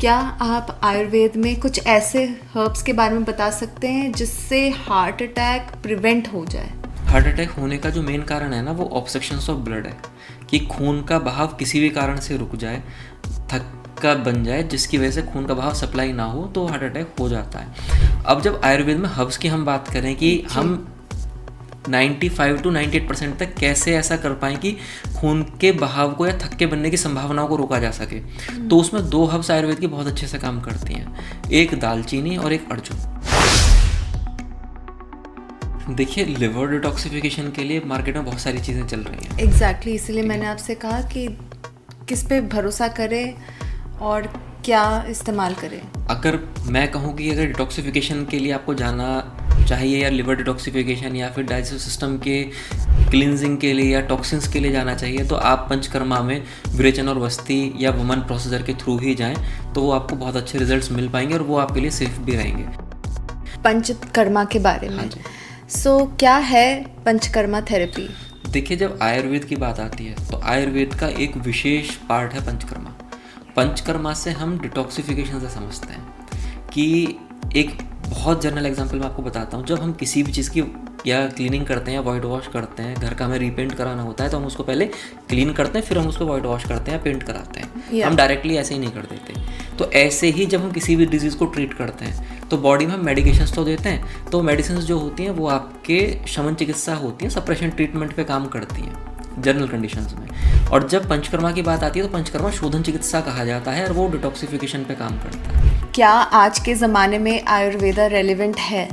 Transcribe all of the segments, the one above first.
क्या आप आयुर्वेद में कुछ ऐसे हर्ब्स के बारे में बता सकते हैं जिससे हार्ट अटैक प्रिवेंट हो जाए? हार्ट अटैक होने का जो मेन कारण है ना, वो ऑब्स्ट्रक्शंस ऑफ ब्लड है, कि खून का बहाव किसी भी कारण से रुक जाए, थक्का बन जाए, जिसकी वजह से खून का बहाव सप्लाई ना हो, तो हार्ट अटैक हो जाता है। अब जब आयुर्वेद में हर्ब्स की हम बात करें कि हम 95 to 98% तक कैसे ऐसा कर पाएँ कि खून के बहाव को या थक्के बनने की संभावनाओं को रोका जा सके, तो उसमें 2 हर्ब्स आयुर्वेद की बहुत अच्छे से काम करती हैं, एक दालचीनी और एक अर्जुन। देखिए, लिवर डिटॉक्सिफिकेशन के लिए मार्केट में बहुत सारी चीज़ें चल रही हैं। एग्जैक्टली इसलिए मैंने आपसे कहा कि किस पे भरोसा करें और क्या इस्तेमाल करें। अगर मैं कहूँ कि अगर डिटॉक्सिफिकेशन के लिए आपको जाना चाहिए, या लिवर डिटॉक्सिफिकेशन या फिर डाइजेस्टिव सिस्टम के क्लिनजिंग के लिए या टॉक्सिन्स के लिए जाना चाहिए, तो आप पंचकर्मा में विरेचन और वस्ती या वमन प्रोसीजर के थ्रू ही जाएं, तो वो आपको बहुत अच्छे रिजल्ट्स मिल पाएंगे और वो आपके लिए सेफ भी रहेंगे। पंचकर्मा के बारे में, हाँ जी। क्या है पंचकर्मा थेरेपी? देखिए, जब आयुर्वेद की बात आती है तो आयुर्वेद का एक विशेष पार्ट है पंचकर्मा। पंचकर्मा से हम डिटॉक्सिफिकेशन से समझते हैं कि एक बहुत जनरल एग्जांपल मैं आपको बताता हूँ। जब हम किसी भी चीज़ की या क्लीनिंग करते हैं या वाइट वॉश करते हैं, घर का हमें रीपेंट कराना होता है, तो हम उसको पहले क्लीन करते हैं, फिर हम उसको वाइट वॉश करते हैं या पेंट कराते हैं। हम डायरेक्टली ऐसे ही नहीं कर देते। तो ऐसे ही जब हम किसी भी डिजीज़ को ट्रीट करते हैं तो बॉडी में हम मेडिकेशंस तो देते हैं, तो मेडिसिन जो होती हैं वो आपके शमन चिकित्सा होती हैं, सप्रेशन ट्रीटमेंट पे काम करती हैं जनरल कंडीशंस में। और जब पंचकर्मा की बात आती है तो पंचकर्मा शोधन चिकित्सा कहा जाता है और वो डिटॉक्सिफिकेशन पे काम करता है। क्या आज के ज़माने में आयुर्वेदा रेलेवेंट है?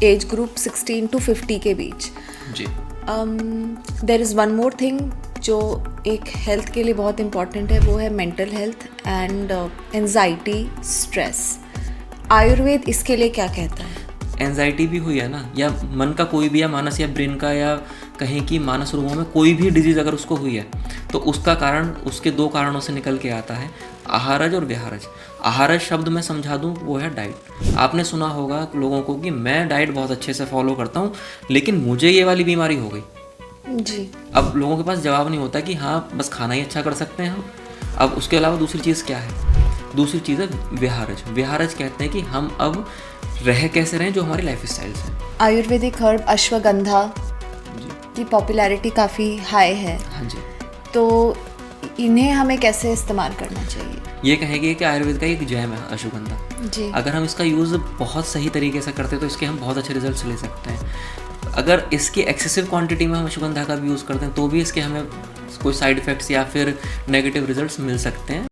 एज ग्रुप 16 to 50 के बीच जी। There is one more thing जो एक हेल्थ के लिए बहुत इम्पॉर्टेंट है, वो है mental health and anxiety, stress. Ayurveda इसके लिए क्या कहता है? एंजाइटी भी हुई है ना, या मन का कोई भी, या मानस या ब्रेन का, या कहें कि मानस रोगों में कोई भी डिजीज़ अगर उसको हुई है तो उसका कारण उसके 2 कारणों से निकल के आता है, आहारज और विहारज। आहारज शब्द मैं समझा दूं, वो है डाइट। आपने सुना होगा लोगों को कि मैं डाइट बहुत अच्छे से फॉलो करता हूँ लेकिन मुझे ये वाली बीमारी हो गई। जी। अब लोगों के पास जवाब नहीं होता कि हाँ बस खाना ही अच्छा कर सकते हैं हम। अब उसके अलावा दूसरी चीज़ क्या है? दूसरी चीज़ है विहारज। विहारज कहते हैं कि हम अब रह कैसे रहें जो हमारी लाइफ स्टाइल्स हैं। आयुर्वेदिक हर्ब अश्वगंधा की पॉपुलैरिटी काफ़ी हाई है। हाँ जी। तो इन्हें हमें कैसे इस्तेमाल करना चाहिए? ये कहेंगे कि आयुर्वेद का एक जैम है अश्वगंधा जी। अगर हम इसका यूज़ बहुत सही तरीके से करते हैं तो इसके हम बहुत अच्छे रिजल्ट्स ले सकते हैं। अगर इसकी एक्सेसिव क्वांटिटी में हम अश्वगंधा का भी यूज़ करते हैं तो भी इसके हमें कोई साइड इफ़ेक्ट्स या फिर नेगेटिव रिजल्ट्स मिल सकते हैं।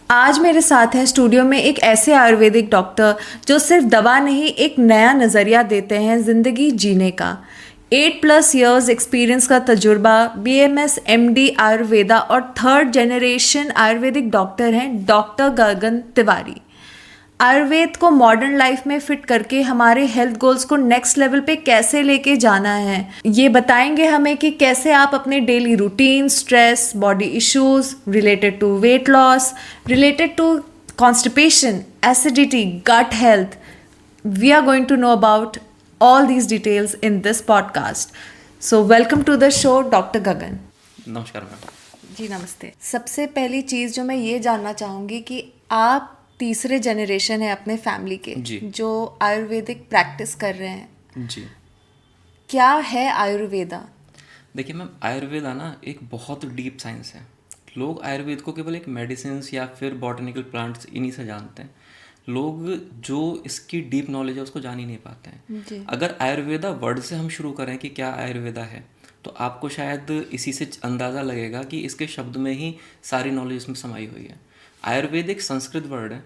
आज मेरे साथ हैं स्टूडियो में एक ऐसे आयुर्वेदिक डॉक्टर जो सिर्फ दवा नहीं, एक नया नज़रिया देते हैं ज़िंदगी जीने का। 8+ years एक्सपीरियंस का तजुर्बा, BMS MD आयुर्वेदा और 3rd जनरेशन आयुर्वेदिक डॉक्टर हैं डॉक्टर गगन तिवारी। आयुर्वेद को मॉडर्न लाइफ में फिट करके हमारे हेल्थ गोल्स को नेक्स्ट लेवल पे कैसे लेके जाना है, ये बताएंगे हमें कि कैसे आप अपने daily routine, stress, body issues related to weight loss, related to constipation, acidity, gut health, we are going to know about all these details in this podcast. So welcome to the show Dr. गगन। नमस्कार ma'am. जी नमस्ते। सबसे पहली चीज़ जो मैं ये जानना चाहूँगी कि आप तीसरे जनरेशन है अपने फैमिली के जी। जो आयुर्वेदिक प्रैक्टिस कर रहे हैं। जी। क्या है आयुर्वेदा? देखिए मैम, आयुर्वेदा ना एक बहुत डीप साइंस है। लोग आयुर्वेद को केवल एक मेडिसिन्स या फिर बॉटनिकल प्लांट्स इन्हीं से जानते हैं। लोग जो इसकी डीप नॉलेज है उसको जान ही नहीं पाते हैं। जी। अगर आयुर्वेदा वर्ड से हम शुरू करें कि क्या आयुर्वेदा है, तो आपको शायद इसी से अंदाज़ा लगेगा कि इसके शब्द में ही सारी नॉलेज इसमें समाई हुई है। आयुर्वेद एक संस्कृत वर्ड है,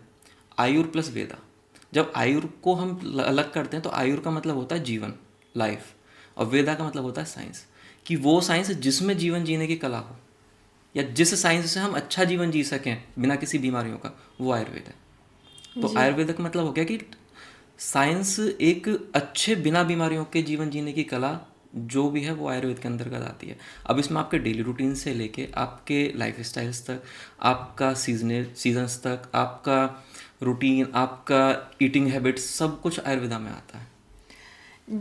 आयुर प्लस वेदा। जब आयुर को हम अलग करते हैं तो आयुर का मतलब होता है जीवन, लाइफ, और वेदा का मतलब होता है साइंस, कि वो साइंस जिसमें जीवन जीने की कला हो, या जिस साइंस से हम अच्छा जीवन जी सकें बिना किसी बीमारियों का, वो आयुर्वेद है। तो आयुर्वेद का मतलब हो गया कि साइंस एक अच्छे बिना बीमारियों के जीवन जीने की कला जो भी है वो आयुर्वेद के अंतर्गत आती है। अब इसमें आपके डेली रूटीन से लेके आपके लाइफ स्टाइल्स तक, आपका सीजन्स तक, आपका रूटीन, आपका ईटिंग हैबिट्स, सब कुछ आयुर्वेदा में आता है।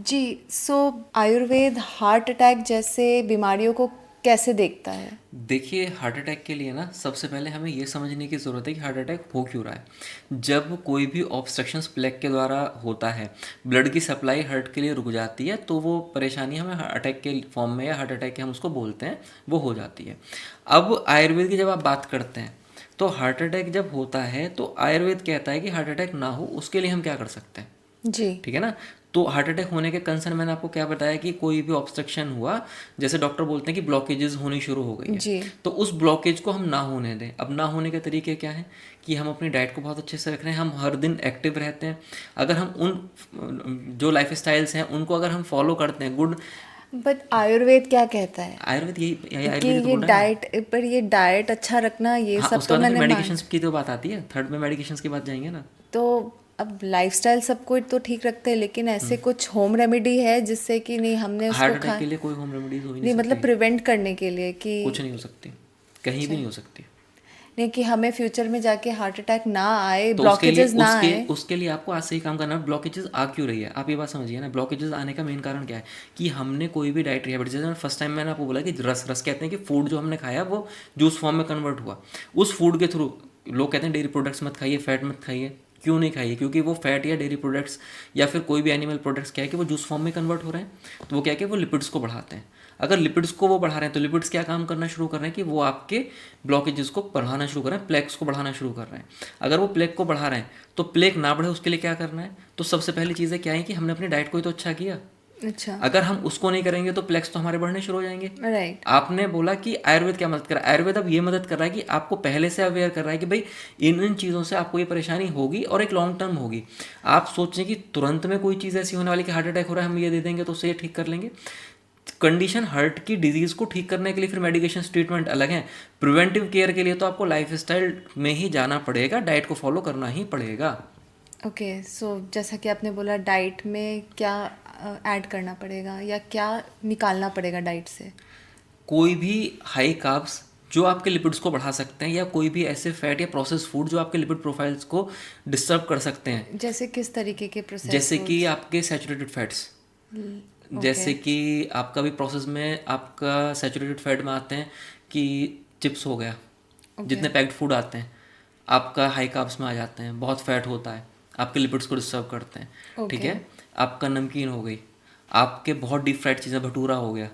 जी। आयुर्वेद हार्ट अटैक जैसे बीमारियों को कैसे देखता है? देखिए, हार्ट अटैक के लिए ना सबसे पहले हमें ये समझने की ज़रूरत है कि हार्ट अटैक हो क्यों रहा है। जब कोई भी ऑब्स्ट्रक्शंस प्लेग के द्वारा होता है, ब्लड की सप्लाई हार्ट के लिए रुक जाती है, तो वो परेशानी हमें हार्ट अटैक के फॉर्म में या हार्ट अटैक के हम उसको बोलते हैं, वो हो जाती है। अब आयुर्वेद की जब आप बात करते हैं तो हार्ट अटैक जब होता है तो आयुर्वेद कहता है कि हार्ट अटैक ना हो उसके लिए हम क्या कर सकते हैं। जी। ठीक है ना। तो हार्ट अटैक होने के कंसर्न मैंने आपको क्या बताया कि कोई भी ऑब्स्ट्रक्शन हुआ, जैसे डॉक्टर बोलते हैं कि ब्लॉकेजेस होनी शुरू हो गई है, जी। तो उस ब्लॉकेज को हम ना होने दें। अब ना होने के तरीके क्या हैं कि हम अपनी डाइट को बहुत अच्छे से रख रहे हैं, हम हर दिन एक्टिव रहते हैं। अगर हम उन जो लाइफ स्टाइल्स हैं उनको अगर हम फॉलो करते हैं, गुड। बट आयुर्वेद क्या कहता है आयुर्वेद यही कि आयुर्वेद तो ये बोल रहा है ना। डाइट, पर ये डाइट अच्छा रखना, ये हाँ, सब उसके तो बाद फिर मैंने मान। मेडिकेशंस की तो बात आती है, थर्ड में मेडिकेशंस की बात जाएंगे ना। तो अब लाइफस्टाइल सब कुछ तो ठीक रखते हैं, लेकिन ऐसे कुछ होम रेमेडी है जिससे कि नहीं हमने हार्ट उसको अटैक खा, के लिए कोई होम रेमेडीज हो ही नहीं नहीं मतलब सकती, प्रिवेंट करने के लिए कि कुछ नहीं हो सकती, कहीं भी अच्छा, नहीं हो सकती। नहीं कि हमें फ्यूचर में जाके हार्ट अटैक ना आए, तो उसके लिए ब्लॉकेजेस ना उसके आए। उसके लिए आपको आज से ही काम करना है। ब्लॉकेजेस आ क्यों रही है, आप ये बात समझिए ना। ब्लॉकेजेस आने का मेन कारण क्या है कि हमने कोई भी डाइटरी हैबिट, जैसे फर्स्ट टाइम मैंने आपको बोला कि रस रस कहते हैं कि फूड जो हमने खाया वो जूस फॉर्म में कन्वर्ट हुआ, उस फूड के थ्रू लोग कहते हैं डेयरी प्रोडक्ट्स मत खाइए, फैट मत खाइए। क्यों नहीं खाइए? क्योंकि वो फैट या डेयरी प्रोडक्ट्स या फिर कोई भी एनिमल प्रोडक्ट्स क्या है कि वो जूस फॉर्म में कन्वर्ट हो रहे हैं, तो वो क्या है कि वो लिपिड्स को बढ़ाते हैं। अगर लिपिड्स को वो बढ़ा रहे हैं तो लिपिड्स क्या काम करना शुरू कर रहे हैं कि वो आपके ब्लॉकेजेस को बढ़ाना शुरू कर रहे हैं, प्लेक्स को बढ़ाना शुरू कर रहे हैं। अगर वो प्लेक को बढ़ा रहे हैं तो प्लेक ना बढ़े उसके लिए क्या करना है, तो सबसे पहली चीज़ें क्या है कि हमने अपनी डाइट को ही तो अच्छा किया। अच्छा। अगर हम उसको नहीं करेंगे तो प्लेक्स तो हमारे बढ़ने शुरू हो जाएंगे। राइट। आपने बोला कि आयुर्वेद क्या मदद कर रहा है, आयुर्वेद अब ये मदद कर रहा है कि आपको पहले से अवेयर कर रहा है कि भाई इन इन चीज़ों से आपको ये परेशानी होगी और एक लॉन्ग टर्म होगी। आप सोचें कि तुरंत में कोई चीज़ ऐसी होने वाली कि हार्ट अटैक हो रहा है, हम ये दे देंगे तो उससे ये ठीक कर लेंगे। कंडीशन हार्ट की डिजीज़ को ठीक करने के लिए फिर मेडिकेशन ट्रीटमेंट अलग है। प्रिवेंटिव केयर के लिए तो आपको लाइफस्टाइल में ही जाना पड़ेगा, डाइट को फॉलो करना ही पड़ेगा। ओके, सो जैसा कि आपने बोला डाइट में क्या ऐड करना पड़ेगा या क्या निकालना पड़ेगा डाइट से? कोई भी हाई कार्ब्स जो आपके लिपिड्स को बढ़ा सकते हैं, या कोई भी ऐसे फैट या प्रोसेस फूड जो आपके लिपिड प्रोफाइल्स को डिस्टर्ब कर सकते हैं, जैसे किस तरीके के प्रोसेस जैसे कि फूड्स? आपके सैचुरेटेड फैट्स, ओके। जैसे कि आपका भी प्रोसेस में आपका सैचुरेटेड फैट में आते हैं कि चिप्स हो गया, ओके। जितने पैक्ड फूड आते हैं आपका हाई कार्ब्स में आ जाते हैं, बहुत फैट होता है, आपके लिपिड्स को डिस्टर्ब करते हैं। ठीक ओके। है। आपका नमकीन हो गई, आपके बहुत डीप फ्राइड चीज़ें, भटूरा हो गया,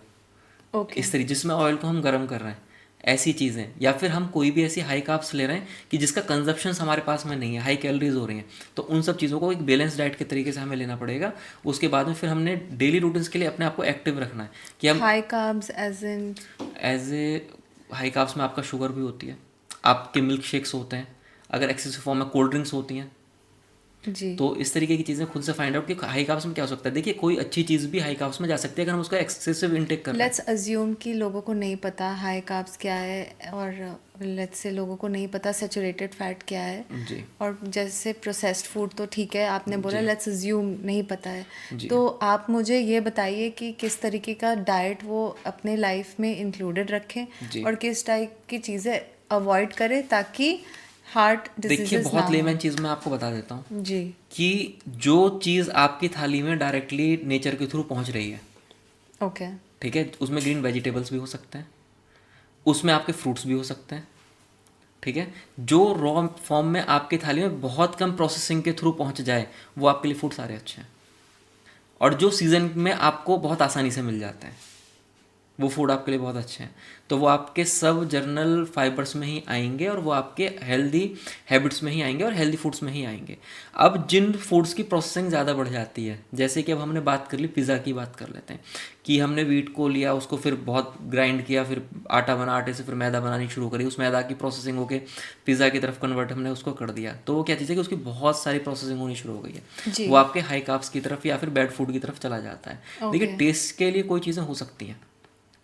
ओके। इस तरीके जिसमें ऑयल को हम गर्म कर रहे हैं, ऐसी चीज़ें। या फिर हम कोई भी ऐसी हाई कार्ब्स ले रहे हैं कि जिसका कंजप्शन हमारे पास में नहीं है, हाई कैलोरीज हो रही हैं, तो उन सब चीज़ों को एक बैलेंस डाइट के तरीके से हमें लेना पड़ेगा। उसके बाद में फिर हमने डेली रूटीन्स के लिए अपने आप को एक्टिव रखना है कि हम high carbs as in? As a high carbs में आपका शुगर भी होती है, आपके मिल्क शेक्स होते हैं, अगर एक्सेसिव फॉर्म में कोल्ड ड्रिंक्स होती हैं, जी। तो इस तरीके की चीज़ें खुद से फाइंड आउट कि हाई कार्ब्स में क्या हो सकता है। देखिए, कोई अच्छी चीज़ भी हाई कार्ब्स में जा सकती है अगर हम उसका एक्सेसिव इनटेक कर रहे हैं। लेट्स अज्यूम कि लोगों को नहीं पता हाई कार्ब्स क्या है, और लेट्स से लोगों को नहीं पता सैचुरेटेड फैट क्या है, जी और जैसे प्रोसेस्ड फूड तो ठीक है, आपने बोला जी लेट्स अज्यूम नहीं पता है, जी। तो आप मुझे ये बताइए कि किस तरीके का डाइट वो अपने लाइफ में इंक्लूडेड रखें जी। और किस टाइप की चीज़ें अवॉइड करें ताकि हार्ट देखिए, डिजीजेस ना बहुत हो। लेमन चीज़ मैं आपको बता देता हूँ जी। कि जो चीज़ आपकी थाली में डायरेक्टली नेचर के थ्रू पहुँच रही है, ओके। ठीक है, उसमें ग्रीन वेजिटेबल्स भी हो सकते हैं, उसमें आपके फ्रूट्स भी हो सकते हैं। ठीक है। जो रॉ फॉर्म में आपकी थाली में बहुत कम प्रोसेसिंग के थ्रू पहुँच जाए, वो आपके लिए फूड सारे अच्छे हैं। और जो सीज़न में आपको बहुत आसानी से मिल जाते हैं, वो फूड आपके लिए बहुत अच्छे हैं। तो वो आपके सब जर्नल फाइबर्स में ही आएंगे और वो आपके हेल्दी हैबिट्स में ही आएंगे और हेल्दी फूड्स में ही आएंगे। अब जिन फूड्स की प्रोसेसिंग ज़्यादा बढ़ जाती है, जैसे कि अब हमने बात कर ली, पिज़्ज़ा की बात कर लेते हैं कि हमने वीट को लिया, उसको फिर बहुत ग्राइंड किया, फिर आटा बना, आटे से फिर मैदा बनानी शुरू करी, उस मैदा की प्रोसेसिंग होके पिज़्ज़ा की तरफ कन्वर्ट हमने उसको कर दिया। तो वो क्या चीज़ है कि उसकी बहुत सारी प्रोसेसिंग होनी शुरू हो गई है, जी। वो आपके हाई कार्ब्स की तरफ या फिर बैड फूड की तरफ चला जाता है। देखिए, ओके। टेस्ट के लिए कोई चीज़ें हो सकती हैं,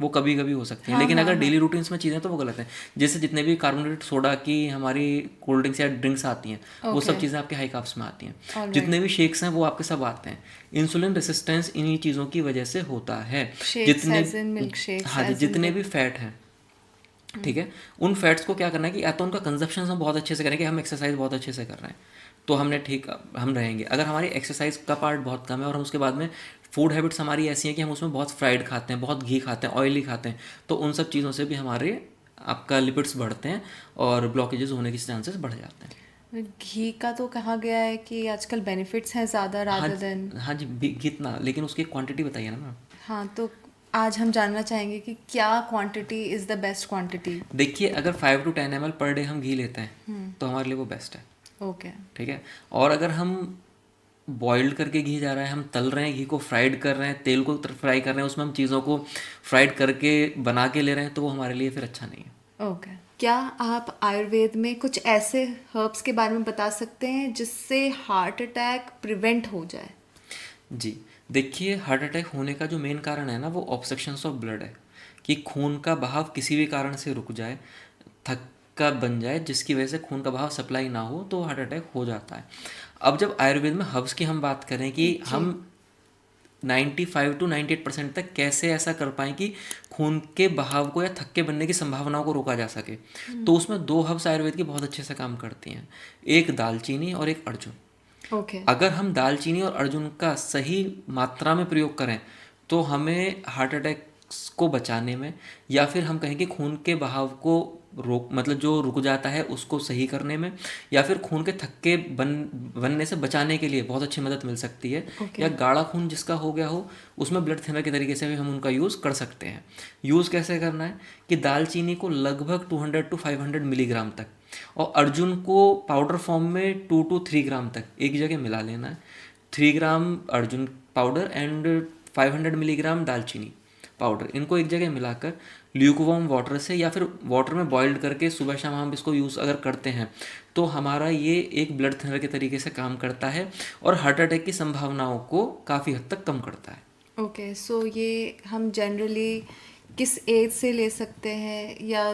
वो कभी कभी हो सकती हैं, हाँ लेकिन हाँ अगर हाँ। डेली रूटीन्स में चीज़ें तो वो गलत हैं। जैसे जितने भी कार्बोनेटेड सोडा की हमारी कोल्ड ड्रिंक्स या ड्रिंक्स आती हैं, वो सब ओके। चीज़ें आपके हाई कार्ब्स में आती हैं। ऑलराइट। जितने भी शेक्स हैं वो आपके सब आते हैं। इंसुलिन रेसिस्टेंस इन्हीं चीज़ों की वजह से होता है। Shakes as in milk shakes हाँ जी, एज इन जितने भी फैट हैं, ठीक है, उन फैट्स को क्या करना है कि या तो उनका कंजप्शन हम बहुत अच्छे से करें कि हम एक्सरसाइज बहुत अच्छे से कर रहे हैं तो हमने ठीक हम रहेंगे। अगर हमारी एक्सरसाइज का पार्ट बहुत कम है और हम उसके बाद में फूड हैबिट्स हमारी ऐसी हैं कि हम उसमें बहुत फ्राइड खाते हैं, बहुत घी खाते हैं, ऑयली खाते हैं, तो उन सब चीज़ों से भी हमारे आपका लिपिड्स बढ़ते हैं और ब्लॉकेजेस होने के चांसेस बढ़ जाते हैं। घी का तो कहा गया है कि आजकल बेनिफिट्स हैं ज़्यादा हाँ रादर देन। हाँ जी, कितना, लेकिन उसकी क्वांटिटी बताइए ना मैम। हाँ, तो आज हम जानना चाहेंगे कि क्या quantity is the best quantity. देखिए, अगर 5 to 10 ml पर डे हम घी लेते हैं तो हमारे लिए वो बेस्ट है। ओके। ठीक है। और अगर हम बॉइल्ड करके घी जा रहा है, हम तल रहे हैं घी को, फ्राइड कर रहे हैं, तेल को फ्राई कर रहे हैं, उसमें हम चीज़ों को फ्राइड करके बना के ले रहे हैं, तो वो हमारे लिए फिर अच्छा नहीं है। ओके। क्या आप आयुर्वेद में कुछ ऐसे हर्ब्स के बारे में बता सकते हैं जिससे हार्ट अटैक प्रिवेंट हो जाए? जी, देखिए, हार्ट अटैक होने का जो मेन कारण है ना, वो ऑब्स्ट्रक्शंस ऑफ ब्लड है, कि खून का बहाव किसी भी कारण से रुक जाए, थक्का बन जाए, जिसकी वजह से खून का बहाव सप्लाई ना हो, तो हार्ट अटैक हो जाता है। अब जब आयुर्वेद में हर्ब्स की हम बात करें कि जी। हम 95 to 98% तक कैसे ऐसा कर पाएँ कि खून के बहाव को या थक्के बनने की संभावनाओं को रोका जा सके, तो उसमें 2 हर्ब्स आयुर्वेद की बहुत अच्छे से काम करती हैं, एक दालचीनी और एक अर्जुन। ओके। अगर हम दालचीनी और अर्जुन का सही मात्रा में प्रयोग करें तो हमें हार्ट अटैक को बचाने में, या फिर हम कहें कि खून के बहाव को रोक, मतलब जो रुक जाता है उसको सही करने में, या फिर खून के थक्के बनने से बचाने के लिए बहुत अच्छी मदद मिल सकती है। ओके। या गाढ़ा खून जिसका हो गया हो, उसमें ब्लड थिनर के तरीके से भी हम उनका यूज़ कर सकते हैं। यूज़ कैसे करना है कि दालचीनी को लगभग 200 to 500 मिलीग्राम तक, और अर्जुन को पाउडर फॉर्म में 2 to 3 ग्राम तक एक जगह मिला लेना है। 3 ग्राम अर्जुन पाउडर एंड 500 मिलीग्राम दालचीनी पाउडर, इनको एक जगह मिलाकर ल्यूकवार्म वाटर से या फिर वाटर में बॉइल्ड करके सुबह शाम हम इसको यूज़ अगर करते हैं, तो हमारा ये एक ब्लड थिनर के तरीके से काम करता है और हार्ट अटैक की संभावनाओं को काफ़ी हद तक कम करता है। ओके, सो ये हम जनरली किस एज से ले सकते हैं या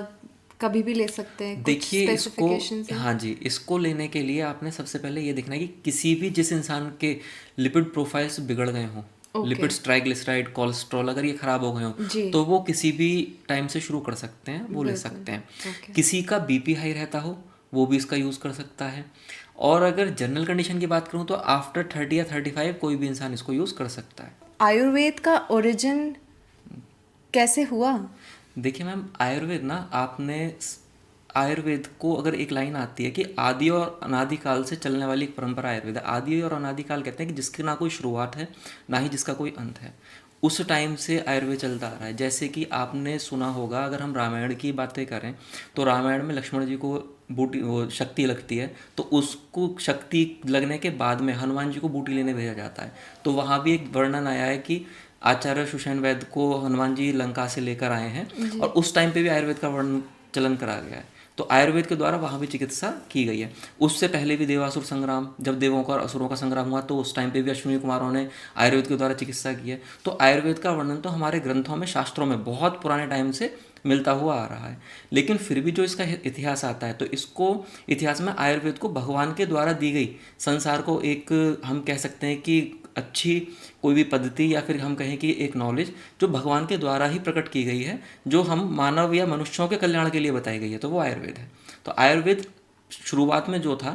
कभी भी ले सकते हैं? कुछ देखिए, इसको, स्पेसिफिकेशंस हैं? हाँ जी, इसको लेने के लिए आपने सबसे पहले ये देखना है कि किसी भी, जिस इंसान के लिपिड प्रोफाइल्स बिगड़ गए हों, ओके। लिपिड्स, ट्राइग्लिसराइड, कोलेस्ट्रॉल, अगर ये ख़राब हो गए हों, जी। तो वो किसी भी टाइम से शुरू कर सकते हैं, वो ले बिल्कुल। सकते हैं। ओके। किसी का बीपी हाई रहता हो, वो भी इसका यूज़ कर सकता है। और अगर जनरल कंडीशन की बात करूँ तो आफ्टर 30 या 35 कोई भी इंसान इसको यूज़ कर सकता है। आयुर्वेद का ओरिजिन कैसे हुआ? देखिए मैम, आयुर्वेद ना, आयुर्वेद को अगर एक लाइन आती है कि आदि और अनादिकाल से चलने वाली एक परंपरा आयुर्वेद है। आदि और अनादिकाल कहते हैं कि जिसकी ना कोई शुरुआत है, ना ही जिसका कोई अंत है। उस टाइम से आयुर्वेद चलता आ रहा है। जैसे कि आपने सुना होगा, अगर हम रामायण की बातें करें तो रामायण में लक्ष्मण जी को बूटी, वो शक्ति लगती है, तो उसको शक्ति लगने के बाद में हनुमान जी को बूटी लेने भेजा जाता है। तो वहाँ भी एक वर्णन आया है कि आचार्य सुषेण वैद्य को हनुमान जी लंका से लेकर आए हैं, और उस टाइम पे भी आयुर्वेद का वर्णन चलन करा गया है। तो आयुर्वेद के द्वारा वहाँ भी चिकित्सा की गई है। उससे पहले भी देवासुर संग्राम, जब देवों का और असुरों का संग्राम हुआ, तो उस टाइम पे भी अश्विनी कुमारों ने आयुर्वेद के द्वारा चिकित्सा की है। तो आयुर्वेद का वर्णन तो हमारे ग्रंथों में, शास्त्रों में बहुत पुराने टाइम से मिलता हुआ आ रहा है। लेकिन फिर भी जो इसका इतिहास आता है, तो इसको इतिहास में आयुर्वेद को भगवान के द्वारा दी गई, संसार को एक, हम कह सकते हैं कि अच्छी कोई भी पद्धति, या फिर हम कहें कि एक नॉलेज जो भगवान के द्वारा ही प्रकट की गई है, जो हम मानव या मनुष्यों के कल्याण के लिए बताई गई है, तो वो आयुर्वेद है। तो आयुर्वेद शुरुआत में जो था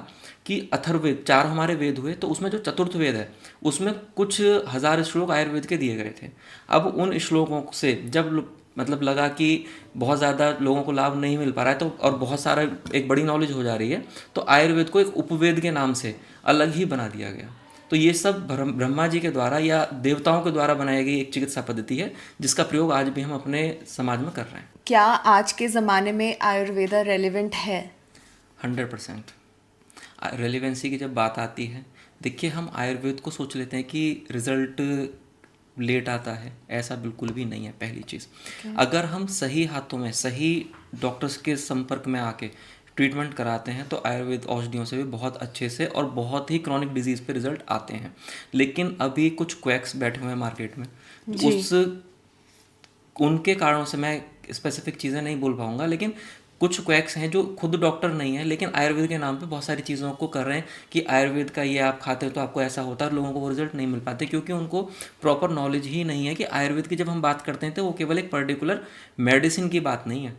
कि अथर्ववेद, 4 हमारे वेद हुए, तो उसमें जो चतुर्थ वेद है, उसमें कुछ हज़ार श्लोक आयुर्वेद के दिए गए थे। अब उन श्लोकों से जब मतलब लगा कि बहुत ज़्यादा लोगों को लाभ नहीं मिल पा रहा है, तो और बहुत सारा एक बड़ी नॉलेज हो जा रही है, तो आयुर्वेद को एक उपवेद के नाम से अलग ही बना दिया गया। तो ये सब ब्रह्मा जी के द्वारा या देवताओं के द्वारा बनाई गई एक चिकित्सा पद्धति है, जिसका प्रयोग आज भी हम अपने समाज में कर रहे हैं। क्या आज के ज़माने में आयुर्वेदा रेलेवेंट है? 100% रेलिवेंसी की जब बात आती है, देखिए, हम आयुर्वेद को सोच लेते हैं कि रिजल्ट लेट आता है, ऐसा बिल्कुल भी नहीं है। पहली चीज़, अगर हम सही हाथों में, सही डॉक्टर्स के संपर्क में आके ट्रीटमेंट कराते हैं, तो आयुर्वेद औषधियों से भी बहुत अच्छे से और बहुत ही क्रॉनिक डिजीज़ पे रिजल्ट आते हैं। लेकिन अभी कुछ क्वैक्स बैठे हुए हैं मार्केट में, उस उनके कारणों से मैं स्पेसिफिक चीज़ें नहीं बोल पाऊंगा, लेकिन कुछ क्वैक्स हैं जो खुद डॉक्टर नहीं है, लेकिन आयुर्वेद के नाम पे बहुत सारी चीज़ों को कर रहे हैं कि आयुर्वेद का ये आप खाते हो तो आपको ऐसा होता है, लोगों को वो रिजल्ट नहीं मिल पाते, क्योंकि उनको प्रॉपर नॉलेज ही नहीं है कि आयुर्वेद की जब हम बात करते हैं तो वो केवल एक पर्टिकुलर मेडिसिन की बात नहीं है।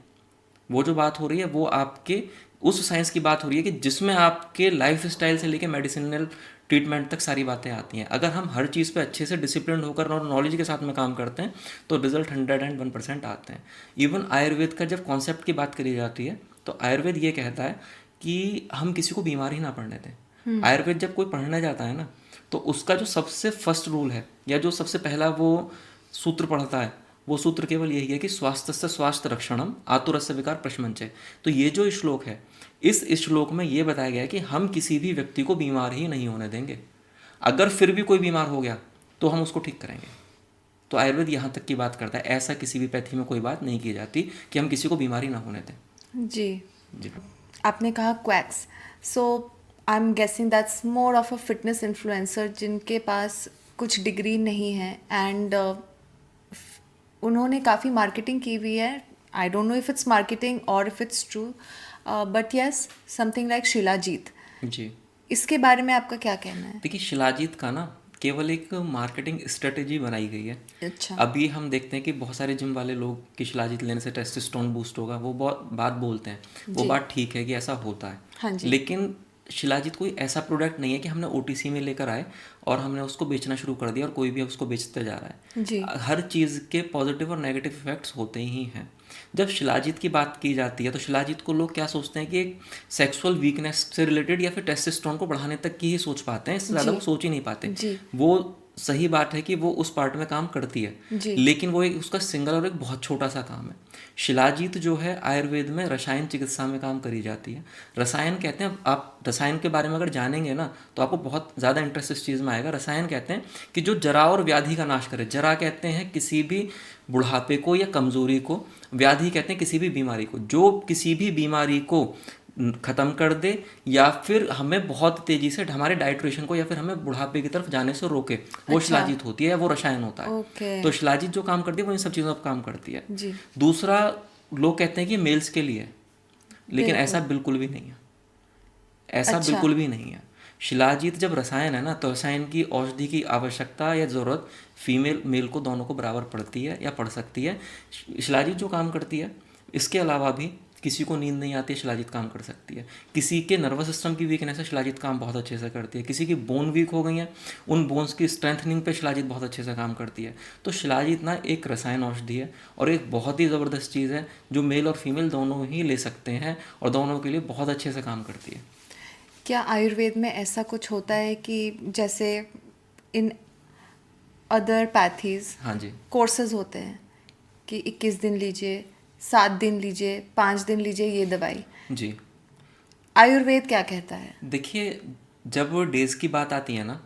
वो जो बात हो रही है वो आपके उस साइंस की बात हो रही है कि जिसमें आपके लाइफ स्टाइल से लेके मेडिसिनल ट्रीटमेंट तक सारी बातें आती हैं। अगर हम हर चीज़ पे अच्छे से डिसिप्लिन होकर और नॉलेज के साथ में काम करते हैं तो रिजल्ट 101% आते हैं। इवन आयुर्वेद का जब कॉन्सेप्ट की बात करी जाती है तो आयुर्वेद ये कहता है कि हम किसी को बीमार ही ना पड़ने दें। आयुर्वेद जब कोई पढ़ने जाता है ना तो उसका जो सबसे फर्स्ट रूल है या जो सबसे पहला वो सूत्र पढ़ता है वो सूत्र केवल यही है कि स्वास्थ्य से स्वास्थ्य रक्षणम आतुरस्य विकार प्रशमंचे। तो ये जो श्लोक है, इस श्लोक में ये बताया गया है कि हम किसी भी व्यक्ति को बीमार ही नहीं होने देंगे। अगर फिर भी कोई बीमार हो गया तो हम उसको ठीक करेंगे। तो आयुर्वेद यहाँ तक की बात करता है, ऐसा किसी भी पैथी में कोई बात नहीं की जाती कि हम किसी को बीमारी ना होने दें। जी। जी आपने कहा quacks, so I am guessing that's more of a fitness influencer जिनके पास कुछ डिग्री नहीं है एंड उन्होंने काफ़ी मार्केटिंग की हुई है। I don't know if it's marketing और if it's true, but yes, something like shilajit. जी। इसके बारे में आपका क्या कहना है? देखिए, शिलाजीत का ना केवल एक मार्केटिंग स्ट्रेटेजी बनाई गई है। अच्छा। अभी हम देखते हैं कि बहुत सारे जिम वाले लोग कि शिलाजीत लेने से टेस्टोस्टेरोन बूस्ट होगा, वो बहुत बात बोलते हैं, वो जी। बात ठीक है कि ऐसा होता है। हाँ जी। लेकिन शिलाजीत कोई ऐसा प्रोडक्ट नहीं है कि हमने ओटीसी में लेकर आए और हमने उसको बेचना शुरू कर दिया और कोई भी अब उसको बेचते जा रहा है। जी। हर चीज़ के पॉजिटिव और नेगेटिव इफेक्ट्स होते ही हैं। जब शिलाजीत की बात की जाती है तो शिलाजीत को लोग क्या सोचते हैं कि एक सेक्सुअल वीकनेस से रिलेटेड या फिर टेस्टोस्टेरोन को बढ़ाने तक की ही सोच पाते हैं, इससे ज़्यादा जी। वो सोच ही नहीं पाते। जी। वो सही बात है कि वो उस पार्ट में काम करती है, जी। लेकिन वो एक उसका सिंगल और एक बहुत छोटा सा काम है। शिलाजीत जो है आयुर्वेद में रसायन चिकित्सा में काम करी जाती है। रसायन कहते हैं, आप रसायन के बारे में अगर जानेंगे ना तो आपको बहुत ज़्यादा इंटरेस्ट इस चीज़ में आएगा। रसायन कहते हैं कि जो जरा और व्याधि का नाश करे। जरा कहते हैं किसी भी बुढ़ापे को या कमज़ोरी को, व्याधि कहते हैं किसी भी बीमारी को, जो किसी भी बीमारी को ख़त्म कर दे या फिर हमें बहुत तेज़ी से हमारे डाइट्रेशन को या फिर हमें बुढ़ापे की तरफ जाने से रोके, वो अच्छा। शिलाजीत होती है, वो रसायन होता है। ओके। तो शिलाजीत जो काम करती है वो इन सब चीज़ों पर काम करती है। जी। दूसरा, लोग कहते हैं कि मेल्स के लिए, लेकिन बिल्कुल। ऐसा बिल्कुल भी नहीं है। ऐसा अच्छा। बिल्कुल भी नहीं है। शिलाजीत जब रसायन है ना तो रसायन की औषधि की आवश्यकता या ज़रूरत फीमेल मेल को दोनों को बराबर पड़ती है या पड़ सकती है। शिलाजीत जो काम करती है, इसके अलावा भी किसी को नींद नहीं आती है, शिलाजीत काम कर सकती है। किसी के नर्वस सिस्टम की वीकनेस है, शिलाजीत काम बहुत अच्छे से करती है। किसी की बोन वीक हो गई है, उन बोन्स की स्ट्रेंथनिंग पे शिलाजीत बहुत अच्छे से काम करती है। तो शिलाजीत ना एक रसायन औषधि है और एक बहुत ही ज़बरदस्त चीज़ है जो मेल और फीमेल दोनों ही ले सकते हैं और दोनों के लिए बहुत अच्छे से काम करती है। क्या आयुर्वेद में ऐसा कुछ होता है कि जैसे इन अदर पैथीज हाँ जी। कोर्सेज होते हैं कि 21 दिन लीजिए, 7 दिन लीजिए, 5 दिन लीजिए ये दवाई, जी आयुर्वेद क्या कहता है? देखिए, जब डेज की बात आती है ना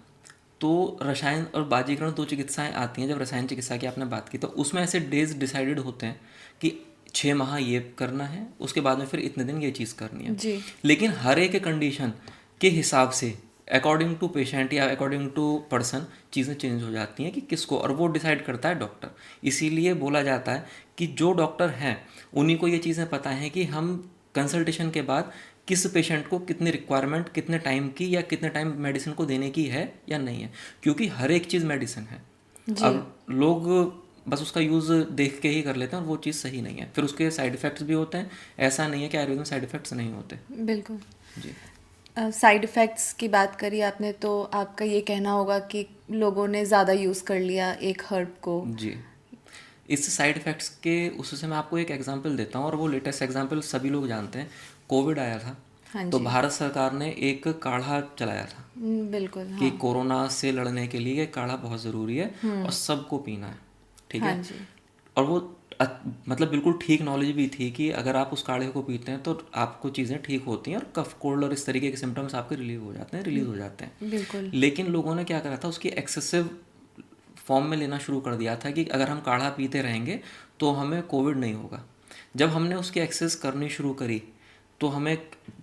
तो रसायन और बाजीकरण दो चिकित्साएं आती हैं। जब रसायन चिकित्सा की आपने बात की तो उसमें ऐसे डेज डिसाइडेड होते हैं कि 6 माह ये करना है, उसके बाद में फिर इतने दिन ये चीज़ करनी है। जी। लेकिन हर एक कंडीशन के हिसाब से अकॉर्डिंग टू पेशेंट या अकॉर्डिंग टू पर्सन चीज़ें चेंज हो जाती हैं कि किसको, और वो डिसाइड करता है डॉक्टर। इसीलिए बोला जाता है कि जो डॉक्टर हैं उन्हीं को ये चीज़ें पता हैं कि हम कंसल्टेशन के बाद किस पेशेंट को कितनी रिक्वायरमेंट, कितने टाइम की या कितने टाइम मेडिसिन को देने की है या नहीं है, क्योंकि हर एक चीज़ मेडिसिन है। जी। अब लोग बस उसका यूज़ देख के ही कर लेते हैं और वो चीज़ सही नहीं है, फिर उसके साइड इफ़ेक्ट्स भी होते हैं। ऐसा नहीं है कि आयुर्वेद में साइड इफ़ेक्ट्स नहीं होते। बिल्कुल। जी साइड इफ़ेक्ट्स की बात करी आपने तो आपका ये कहना होगा कि लोगों ने ज़्यादा यूज़ कर लिया एक हर्ब को। जी। इस साइड इफ़ेक्ट्स के उससे मैं आपको एक एग्जांपल देता हूँ और वो लेटेस्ट एग्जांपल सभी लोग जानते हैं। कोविड आया था हाँ तो जी। भारत सरकार ने एक काढ़ा चलाया था बिल्कुल। कि हाँ। कोरोना से लड़ने के लिए काढ़ा बहुत ज़रूरी है और सबको पीना है, ठीक हाँ है। जी। और वो मतलब बिल्कुल ठीक नॉलेज भी थी कि अगर आप उस काढ़े को पीते हैं तो आपको चीज़ें ठीक होती हैं और कफ कोल्ड और इस तरीके के सिम्टम्स आपके रिलीव हो जाते हैं। बिल्कुल। लेकिन लोगों ने क्या करा था, उसकी एक्सेसिव फॉर्म में लेना शुरू कर दिया था कि अगर हम काढ़ा पीते रहेंगे तो हमें कोविड नहीं होगा। जब हमने उसकी एक्सेस करनी शुरू करी तो हमें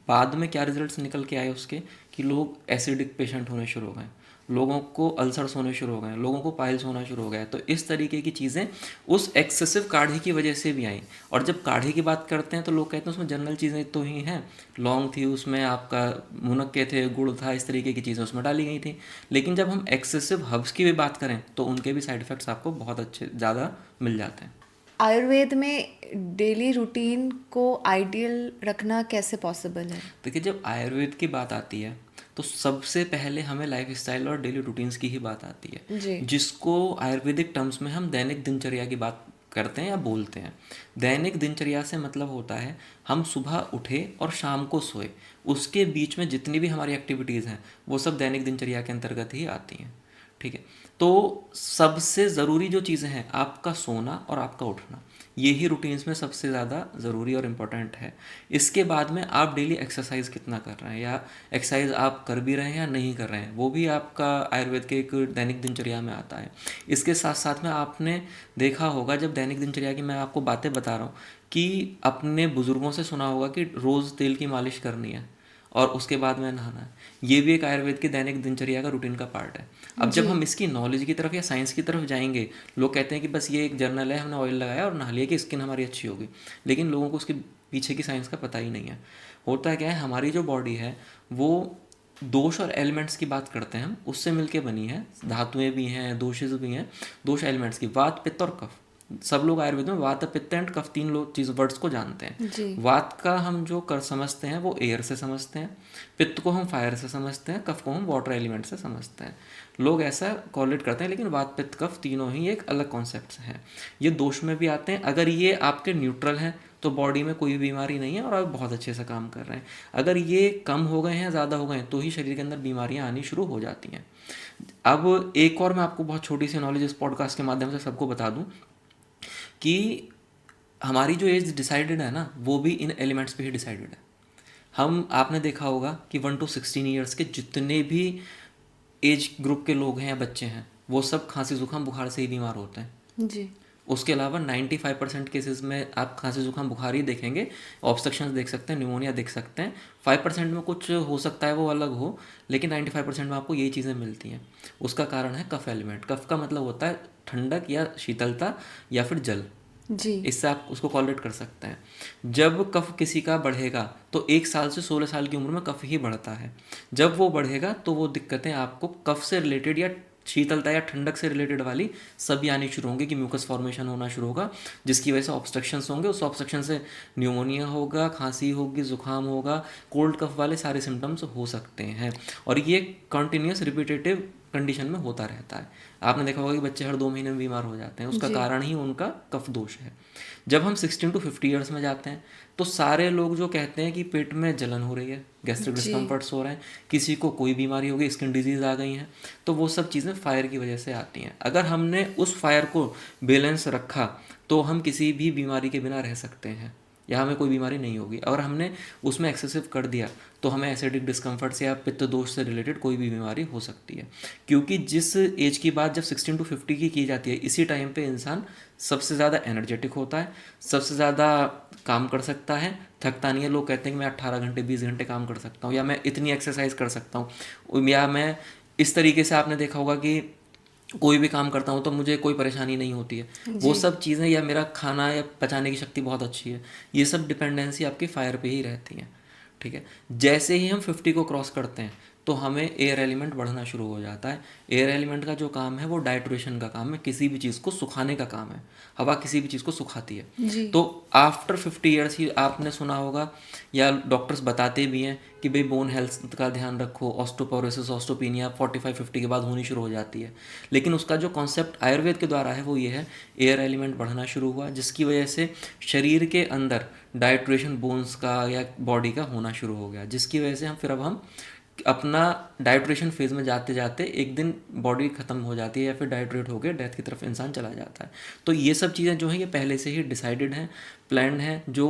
बाद में क्या रिजल्ट्स निकल के आए उसके, कि लोग एसिडिक पेशेंट होने शुरू हो गए, लोगों को अल्सर्स होने शुरू हो गए, लोगों को पाइल्स होना शुरू हो गया। तो इस तरीके की चीज़ें उस एक्सेसिव काढ़े की वजह से भी आई। और जब काढ़े की बात करते हैं तो लोग कहते हैं उसमें जनरल चीज़ें तो ही हैं, लौंग थी उसमें, आपका मुनक्के थे, गुड़ था, इस तरीके की चीज़ें उसमें डाली गई थी। लेकिन जब हम एक्सेसिव हर्ब्स की भी बात करें तो उनके भी साइड इफ़ेक्ट्स आपको बहुत अच्छे ज़्यादा मिल जाते हैं। आयुर्वेद में डेली रूटीन को आइडियल रखना कैसे पॉसिबल है? देखिए, जब आयुर्वेद की बात आती है तो सबसे पहले हमें लाइफ स्टाइल और डेली रूटीन्स की ही बात आती है, जी। जिसको आयुर्वेदिक टर्म्स में हम दैनिक दिनचर्या की बात करते हैं या बोलते हैं। दैनिक दिनचर्या से मतलब होता है हम सुबह उठे और शाम को सोए, उसके बीच में जितनी भी हमारी एक्टिविटीज़ हैं वो सब दैनिक दिनचर्या के अंतर्गत ही आती हैं। ठीक है, तो सबसे ज़रूरी जो चीज़ें हैं, आपका सोना और आपका उठना, ये ही रूटीन्स में सबसे ज़्यादा ज़रूरी और इम्पोर्टेंट है। इसके बाद में आप डेली एक्सरसाइज कितना कर रहे हैं, या एक्सरसाइज आप कर भी रहे हैं या नहीं कर रहे हैं, वो भी आपका आयुर्वेद के एक दैनिक दिनचर्या में आता है। इसके साथ साथ में आपने देखा होगा, जब दैनिक दिनचर्या की मैं आपको बातें बता रहा हूँ, कि अपने बुज़ुर्गों से सुना होगा कि रोज़ तेल की मालिश करनी है और उसके बाद में नहाना है। ये भी एक आयुर्वेद की दैनिक दिनचर्या का रूटीन का पार्ट है। अब जब हम इसकी नॉलेज की तरफ या साइंस की तरफ जाएंगे, लोग कहते हैं कि बस ये एक जर्नल है, हमने ऑयल लगाया और नहा लिया कि स्किन हमारी अच्छी होगी, लेकिन लोगों को उसके पीछे की साइंस का पता ही नहीं है। होता क्या है, हमारी जो बॉडी है वो दोष और एलिमेंट्स की बात करते हैं हम, उससे मिलके बनी है। धातुएं भी हैं, दोषेज भी हैं। दोष एलिमेंट्स की, वात पित्त और कफ। सब लोग आयुर्वेद में वात पित्त एंड कफ तीन लोग चीज वर्ड्स को जानते हैं। जी। वात का हम जो कर समझते हैं वो एयर से समझते हैं, पित्त को हम फायर से समझते हैं, कफ को हम वाटर एलिमेंट से समझते हैं। लोग ऐसा कॉलेट करते हैं, लेकिन वात पित्त कफ तीनों ही एक अलग कॉन्सेप्ट हैं। ये दोष में भी आते हैं। अगर ये आपके न्यूट्रल हैं तो बॉडी में कोई बीमारी नहीं है और आप बहुत अच्छे से काम कर रहे हैं। अगर ये कम हो गए हैं, ज़्यादा हो गए हैं, तो ही शरीर के अंदर बीमारियां आनी शुरू हो जाती हैं। अब एक और मैं आपको बहुत छोटी सी नॉलेज इस पॉडकास्ट के माध्यम से सबको बता दूं कि हमारी जो एज डिसाइडेड है ना, वो भी इन एलिमेंट्स पे ही डिसाइडेड है। हम, आपने देखा होगा कि 1 to 16 ईयर्स के जितने भी एज ग्रुप के लोग हैं या बच्चे हैं, वो सब खांसी जुकाम बुखार से ही बीमार होते हैं। जी। उसके अलावा 95% केसेस में आप खांसी जुकाम बुखार ही देखेंगे। ऑब्स्ट्रक्शंस देख सकते हैं, न्यूमोनिया देख सकते हैं। 5% में कुछ हो सकता है, वो अलग हो, लेकिन 95% में आपको यही चीज़ें मिलती हैं। उसका कारण है कफ एलिमेंट। कफ का मतलब होता है ठंडक या शीतलता या फिर जल। जी। इससे आप उसको कॉलेट कर सकते हैं। जब कफ किसी का बढ़ेगा तो 1 साल से 16 साल की उम्र में कफ ही बढ़ता है। जब वो बढ़ेगा तो वो दिक्कतें आपको कफ से रिलेटेड या शीतलता या ठंडक से रिलेटेड वाली सभी आनी शुरू होंगी, कि म्यूकस फॉर्मेशन होना शुरू होगा, जिसकी वजह से ऑब्स्ट्रक्शंस होंगे। उस ऑब्स्ट्रक्शन से न्यूमोनिया होगा, खांसी होगी, जुकाम होगा, कोल्ड कफ वाले सारे सिम्टम्स हो सकते हैं। और ये कंटिन्यूस रिपीटेटिव कंडीशन में होता रहता है। आपने देखा होगा कि बच्चे हर 2 महीने में बीमार हो जाते हैं, उसका कारण ही उनका कफ दोष है। जब हम 16 to 50 ईयर्स में जाते हैं तो सारे लोग जो कहते हैं कि पेट में जलन हो रही है, गैस्ट्रिक डिस्कम्फर्ट्स हो रहे हैं, किसी को कोई बीमारी हो गई, स्किन डिजीज आ गई हैं, तो वो सब चीज़ें फायर की वजह से आती हैं। अगर हमने उस फायर को बैलेंस रखा तो हम किसी भी बीमारी के बिना रह सकते हैं, या हमें कोई बीमारी नहीं होगी। अगर हमने उसमें एक्सेसिव कर दिया तो हमें एसिडिक डिस्कम्फर्ट से या पित्त दोष से रिलेटेड कोई भी बीमारी हो सकती है। क्योंकि जिस एज की बात जब 16 to 50 की जाती है, इसी टाइम पे इंसान सबसे ज़्यादा एनर्जेटिक होता है, सबसे ज़्यादा काम कर सकता है, थकता नहीं है। लोग कहते हैं कि मैं 18 घंटे 20 घंटे काम कर सकता हूँ, या मैं इतनी एक्सरसाइज कर सकता हूँ, या मैं इस तरीके से, आपने देखा होगा कि कोई भी काम करता हूँ तो मुझे कोई परेशानी नहीं होती है। वो सब चीज़ें, या मेरा खाना या पचाने की शक्ति बहुत अच्छी है, ये सब डिपेंडेंसी आपकी फायर पे ही रहती है। ठीक है, जैसे ही हम 50 को क्रॉस करते हैं तो हमें एयर एलिमेंट बढ़ना शुरू हो जाता है। एयर एलिमेंट का जो काम है वो डाइट्रेशन का काम है, किसी भी चीज़ को सुखाने का काम है। हवा किसी भी चीज़ को सुखाती है। जी। तो आफ्टर 50 ईयर्स ही आपने सुना होगा, या डॉक्टर्स बताते भी हैं कि भाई बोन हेल्थ का ध्यान रखो, ऑस्टोपोरोसिस ऑस्टोपीनिया 45-50 के बाद होनी शुरू हो जाती है। लेकिन उसका जो कॉन्सेप्ट आयुर्वेद के द्वारा है वो ये है, एयर एलिमेंट बढ़ना शुरू हुआ, जिसकी वजह से शरीर के अंदर डाइट्रेशन बोन्स का या बॉडी का होना शुरू हो गया, जिसकी वजह से अब हम अपना डाइट्रेशन फेज में जाते जाते एक दिन बॉडी खत्म हो जाती है, या फिर डाइट्रेट होकर डेथ की तरफ इंसान चला जाता है। तो ये सब चीज़ें जो हैं ये पहले से ही डिसाइडेड हैं, प्लान्ड हैं। जो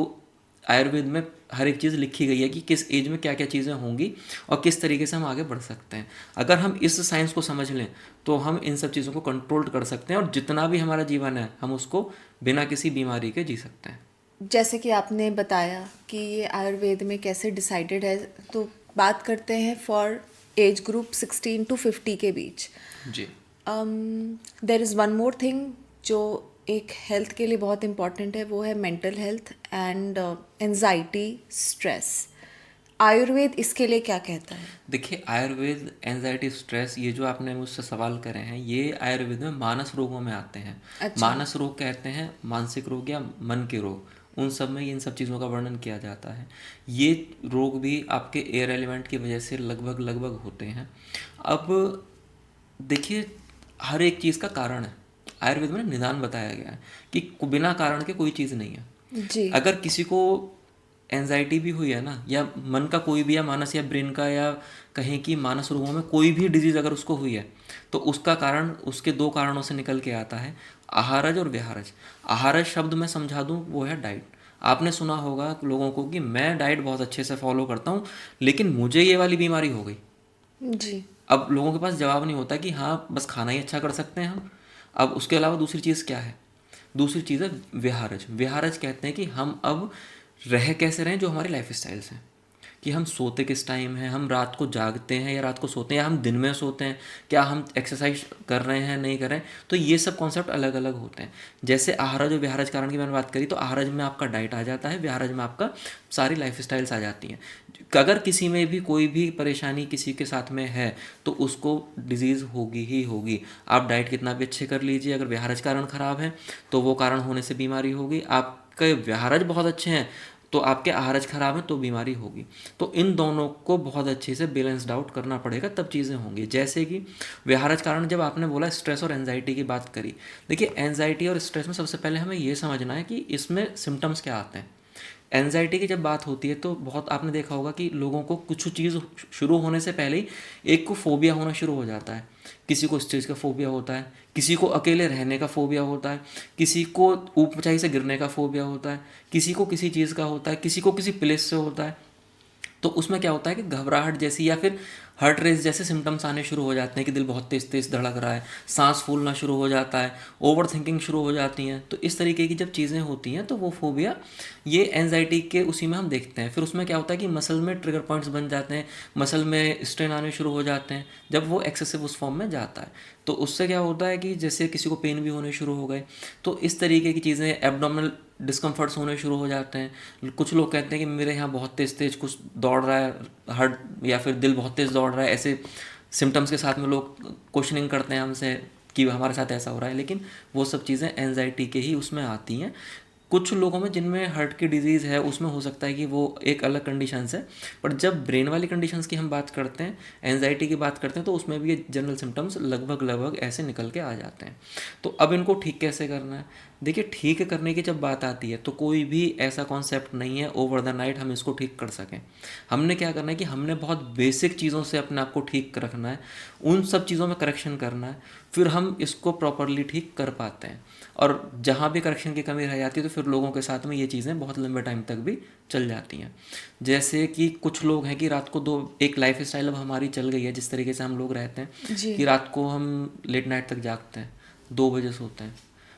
आयुर्वेद में हर एक चीज़ लिखी गई है कि किस एज में क्या क्या चीज़ें होंगी और किस तरीके से हम आगे बढ़ सकते हैं। अगर हम इस साइंस को समझ लें तो हम इन सब चीज़ों को कंट्रोल कर सकते हैं, और जितना भी हमारा जीवन है हम उसको बिना किसी बीमारी के जी सकते हैं। जैसे कि आपने बताया कि ये आयुर्वेद में कैसे डिसाइडेड है, तो बात करते हैं फॉर एज ग्रुप 16 to 50 के बीच। जी। There is one more thing जो एक हेल्थ के लिए बहुत इम्पॉर्टेंट है, वो है mental health and anxiety, stress. Ayurveda इसके लिए क्या कहता है? देखिए, आयुर्वेद एंजाइटी, स्ट्रेस, ये जो आपने मुझसे सवाल करे हैं, ये आयुर्वेद में मानस रोगों में आते हैं। अच्छा। मानस रोग कहते हैं मानसिक रोग या मन के रोग, उन सब में इन सब चीज़ों का वर्णन किया जाता है। ये रोग भी आपके एयर एलिमेंट की वजह से लगभग लगभग होते हैं। अब देखिए, हर एक चीज़ का कारण है। आयुर्वेद में निदान बताया गया है कि बिना कारण के कोई चीज़ नहीं है। जी। अगर किसी को एंजाइटी भी हुई है ना, या मन का कोई भी, या मानस या ब्रेन का, या कहें कि मानस रोगों में कोई भी डिजीज़ अगर उसको हुई है, तो उसका कारण उसके दो कारणों से निकल के आता है, आहारज और विहारज। आहारज शब्द मैं समझा दूं, वो है डाइट। आपने सुना होगा लोगों को कि मैं डाइट बहुत अच्छे से फॉलो करता हूँ, लेकिन मुझे ये वाली बीमारी हो गई। जी। अब लोगों के पास जवाब नहीं होता कि हाँ, बस खाना ही अच्छा कर सकते हैं हम। अब उसके अलावा दूसरी चीज़ क्या है? दूसरी चीज़ है विहारज। विहारज कहते हैं कि हम अब रह कैसे रहें, जो हमारे लाइफ स्टाइल्स हैं, कि हम सोते किस टाइम है, हम रात को जागते हैं या रात को सोते हैं, या हम दिन में सोते हैं, क्या हम एक्सरसाइज कर रहे हैं नहीं कर रहे हैं। तो ये सब कॉन्सेप्ट अलग अलग होते हैं। जैसे आहारज और विहारज कारण की मैंने बात करी, तो आहारज में आपका डाइट आ जाता है, विहारज में आपका सारी लाइफ स्टाइल्स आ जाती हैं। अगर किसी में भी कोई भी परेशानी किसी के साथ में है, तो उसको डिजीज़ होगी ही होगी। आप डाइट कितना भी अच्छे कर लीजिए, अगर विहारज कारण ख़राब है तो वो कारण होने से बीमारी होगी। आपके विहारज बहुत अच्छे हैं तो आपके आहारज खराब हैं तो बीमारी होगी। तो इन दोनों को बहुत अच्छे से बैलेंस्ड आउट करना पड़ेगा, तब चीज़ें होंगी। जैसे कि विहारज कारण, जब आपने बोला स्ट्रेस और एंजाइटी की बात करी, देखिए एंजाइटी और स्ट्रेस में सबसे पहले हमें ये समझना है कि इसमें सिम्टम्स क्या आते हैं। एनजाइटी की जब बात होती है तो बहुत आपने देखा होगा कि लोगों को कुछ चीज़ शुरू होने से पहले ही एक को फोबिया होना शुरू हो जाता है। किसी को इस चीज़ का फोबिया होता है, किसी को अकेले रहने का फोबिया होता है, किसी को ऊंचाई से गिरने का फोबिया होता है, किसी को किसी चीज़ का होता है, किसी को किसी प्लेस से होता है। तो उसमें क्या होता है कि घबराहट जैसी या फिर हार्ट रेस जैसे सिम्टम्स आने शुरू हो जाते हैं कि दिल बहुत तेज़ तेज़ धड़क रहा है, सांस फूलना शुरू हो जाता है, ओवर थिंकिंग शुरू हो जाती हैं। तो इस तरीके की जब चीज़ें होती हैं तो वो फोबिया, ये एंजाइटी के उसी में हम देखते हैं। फिर उसमें क्या होता है कि मसल में ट्रिगर पॉइंट्स बन जाते हैं, मसल में स्ट्रेन आने शुरू हो जाते हैं जब वो एक्सेसिव उस फॉर्म में जाता है। तो उससे क्या होता है कि जैसे किसी को पेन भी होने शुरू हो गए, तो इस तरीके की चीज़ें, एब्डोमिनल डिस्कम्फर्ट्स होने शुरू हो जाते हैं। कुछ लोग कहते हैं कि मेरे यहाँ बहुत तेज़ तेज़ कुछ दौड़ रहा है, हार्ट या फिर दिल बहुत तेज़ दौड़ रहा है, ऐसे सिम्टम्स के साथ में लोग क्वेश्चनिंग करते हैं हमसे कि हमारे साथ ऐसा हो रहा है। लेकिन वो सब चीज़ें एंजाइटी के ही उसमें आती हैं। कुछ लोगों में जिनमें हार्ट की डिजीज़ है उसमें हो सकता है कि वो एक अलग कंडीशंस है, पर जब ब्रेन वाली कंडीशंस की हम बात करते हैं, एंजाइटी की बात करते हैं, तो उसमें भी ये जनरल सिम्टम्स लगभग लगभग ऐसे निकल के आ जाते हैं। तो अब इनको ठीक कैसे करना है? देखिए, ठीक करने की जब बात आती है तो कोई भी ऐसा कॉन्सेप्ट नहीं है ओवर द नाइट हम इसको ठीक कर सकें। हमने क्या करना है कि हमने बहुत बेसिक चीज़ों से अपने आप को ठीक रखना है, उन सब चीज़ों में करेक्शन करना है, फिर हम इसको प्रॉपरली ठीक कर पाते हैं। और जहाँ भी करेक्शन की कमी रह जाती है तो फिर लोगों के साथ में ये चीज़ें बहुत लंबे टाइम तक भी चल जाती हैं। जैसे कि कुछ लोग हैं कि रात को एक लाइफ स्टाइल अब हमारी चल गई है, जिस तरीके से हम लोग रहते हैं जी। कि रात को हम लेट नाइट तक जागते हैं, 2 बजे सोते हैं,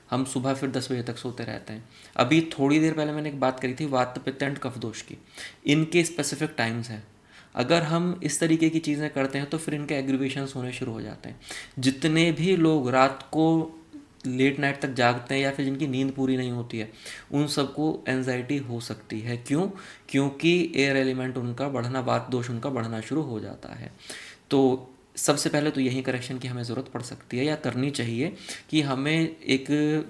हम सुबह फिर 10 बजे तक सोते रहते हैं। अभी थोड़ी देर पहले मैंने एक बात करी थी वात पित्त एंड कफ दोष की, इनके स्पेसिफिक टाइम्स हैं। अगर हम इस तरीके की चीज़ें करते हैं तो फिर इनके एग्रीवेशंस होने शुरू हो जाते हैं। जितने भी लोग रात को लेट नाइट तक जागते हैं या फिर जिनकी नींद पूरी नहीं होती है, उन सबको एंजाइटी हो सकती है। क्यों? क्योंकि एयर एलिमेंट उनका बढ़ना, वात दोष उनका बढ़ना शुरू हो जाता है। तो सबसे पहले तो यही करेक्शन की हमें ज़रूरत पड़ सकती है या करनी चाहिए कि हमें एक,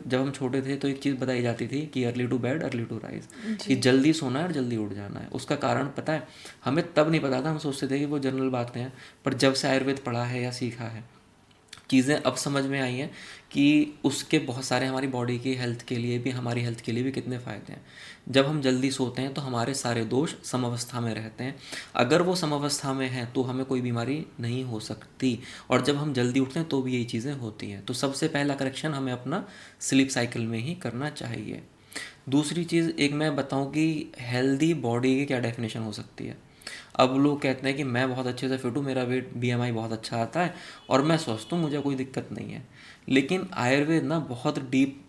जब हम छोटे थे तो एक चीज़ बताई जाती थी कि early to bed early to rise, कि जल्दी सोना है और जल्दी उठ जाना है। उसका कारण पता है? हमें तब नहीं पता था, हम सोचते थे कि वो जनरल बातें हैं, पर जब से आयुर्वेद पढ़ा है या सीखा है, चीज़ें अब समझ में आई हैं कि उसके बहुत सारे हमारी बॉडी की हेल्थ के लिए भी, हमारी हेल्थ के लिए भी कितने फ़ायदे हैं। जब हम जल्दी सोते हैं तो हमारे सारे दोष समअवस्था में रहते हैं। अगर वो समअवस्था में हैं तो हमें कोई बीमारी नहीं हो सकती, और जब हम जल्दी उठते हैं तो भी यही चीज़ें होती हैं। तो सबसे पहला करेक्शन हमें अपना स्लीप साइकिल में ही करना चाहिए। दूसरी चीज़ एक मैं बताऊं कि हेल्दी बॉडी की क्या डेफिनेशन हो सकती है। अब लोग कहते हैं कि मैं बहुत अच्छे से फिट हूँ, मेरा वेट बीएमआई बहुत अच्छा आता है और मैं स्वस्थ हूँ, मुझे कोई दिक्कत नहीं है। लेकिन आयुर्वेद ना बहुत डीप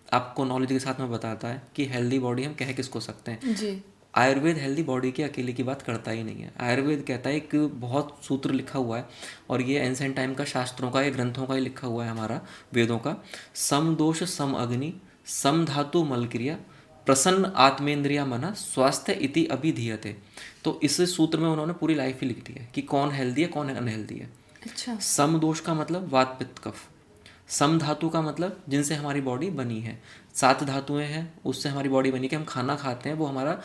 आपको नॉलेज के साथ में बताता है कि हेल्दी बॉडी हम कह किसको सकते हैं। जी। आयुर्वेद हेल्दी बॉडी की अकेले की बात करता ही नहीं है। आयुर्वेद कहता है कि बहुत सूत्र लिखा हुआ है, और ये एंसेंट टाइम का, शास्त्रों का, ये ग्रंथों का ही लिखा हुआ है हमारा, वेदों का। सम दोष सम अग्नि सम धातु मल क्रिया प्रसन्न आत्मेंद्रिया मना स्वास्थ्य इति अभिधीयते। तो इस सूत्र में उन्होंने पूरी लाइफ ही लिख दी है कि कौन हेल्दी है कौन अनहेल्दी है। अच्छा। सम दोष का मतलब वात पित्त कफ। सम धातु का मतलब जिनसे हमारी बॉडी बनी है। 7 धातुएं हैं उससे हमारी बॉडी बनी, कि हम खाना खाते हैं वो हमारा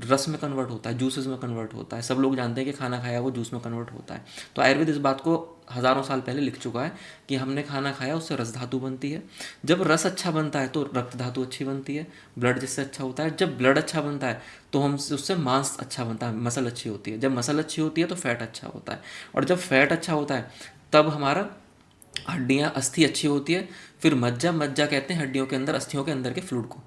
रस में कन्वर्ट होता है, जूसेस में कन्वर्ट होता है। सब लोग जानते हैं कि खाना खाया वो जूस में कन्वर्ट होता है। तो आयुर्वेद इस बात को हज़ारों साल पहले लिख चुका है कि हमने खाना खाया उससे रस धातु बनती है। जब रस अच्छा बनता है तो रक्त धातु अच्छी बनती है, ब्लड जिससे अच्छा होता है। जब ब्लड अच्छा बनता है तो हम उससे मांस अच्छा बनता है, मसल अच्छी होती है। जब मसल अच्छी होती है तो फैट अच्छा होता है, और जब फैट अच्छा होता है तब हमारा हड्डियाँ अस्थि अच्छी होती है। फिर मज्जा, मज्जा कहते हैं हड्डियों के अंदर अस्थियों के अंदर के फ्लूइड को,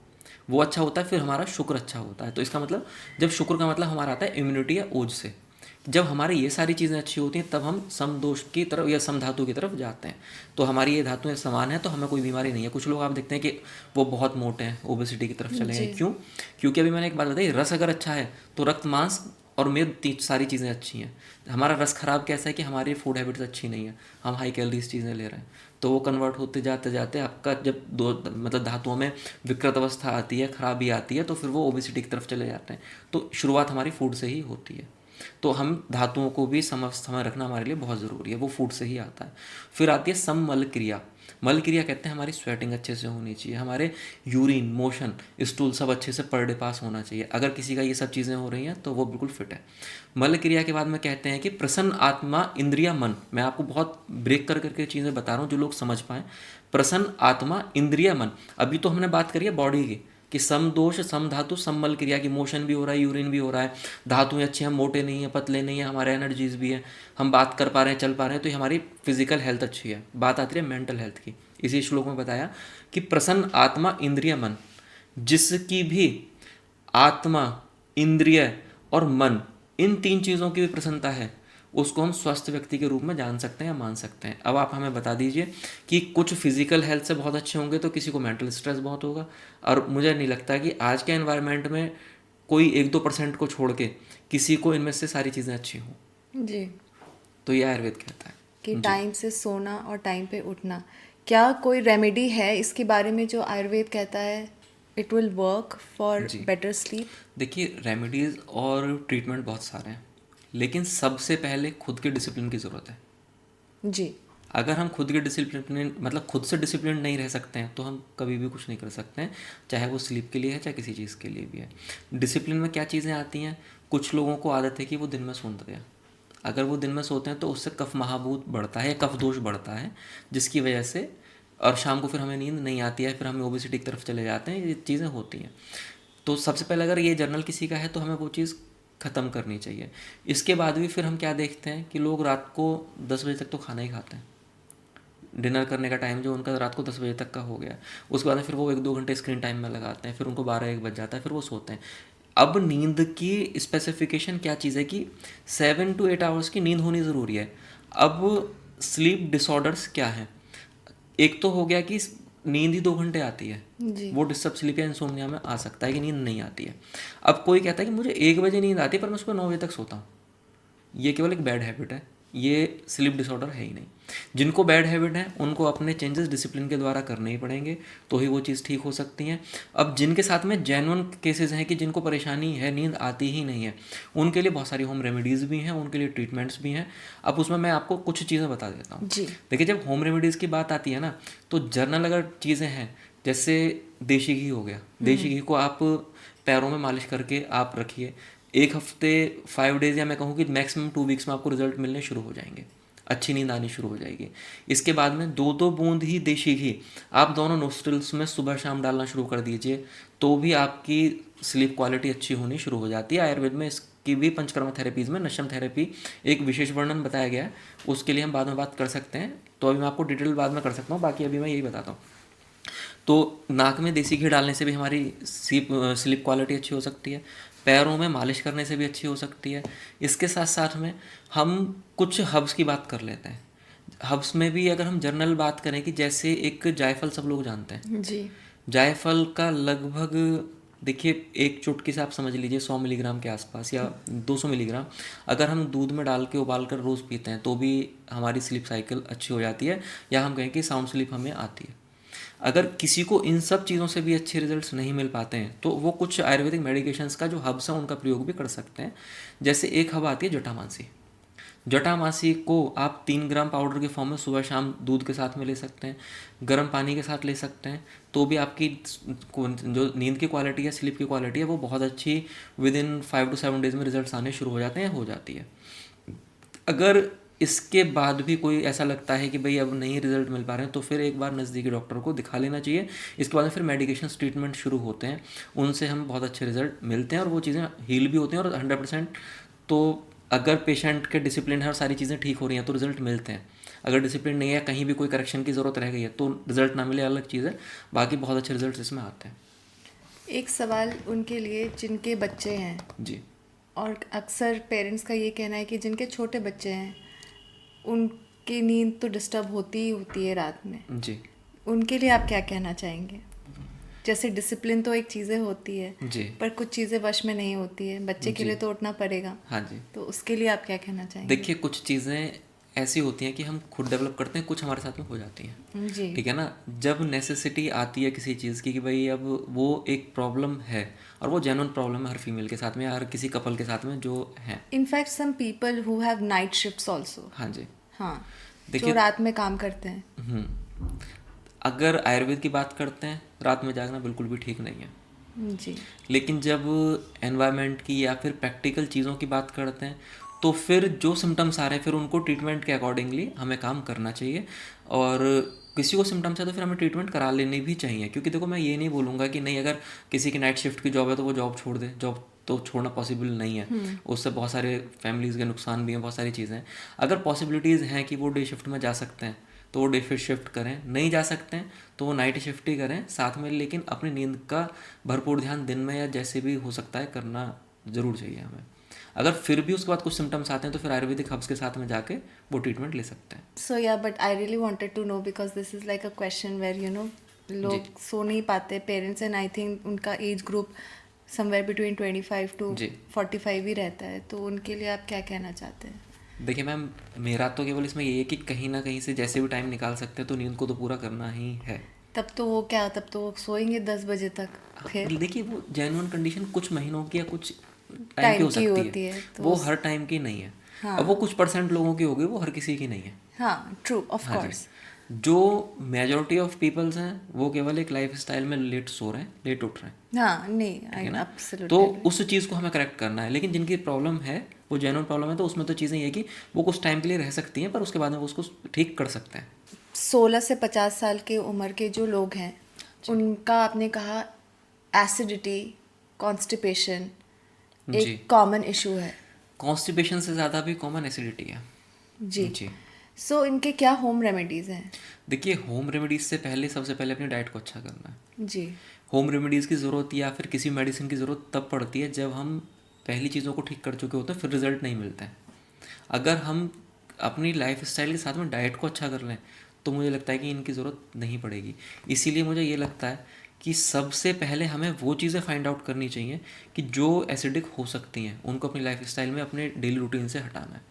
वो अच्छा होता है। फिर हमारा शुक्र अच्छा होता है। तो इसका मतलब, जब शुक्र का मतलब हमारा आता है इम्यूनिटी या ओज से। जब हमारी ये सारी चीज़ें अच्छी होती हैं तब हम समदोष की तरफ या समधातु की तरफ जाते हैं। तो हमारी ये धातुएं समान है तो हमें कोई बीमारी नहीं है। कुछ लोग आप देखते हैं कि वो बहुत मोटे हैं, ओबेसिटी की तरफ चले जी। गए। क्यों? क्योंकि अभी मैंने एक बात बताई, रस अगर अच्छा है तो रक्त मांस और मेद सारी चीज़ें अच्छी हैं। हमारा रस खराब कैसा है कि हमारी फूड हैबिट्स अच्छी नहीं है, हम हाई कैलोरीज चीज़ें ले रहे हैं। तो वो कन्वर्ट होते जाते जाते आपका जब दो मतलब धातुओं में विकृत अवस्था आती है, खराबी आती है, तो फिर वो ओबेसिटी की तरफ चले जाते हैं। तो शुरुआत हमारी फूड से ही होती है। तो हम धातुओं को भी समय रखना हमारे लिए बहुत ज़रूरी है, वो फूड से ही आता है। फिर आती है सममल क्रिया। मल क्रिया कहते हैं हमारी स्वेटिंग अच्छे से होनी चाहिए, हमारे यूरिन, मोशन, स्टूल सब अच्छे से पर डे पास होना चाहिए। अगर किसी का ये सब चीज़ें हो रही हैं तो वो बिल्कुल फिट है। मल क्रिया के बाद में कहते हैं कि प्रसन्न आत्मा इंद्रिया मन। मैं आपको बहुत ब्रेक कर करके चीज़ें बता रहा हूँ जो लोग समझ पाएँ। प्रसन्न आत्मा इंद्रिया मन। अभी तो हमने बात करी है बॉडी की कि सम दोष सम धातु सममल क्रिया की, मोशन भी हो रहा है, यूरिन भी हो रहा है, धातुएं अच्छी हैं, हम मोटे नहीं हैं, पतले नहीं हैं, हमारे एनर्जीज भी हैं, हम बात कर पा रहे हैं, चल पा रहे हैं, तो ये हमारी फिजिकल हेल्थ अच्छी है। बात आती है मेंटल हेल्थ की। इसी श्लोक में बताया कि प्रसन्न आत्मा इंद्रिय मन, जिसकी भी आत्मा, इंद्रिय और मन, इन 3 चीज़ों की भी प्रसन्नता है, उसको हम स्वस्थ व्यक्ति के रूप में जान सकते हैं या मान सकते हैं। अब आप हमें बता दीजिए कि कुछ फिजिकल हेल्थ से बहुत अच्छे होंगे तो किसी को मेंटल स्ट्रेस बहुत होगा। और मुझे नहीं लगता कि आज के एनवायरनमेंट में कोई 1-2% को छोड़ के किसी को इनमें से सारी चीज़ें अच्छी हों। जी। तो ये आयुर्वेद कहता है। कि टाइम से सोना और टाइम पे उठना, क्या कोई रेमेडी है इसके बारे में जो आयुर्वेद कहता है इट विल वर्क फॉर जी। Better sleep? देखिए, रेमेडीज़ और ट्रीटमेंट बहुत सारे हैं, लेकिन सबसे पहले खुद के डिसिप्लिन की ज़रूरत है। जी। अगर हम खुद के डिसिप्लिन मतलब खुद से डिसिप्लिन नहीं रह सकते हैं तो हम कभी भी कुछ नहीं कर सकते हैं, चाहे वो स्लीप के लिए है चाहे किसी चीज़ के लिए भी है। डिसिप्लिन में क्या चीज़ें आती हैं? कुछ लोगों को आदत है कि वो दिन में सोते हैं। अगर वो दिन में सोते हैं तो उससे कफ महाभूत बढ़ता है, कफ दोष बढ़ता है, जिसकी वजह से और शाम को फिर हमें नींद नहीं आती है, फिर हमें ओबेसिटी की तरफ चले जाते हैं। ये चीज़ें होती हैं। तो सबसे पहले अगर ये जर्नल किसी का है तो हमें वो चीज़ ख़त्म करनी चाहिए। इसके बाद भी फिर हम क्या देखते हैं कि लोग रात को 10 बजे तक तो खाना ही खाते हैं। डिनर करने का टाइम जो उनका रात को 10 बजे तक का हो गया, उसके बाद में फिर वो 1-2 घंटे स्क्रीन टाइम में लगाते हैं, फिर उनको 12-1 बज जाता है, फिर वो सोते हैं। अब नींद की स्पेसिफिकेशन क्या चीज़ है कि 7 to 8 आवर्स की नींद होनी ज़रूरी है। अब स्लीप डिसऑर्डर्स क्या हैं? एक तो हो गया कि नींद ही 2 घंटे आती है, जी। वो डिस्टर्ब स्लीप या इंसोम्निया में आ सकता है कि नींद नहीं आती है। अब कोई कहता है कि मुझे 1 बजे नींद आती है पर मैं सुबह 9 बजे तक सोता हूँ। ये केवल एक बैड हैबिट है, ये स्लीप डिसऑर्डर है ही नहीं। जिनको बैड हैबिट है उनको अपने चेंजेस डिसिप्लिन के द्वारा करने ही पड़ेंगे, तो ही वो चीज़ ठीक हो सकती हैं। अब जिनके साथ में जेन्युइन केसेस हैं कि जिनको परेशानी है, नींद आती ही नहीं है, उनके लिए बहुत सारी होम रेमेडीज़ भी हैं, उनके लिए ट्रीटमेंट्स भी हैं। अब उसमें मैं आपको कुछ चीज़ें बता देता हूँ। जी। देखिए, जब होम रेमेडीज़ की बात आती है ना, तो जर्नल अगर चीज़ें हैं, जैसे देशी घी हो गया, देशी घी को आप पैरों में मालिश करके आप रखिए, 1 हफ्ते 5 डेज़ या मैं कहूँ कि मैक्सिमम 2 वीक्स में आपको रिजल्ट मिलने शुरू हो जाएंगे, अच्छी नींद आनी शुरू हो जाएगी। इसके बाद में 2-2 बूंद ही देशी घी आप दोनों नोस्ट्रिल्स में सुबह शाम डालना शुरू कर दीजिए, तो भी आपकी स्लीप क्वालिटी अच्छी होनी शुरू हो जाती है। आयुर्वेद में इसकी भी पंचकर्म थेरेपीज़ में नशम थेरेपी एक विशेष वर्णन बताया गया है, उसके लिए हम बाद में बात कर सकते हैं। तो अभी मैं आपको डिटेल बाद में कर सकता हूँ, बाकी अभी मैं यही बताता हूँ। तो नाक में देसी घी डालने से भी हमारी स्लीप क्वालिटी अच्छी हो सकती है, पैरों में मालिश करने से भी अच्छी हो सकती है। इसके साथ साथ में हम कुछ हर्ब्स की बात कर लेते हैं। हर्ब्स में भी अगर हम जनरल बात करें कि जैसे एक जायफल सब लोग जानते हैं, जी। जायफल का लगभग देखिए एक चुटकी से आप समझ लीजिए 100 मिलीग्राम के आसपास या 200 मिलीग्राम अगर हम दूध में डाल के उबाल कर रोज़ पीते हैं तो भी हमारी स्लीप साइकिल अच्छी हो जाती है, या हम कहें कि साउंड स्लीप हमें आती है। अगर किसी को इन सब चीज़ों से भी अच्छे रिजल्ट्स नहीं मिल पाते हैं तो वो कुछ आयुर्वेदिक मेडिकेशंस का जो हब्स हैं उनका प्रयोग भी कर सकते हैं। जैसे एक हब आती है जटामासी। जटामासी को आप 3 ग्राम पाउडर के फॉर्म में सुबह शाम दूध के साथ में ले सकते हैं, गर्म पानी के साथ ले सकते हैं, तो भी आपकी जो नींद की क्वालिटी है, स्लीप की क्वालिटी है, वो बहुत अच्छी विद इन 5 to 7 डेज में रिजल्ट्स आने शुरू हो जाते हैं, हो जाती है। अगर इसके बाद भी कोई ऐसा लगता है कि भाई अब नहीं रिजल्ट मिल पा रहे हैं तो फिर एक बार नज़दीकी डॉक्टर को दिखा लेना चाहिए। इसके बाद फिर मेडिकेशन ट्रीटमेंट शुरू होते हैं, उनसे हम बहुत अच्छे रिजल्ट मिलते हैं और वो चीज़ें हील भी होती हैं और 100%। तो अगर पेशेंट के डिसिप्लिन है और सारी चीज़ें ठीक हो रही हैं तो रिजल्ट मिलते हैं। अगर डिसिप्लिन नहीं है, कहीं भी कोई करेक्शन की ज़रूरत रह गई है तो रिजल्ट ना मिले अलग चीज़ है, बाकी बहुत अच्छे रिजल्ट इसमें आते हैं। एक सवाल उनके लिए जिनके बच्चे हैं, जी और अक्सर पेरेंट्स का ये कहना है कि जिनके छोटे बच्चे हैं उनकी नींद तो डिस्टर्ब होती ही होती है रात में, जी उनके लिए आप क्या कहना चाहेंगे? जैसे डिसिप्लिन तो एक चीज़ें होती है, जी पर कुछ चीज़ें वश में नहीं होती है, बच्चे के जी। लिए तो उठना पड़ेगा, हाँ जी। तो उसके लिए आप क्या कहना चाहेंगे? देखिए, कुछ चीज़ें ऐसी होती हैं कि हम खुद डेवलप करते हैं, कुछ हमारे साथ में हो जाती हैं। जी ठीक है ना। जब नेसेसिटी आती है किसी चीज़ की कि भाई अब वो एक प्रॉब्लम है और वो जेन्युइन प्रॉब्लम है हर फीमेल के साथ में या हर किसी कपल के साथ में जो है। In fact some people who have night shifts also, हाँ जी। हाँ, जो देखिए, रात में काम करते हैं। अगर आयुर्वेद की बात करते हैं, रात में जागना बिल्कुल भी ठीक नहीं है। जी लेकिन जब एनवायरनमेंट की या फिर प्रैक्टिकल चीज़ों की बात करते हैं तो फिर जो सिम्टम्स आ रहे हैं फिर उनको ट्रीटमेंट के अकॉर्डिंगली हमें काम करना चाहिए। और किसी को सिम्टम्स है तो फिर हमें ट्रीटमेंट करा लेनी भी चाहिए, क्योंकि देखो मैं ये नहीं बोलूँगा कि नहीं, अगर किसी की नाइट शिफ्ट की जॉब है तो वो जॉब छोड़ दे, जॉब तो छोड़ना पॉसिबल नहीं है। उससे बहुत सारे फैमिलीज़ के नुकसान भी हैं, बहुत सारी चीज़ें हैं। अगर पॉसिबिलिटीज़ हैं कि वो डे शिफ्ट में जा सकते हैं तो वो डे शिफ्ट करें, नहीं जा सकते हैं तो वो नाइट शिफ्ट ही करें साथ में, लेकिन अपनी नींद का भरपूर ध्यान दिन में या जैसे भी हो सकता है करना ज़रूर चाहिए हमें। अगर फिर भी उसके बाद कुछ सिम्टम्स आते हैं तो फिर आयुर्वेदिक हब्स के साथ में जाके वो ट्रीटमेंट ले सकते हैं। सो या but I really wanted to know because this is like a question where लोग सो नहीं पाते पेरेंट्स, एंड आई थिंक उनका age group somewhere between 25 to जी 45 ही रहता है, तो उनके लिए आप क्या कहना चाहते हैं? देखिए मैम, मेरा तो केवल इसमें ये है कि कहीं ना कहीं से जैसे भी टाइम निकाल सकते हैं तो नींद को तो पूरा करना ही है। तब तो वो सोएंगे 10 बजे तक, फिर देखिए, वो जेन्युइन कंडीशन कुछ महीनों की या कुछ टाइम टाइम की हो की सकती होती है, है, तो वो हर टाइम की नहीं है। हाँ। अब वो कुछ परसेंट लोगों की होगी, वो हर किसी की नहीं है। हाँ ट्रू ऑफ हाँ जी। कोर्स। जो मेजोरिटी ऑफ पीपल्स हैं वो केवल एक लाइफ स्टाइल में लेट सो रहे हैं, लेट उठ रहे हैं। हाँ नहीं, ठीक आई है ना। तो एब्सोल्युटली। उस चीज़ को हमें करेक्ट करना है, लेकिन जिनकी प्रॉब्लम है वो जेन्युइन प्रॉब्लम है तो उसमें तो चीज़ें ये कि वो कुछ टाइम के लिए रह सकती हैं पर उसके बाद में वो उसको ठीक कर सकते हैं। 16 से 50 साल के उम्र के जो लोग हैं उनका आपने कहा एसिडिटी, कॉन्स्टिपेशन जी। एक कॉमन इशू है। कॉन्स्टिपेशन से ज़्यादा भी कॉमन एसिडिटी है। जी जी। सो इनके क्या होम रेमेडीज़ हैं? देखिए, होम रेमेडीज़ से पहले सबसे पहले अपनी डाइट को अच्छा करना है। जी होम रेमेडीज़ की ज़रूरत या फिर किसी मेडिसिन की ज़रूरत तब पड़ती है जब हम पहली चीज़ों को ठीक कर चुके होते हैं फिर रिजल्ट नहीं मिलता है। अगर हम अपनी लाइफ स्टाइल के साथ में डाइट को अच्छा कर लें तो मुझे लगता है कि इनकी ज़रूरत नहीं पड़ेगी। इसीलिए मुझे ये लगता है कि सबसे पहले हमें वो चीज़ें फाइंड आउट करनी चाहिए कि जो एसिडिक हो सकती हैं उनको अपनी लाइफ स्टाइल में अपने डेली रूटीन से हटाना है।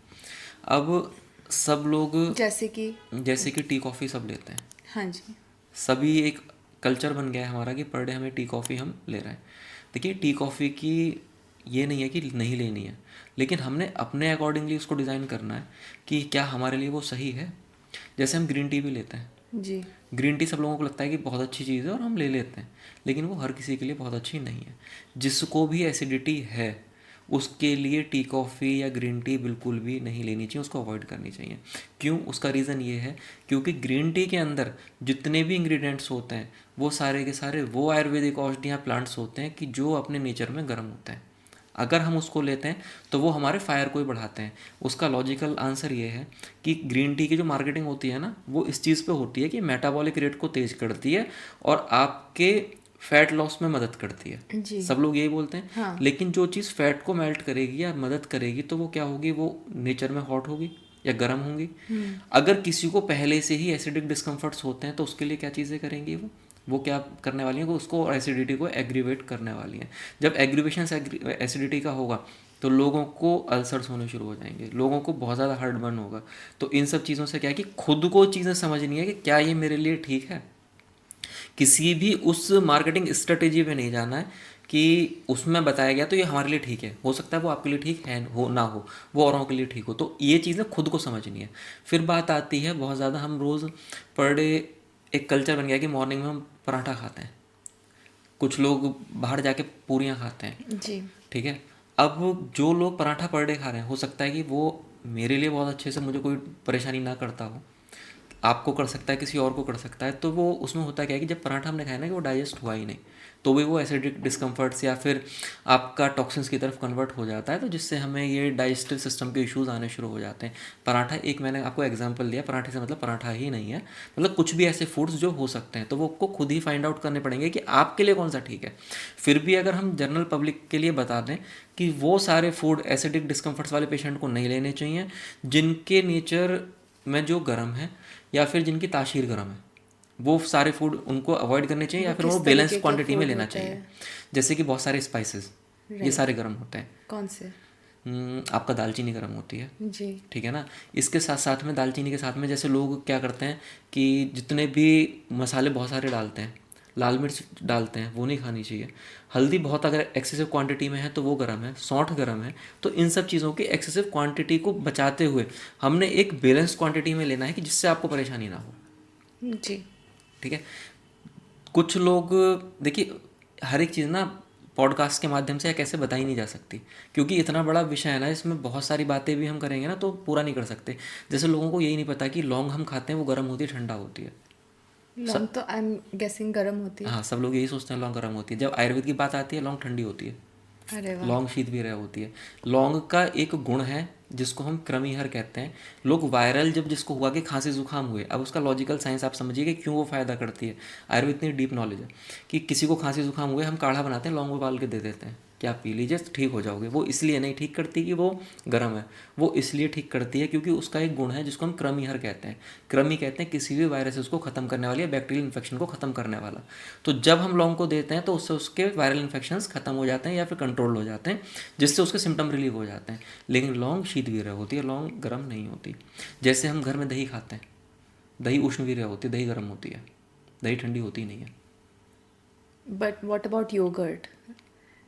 अब सब लोग जैसे कि टी कॉफ़ी सब लेते हैं। हाँ जी सभी एक कल्चर बन गया है हमारा कि पर डे हमें टी कॉफ़ी हम ले रहे हैं। देखिए, टी कॉफ़ी की ये नहीं है कि नहीं लेनी है, लेकिन हमने अपने अकॉर्डिंगली उसको डिज़ाइन करना है कि क्या हमारे लिए वो सही है। जैसे हम ग्रीन टी भी लेते हैं, जी ग्रीन टी सब लोगों को लगता है कि बहुत अच्छी चीज़ है और हम ले लेते हैं, लेकिन वो हर किसी के लिए बहुत अच्छी नहीं है। जिसको भी एसिडिटी है उसके लिए टी कॉफ़ी या ग्रीन टी बिल्कुल भी नहीं लेनी चाहिए, उसको अवॉइड करनी चाहिए। क्यों? उसका रीज़न ये है क्योंकि ग्रीन टी के अंदर जितने भी इंग्रेडिएंट्स होते हैं वो सारे के सारे वो आयुर्वेदिक औषधियाँ प्लांट्स होते हैं कि जो अपने नेचर में गर्म होते हैं। अगर हम उसको लेते हैं तो वो हमारे फायर को ही बढ़ाते हैं। उसका लॉजिकल आंसर ये है कि ग्रीन टी की जो मार्केटिंग होती है ना, वो इस चीज़ पे होती है कि मेटाबॉलिक रेट को तेज़ करती है और आपके फैट लॉस में मदद करती है। जी सब लोग यही बोलते हैं। हाँ लेकिन जो चीज़ फैट को मेल्ट करेगी या मदद करेगी तो वो क्या होगी, वो नेचर में हॉट होगी या गर्म होंगी। अगर किसी को पहले से ही एसिडिक डिस्कम्फर्ट्स होते हैं तो उसके लिए क्या चीज़ें करेंगी वो क्या करने वाली हैं, वो उसको एसिडिटी को एग्रीवेट करने वाली हैं। जब एग्रीवेशन एसिडिटी का होगा तो लोगों को अल्सर्स होने शुरू हो जाएंगे, लोगों को बहुत ज़्यादा हार्ट बर्न होगा। तो इन सब चीज़ों से क्या है कि खुद को चीज़ें समझनी है कि क्या ये मेरे लिए ठीक है। किसी भी उस मार्केटिंग स्ट्रेटेजी पे नहीं जाना है कि उसमें बताया गया तो ये हमारे लिए ठीक है, हो सकता है वो आपके लिए ठीक है हो ना हो, वो औरों के लिए ठीक हो। तो ये चीज़ें खुद को समझनी है। फिर बात आती है बहुत ज़्यादा, हम रोज़ पर डे एक कल्चर बन गया कि मॉर्निंग में हम पराठा खाते हैं, कुछ लोग बाहर जाके पूरियाँ खाते हैं, जी। ठीक है। अब जो लोग पराठा पर डे खा रहे हैं, हो सकता है कि वो मेरे लिए बहुत अच्छे से, मुझे कोई परेशानी ना करता हो, आपको कर सकता है, किसी और को कर सकता है। तो वो उसमें होता क्या है कि जब पराठा हमने खाया ना कि वो डाइजेस्ट हुआ ही नहीं, तो भी वो एसिडिक डिस्कम्फर्ट्स या फिर आपका टॉक्सिन्स की तरफ कन्वर्ट हो जाता है, तो जिससे हमें ये डाइजेस्टिव सिस्टम के इश्यूज आने शुरू हो जाते हैं। पराठा एक मैंने आपको एग्जांपल दिया, पराठे से मतलब पराठा ही नहीं है, मतलब कुछ भी ऐसे फूड्स जो हो सकते हैं, तो वो आपको खुद ही फाइंड आउट करने पड़ेंगे कि आपके लिए कौन सा ठीक है। फिर भी अगर हम जनरल पब्लिक के लिए बता दें कि वो सारे फूड एसिडिक डिस्कम्फर्ट्स वाले पेशेंट को नहीं लेने चाहिए जिनके नेचर में जो गर्म है या फिर जिनकी तासीर गर्म है, वो सारे फूड उनको अवॉइड करने चाहिए, वो या फिर वो किस बैलेंस तरीके के क्वांटिटी में फूड लेना होता चाहिए। है? जैसे कि बहुत सारे स्पाइसेस, ये राइट। सारे गर्म होते हैं। कौन से? आपका दालचीनी गर्म होती है, जी। ठीक है ना। इसके साथ साथ में, दालचीनी के साथ में, जैसे लोग क्या करते हैं कि जितने भी मसाले बहुत सारे डालते हैं, लाल मिर्च डालते हैं, वो नहीं खानी चाहिए। हल्दी बहुत अगर एक्सेसिव क्वांटिटी में है तो वो गर्म है, सौंठ गर्म है। तो इन सब चीज़ों की एक्सेसिव क्वांटिटी को बचाते हुए हमने एक बैलेंस क्वांटिटी में लेना है कि जिससे आपको परेशानी ना हो, जी। ठीक है। कुछ लोग, देखिए, हर एक चीज़ ना पॉडकास्ट के माध्यम से या कैसे बताई नहीं जा सकती, क्योंकि इतना बड़ा विषय है ना, इसमें बहुत सारी बातें भी हम करेंगे ना तो पूरा नहीं कर सकते। जैसे लोगों को यही नहीं पता कि लौंग हम खाते हैं वो गर्म होती है, ठंडा होती है। लौंग तो आई एम गेसिंग गरम होती है। हाँ, सब लोग यही सोचते हैं लौंग गर्म होती है। जब आयुर्वेद की बात आती है, लौंग ठंडी होती है, अरे वाह। लौंग शीत भी रह होती है। लौंग का एक गुण है जिसको हम क्रमीहर कहते हैं। लोग वायरल जब जिसको हुआ कि खांसी जुकाम हुए, अब उसका लॉजिकल साइंस आप समझिए कि क्यों वो फ़ायदा करती है। आयुर्वेद इतनी डीप नॉलेज है कि किसी को खांसी जुकाम हुए, हम काढ़ा बनाते हैं, लौंग उबाल के दे देते हैं कि आप पी लीजिए तो ठीक हो जाओगे। वो इसलिए नहीं ठीक करती कि वो गर्म है, वो इसलिए ठीक करती है क्योंकि उसका एक गुण है जिसको हम क्रमीहर कहते हैं। क्रमी कहते हैं किसी भी वायरसेस को ख़त्म करने वाली या बैक्टीरियल इन्फेक्शन को ख़त्म करने वाला। तो जब हम लौंग को देते हैं तो उससे उसके वायरल इन्फेक्शंस खत्म हो जाते हैं या फिर कंट्रोल हो जाते हैं, जिससे उसके सिम्टम रिलीव हो जाते हैं। लेकिन लौंग शीतवीर्य होती है, लौंग गर्म नहीं होती। जैसे हम घर में दही खाते हैं, दही उष्णवीर्य होती है, दही गर्म होती है, दही ठंडी होती नहीं है। But what about yogurt?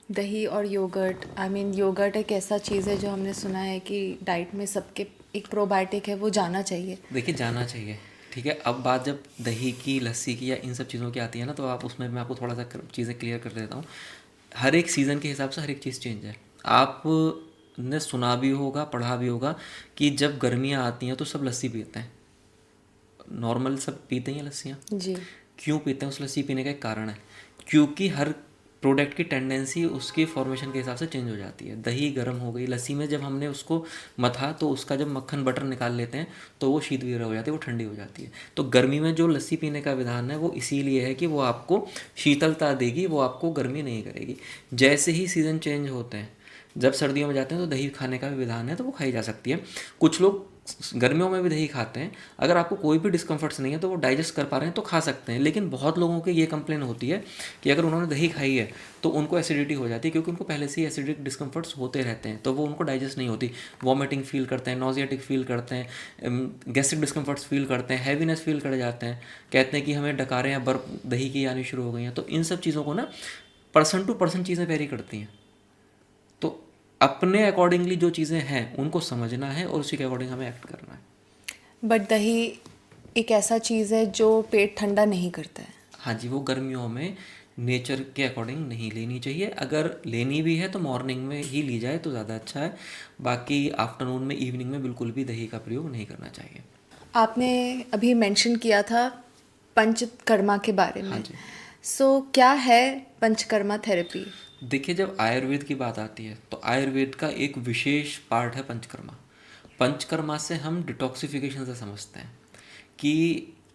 दही और योगर्ट, आई मीन योगर्ट एक ऐसा चीज़ है जो हमने सुना है कि डाइट में सबके एक प्रोबायोटिक है, वो जाना चाहिए। देखिए, जाना चाहिए, ठीक है। अब बात जब दही की, लस्सी की या इन सब चीज़ों की आती है ना, तो आप उसमें मैं आपको थोड़ा सा चीज़ें क्लियर कर देता हूँ। हर एक सीज़न के हिसाब से हर एक चीज़ चेंज है। आपने सुना भी होगा, पढ़ा भी होगा कि जब गर्मियाँ आती हैं तो सब लस्सी पीते हैं। नॉर्मल सब पीते हैं लस्सियाँ। जी। क्यों पीते हैं? उस लस्सी पीने का एक कारण है, क्योंकि हर प्रोडक्ट की टेंडेंसी उसकी फॉर्मेशन के हिसाब से चेंज हो जाती है। दही गर्म हो गई, लस्सी में जब हमने उसको मथा तो उसका जब मक्खन बटर निकाल लेते हैं तो वो शीतवीर्य हो जाती है, वो ठंडी हो जाती है। तो गर्मी में जो लस्सी पीने का विधान है वो इसीलिए है कि वो आपको शीतलता देगी, वो आपको गर्मी नहीं करेगी। जैसे ही सीज़न चेंज होते हैं, जब सर्दियों में जाते हैं तो दही खाने का भी विधान है, तो वो खाई जा सकती है। कुछ लोग गर्मियों में भी दही खाते हैं। अगर आपको कोई भी डिस्कम्फर्ट्स नहीं है तो वो डाइजेस्ट कर पा रहे हैं तो खा सकते हैं। लेकिन बहुत लोगों की ये कंप्लेन होती है कि अगर उन्होंने दही खाई है तो उनको एसिडिटी हो जाती है, क्योंकि उनको पहले से ही एसिडिक डिस्कम्फर्ट्स होते रहते हैं, तो वो उनको डाइजेस्ट नहीं होती। वॉमिटिंग फील करते हैं, नॉजियाटिक फील करते हैं, गैस्ट्रिक डिस्कम्फर्ट्स फील करते हैं, हैवीनेस फील कर जाते हैं, कहते हैं कि हमें डकारें या बर्फ दही की आनी शुरू हो गई हैं। तो इन सब चीज़ों को ना पर्सन टू पर्सन चीज़ें वेरी करती हैं। तो अपने अकॉर्डिंगली जो चीज़ें हैं उनको समझना है और उसी के अकॉर्डिंग हमें एक्ट करना है। बट दही एक ऐसा चीज़ है जो पेट ठंडा नहीं करता है। हाँ जी, वो गर्मियों में नेचर के अकॉर्डिंग नहीं लेनी चाहिए। अगर लेनी भी है तो मॉर्निंग में ही ली जाए तो ज़्यादा अच्छा है। बाकी आफ्टरनून में, इवनिंग में बिल्कुल भी दही का प्रयोग नहीं करना चाहिए। आपने अभी मेंशन किया था पंचकर्मा के बारे हाँ में। जी। सो क्या है पंचकर्मा थेरेपी? देखिए, जब आयुर्वेद की बात आती है तो आयुर्वेद का एक विशेष पार्ट है पंचकर्मा। पंचकर्मा से हम डिटॉक्सिफिकेशन से समझते हैं कि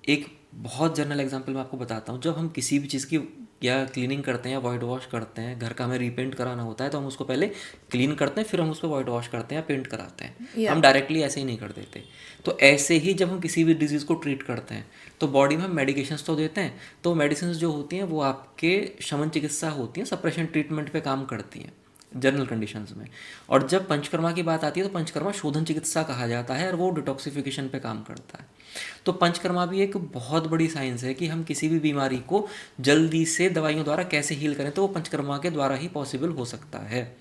एक बहुत जनरल एग्जांपल मैं आपको बताता हूँ। जब हम किसी भी चीज़ की या क्लीनिंग करते हैं या वाइट वॉश करते हैं, घर का हमें रीपेंट कराना होता है, तो हम उसको पहले क्लीन करते हैं, फिर हम उस पर वाइट वॉश करते हैं या पेंट कराते हैं। या हम डायरेक्टली ऐसे ही नहीं कर देते। तो ऐसे ही जब हम किसी भी डिजीज़ को ट्रीट करते हैं तो बॉडी में हम मेडिकेशंस तो देते हैं, तो मेडिसिन जो होती हैं वो आपके शमन चिकित्सा होती हैं, सप्रेशन ट्रीटमेंट पे काम करती हैं। जनरल कंडीशंस में। और जब पंचकर्मा की बात आती है तो पंचकर्मा शोधन चिकित्सा कहा जाता है और वो डिटॉक्सिफिकेशन पे काम करता है। तो पंचकर्मा भी एक बहुत बड़ी साइंस है कि हम किसी भी बीमारी को जल्दी से दवाइयों द्वारा कैसे हील करें, तो वो पंचकर्मा के द्वारा ही पॉसिबल हो सकता है।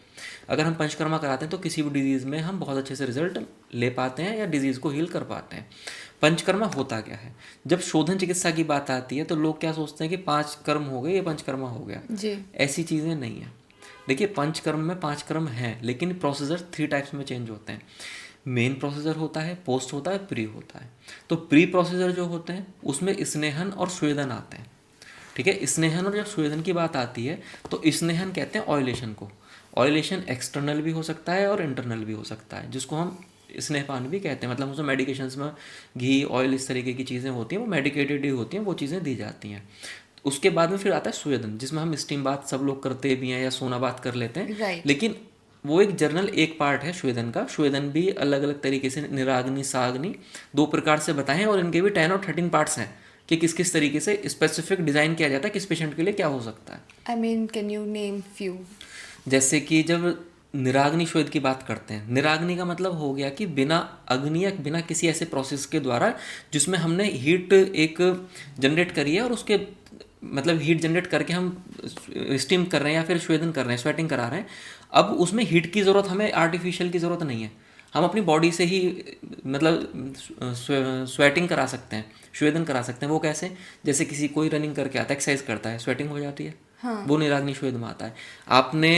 अगर हम पंचकर्मा कराते हैं तो किसी भी डिजीज़ में हम बहुत अच्छे से रिजल्ट ले पाते हैं या डिजीज़ को हील कर पाते हैं। पंचकर्मा होता क्या है? जब शोधन चिकित्सा की बात आती है तो लोग क्या सोचते हैं कि 5 कर्म हो गए, ये पंचकर्मा हो गया। जी। ऐसी चीज़ें नहीं है। देखिए, पंचकर्म में 5 कर्म हैं, लेकिन प्रोसीजर 3 टाइप्स में चेंज होते हैं। मेन प्रोसीजर होता है, पोस्ट होता है, प्री होता है। तो प्री प्रोसीजर जो होते हैं उसमें स्नेहन और स्वेदन आते हैं। ठीक है, स्नेहन और जब स्वेदन की बात आती है तो स्नेहन कहते हैं ऑयलेशन को। ऑयलेशन एक्सटर्नल भी हो सकता है और इंटरनल भी हो सकता है, जिसको हम स्नेहपान भी कहते हैं। मतलब उसमें मेडिकेशंस में घी, ऑयल, इस तरीके की चीज़ें होती हैं, वो मेडिकेटेड ही होती हैं, वो चीज़ें दी जाती हैं। उसके बाद में फिर आता है स्वेदन, जिसमें हम स्टीम बाथ सब लोग करते भी हैं या सोना बाथ कर लेते हैं। Right. लेकिन वो एक जर्नल एक पार्ट है स्वेदन का। स्वेदन भी अलग अलग तरीके से, निराग्नि, साग्नि, 2 प्रकार से बताए हैं और इनके भी 10 और 13 पार्ट्स हैं कि किस किस तरीके से स्पेसिफिक डिज़ाइन किया जाता है, किस पेशेंट के लिए क्या हो सकता है। I mean, can you name few? जैसे कि जब निराग्नि श्वेद की बात करते हैं, निराग्नि का मतलब हो गया कि बिना अग्नि या बिना किसी ऐसे प्रोसेस के द्वारा जिसमें हमने हीट एक जनरेट करी है और उसके मतलब हीट जनरेट करके हम स्टीम कर रहे हैं या फिर स्वेदन कर रहे हैं, स्वेटिंग करा रहे हैं। अब उसमें हीट की ज़रूरत, हमें आर्टिफिशियल की ज़रूरत नहीं है, हम अपनी बॉडी से ही मतलब स्वेटिंग करा सकते हैं, स्वेदन करा सकते हैं। वो कैसे? जैसे किसी कोई रनिंग करके आता है, एक्सरसाइज करता है, स्वेटिंग हो जाती है। हाँ। वो निराग्नि श्वेद में आता है। आपने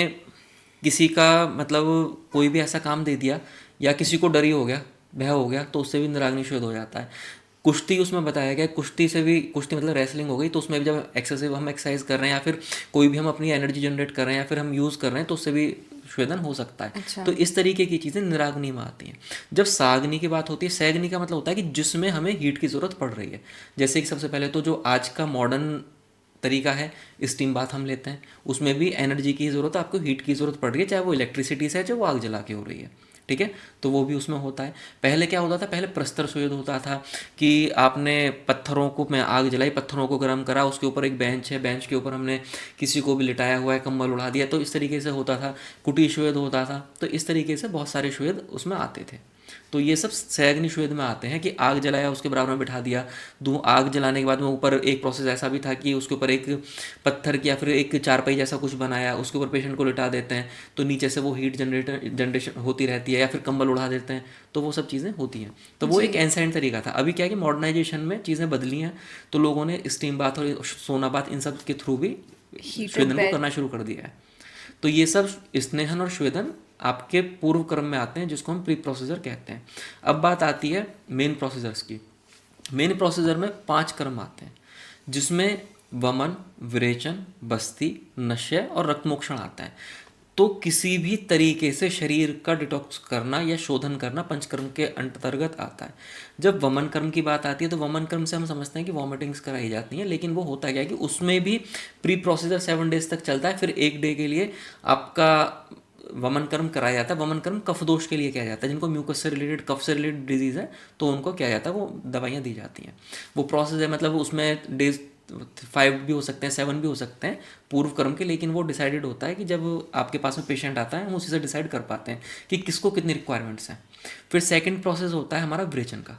किसी का मतलब कोई भी ऐसा काम दे दिया या किसी को डर ही हो गया, भय हो गया, तो उससे भी निराग्नि श्वेद हो जाता है। कुश्ती उसमें बताया गया, कुश्ती से भी, कुश्ती मतलब रेसलिंग हो गई, तो उसमें भी जब हम एक्सरसाइज कर रहे हैं या फिर कोई भी हम अपनी एनर्जी जनरेट कर रहे हैं या फिर हम यूज़ कर रहे हैं तो उससे भी स्वेदन हो सकता है। अच्छा। तो इस तरीके की चीज़ें निराग्नि में आती हैं। जब साग्नि की बात होती है, सैग्नि का मतलब होता है कि जिसमें हमें हीट की ज़रूरत पड़ रही है। जैसे कि सबसे पहले तो जो आज का मॉडर्न तरीका है, स्टीम बाथ हम लेते हैं, उसमें भी एनर्जी की ज़रूरत, आपको हीट की ज़रूरत पड़ रही है, चाहे वो इलेक्ट्रिसिटी से है, चाहे वो आग जला के हो रही है। ठीक है, तो वो भी उसमें होता है। पहले क्या होता था? पहले प्रस्तर स्वेद होता था कि आपने पत्थरों को में आग जलाई, पत्थरों को गर्म करा, उसके ऊपर एक बेंच है, बेंच के ऊपर हमने किसी को भी लिटाया हुआ है, कंबल उड़ा दिया, तो इस तरीके से होता था। कुटी स्वेद होता था। तो इस तरीके से बहुत सारे स्वेद उसमें आते थे। तो ये सब सैग्नि श्वेद में आते हैं कि आग जलाया, उसके बराबर में बिठा दिया। आग जलाने के बाद में ऊपर एक प्रोसेस ऐसा भी था कि उसके ऊपर एक पत्थर की या फिर एक चारपाई जैसा कुछ बनाया, उसके ऊपर पेशेंट को लिटा देते हैं, तो नीचे से वो हीट जनरेशन होती रहती है, या फिर कंबल उड़ा देते हैं, तो वो सब चीज़ें होती हैं। तो वो एक एंसेंट तरीका था। अभी क्या है कि मॉडर्नाइजेशन में चीज़ें बदली हैं, तो लोगों ने स्टीम बाथ और सोना बाथ इन सब के थ्रू भी स्वेदन को करना शुरू कर दिया है। तो ये सब स्नेहन और स्वेदन आपके पूर्व क्रम में आते हैं, जिसको हम प्री प्रोसीजर कहते हैं। अब बात आती है मेन प्रोसीजर्स की। मेन प्रोसीजर में 5 क्रम आते हैं, जिसमें वमन, विरेचन, बस्ती, नश्य और रक्तमोक्षण आता है। तो किसी भी तरीके से शरीर का डिटॉक्स करना या शोधन करना पंचकर्म के अंतर्गत आता है। जब वमन कर्म की बात आती है तो वमन कर्म से हम समझते हैं कि वॉमिटिंग्स कराई जाती हैं, लेकिन वो होता क्या है कि उसमें भी प्री प्रोसीजर 7 डेज तक चलता है, फिर 1 डे के लिए आपका वमन कर्म कराया जाता है। वमन कर्म कफ दोष के लिए किया जाता है, जिनको म्यूकस से रिलेटेड, कफ से रिलेटेड डिजीज़ है, तो उनको क्या जाता है, वो दवाइयाँ दी जाती हैं। वो प्रोसेस है, मतलब उसमें डेज 5 भी हो सकते हैं, 7 भी हो सकते हैं पूर्व कर्म के, लेकिन वो डिसाइडेड होता है कि जब आपके पास में पेशेंट आता है, हम उसी से डिसाइड कर पाते हैं कि किसको कितनी रिक्वायरमेंट्स हैं। फिर सेकंड प्रोसेस होता है हमारा विरेचन का।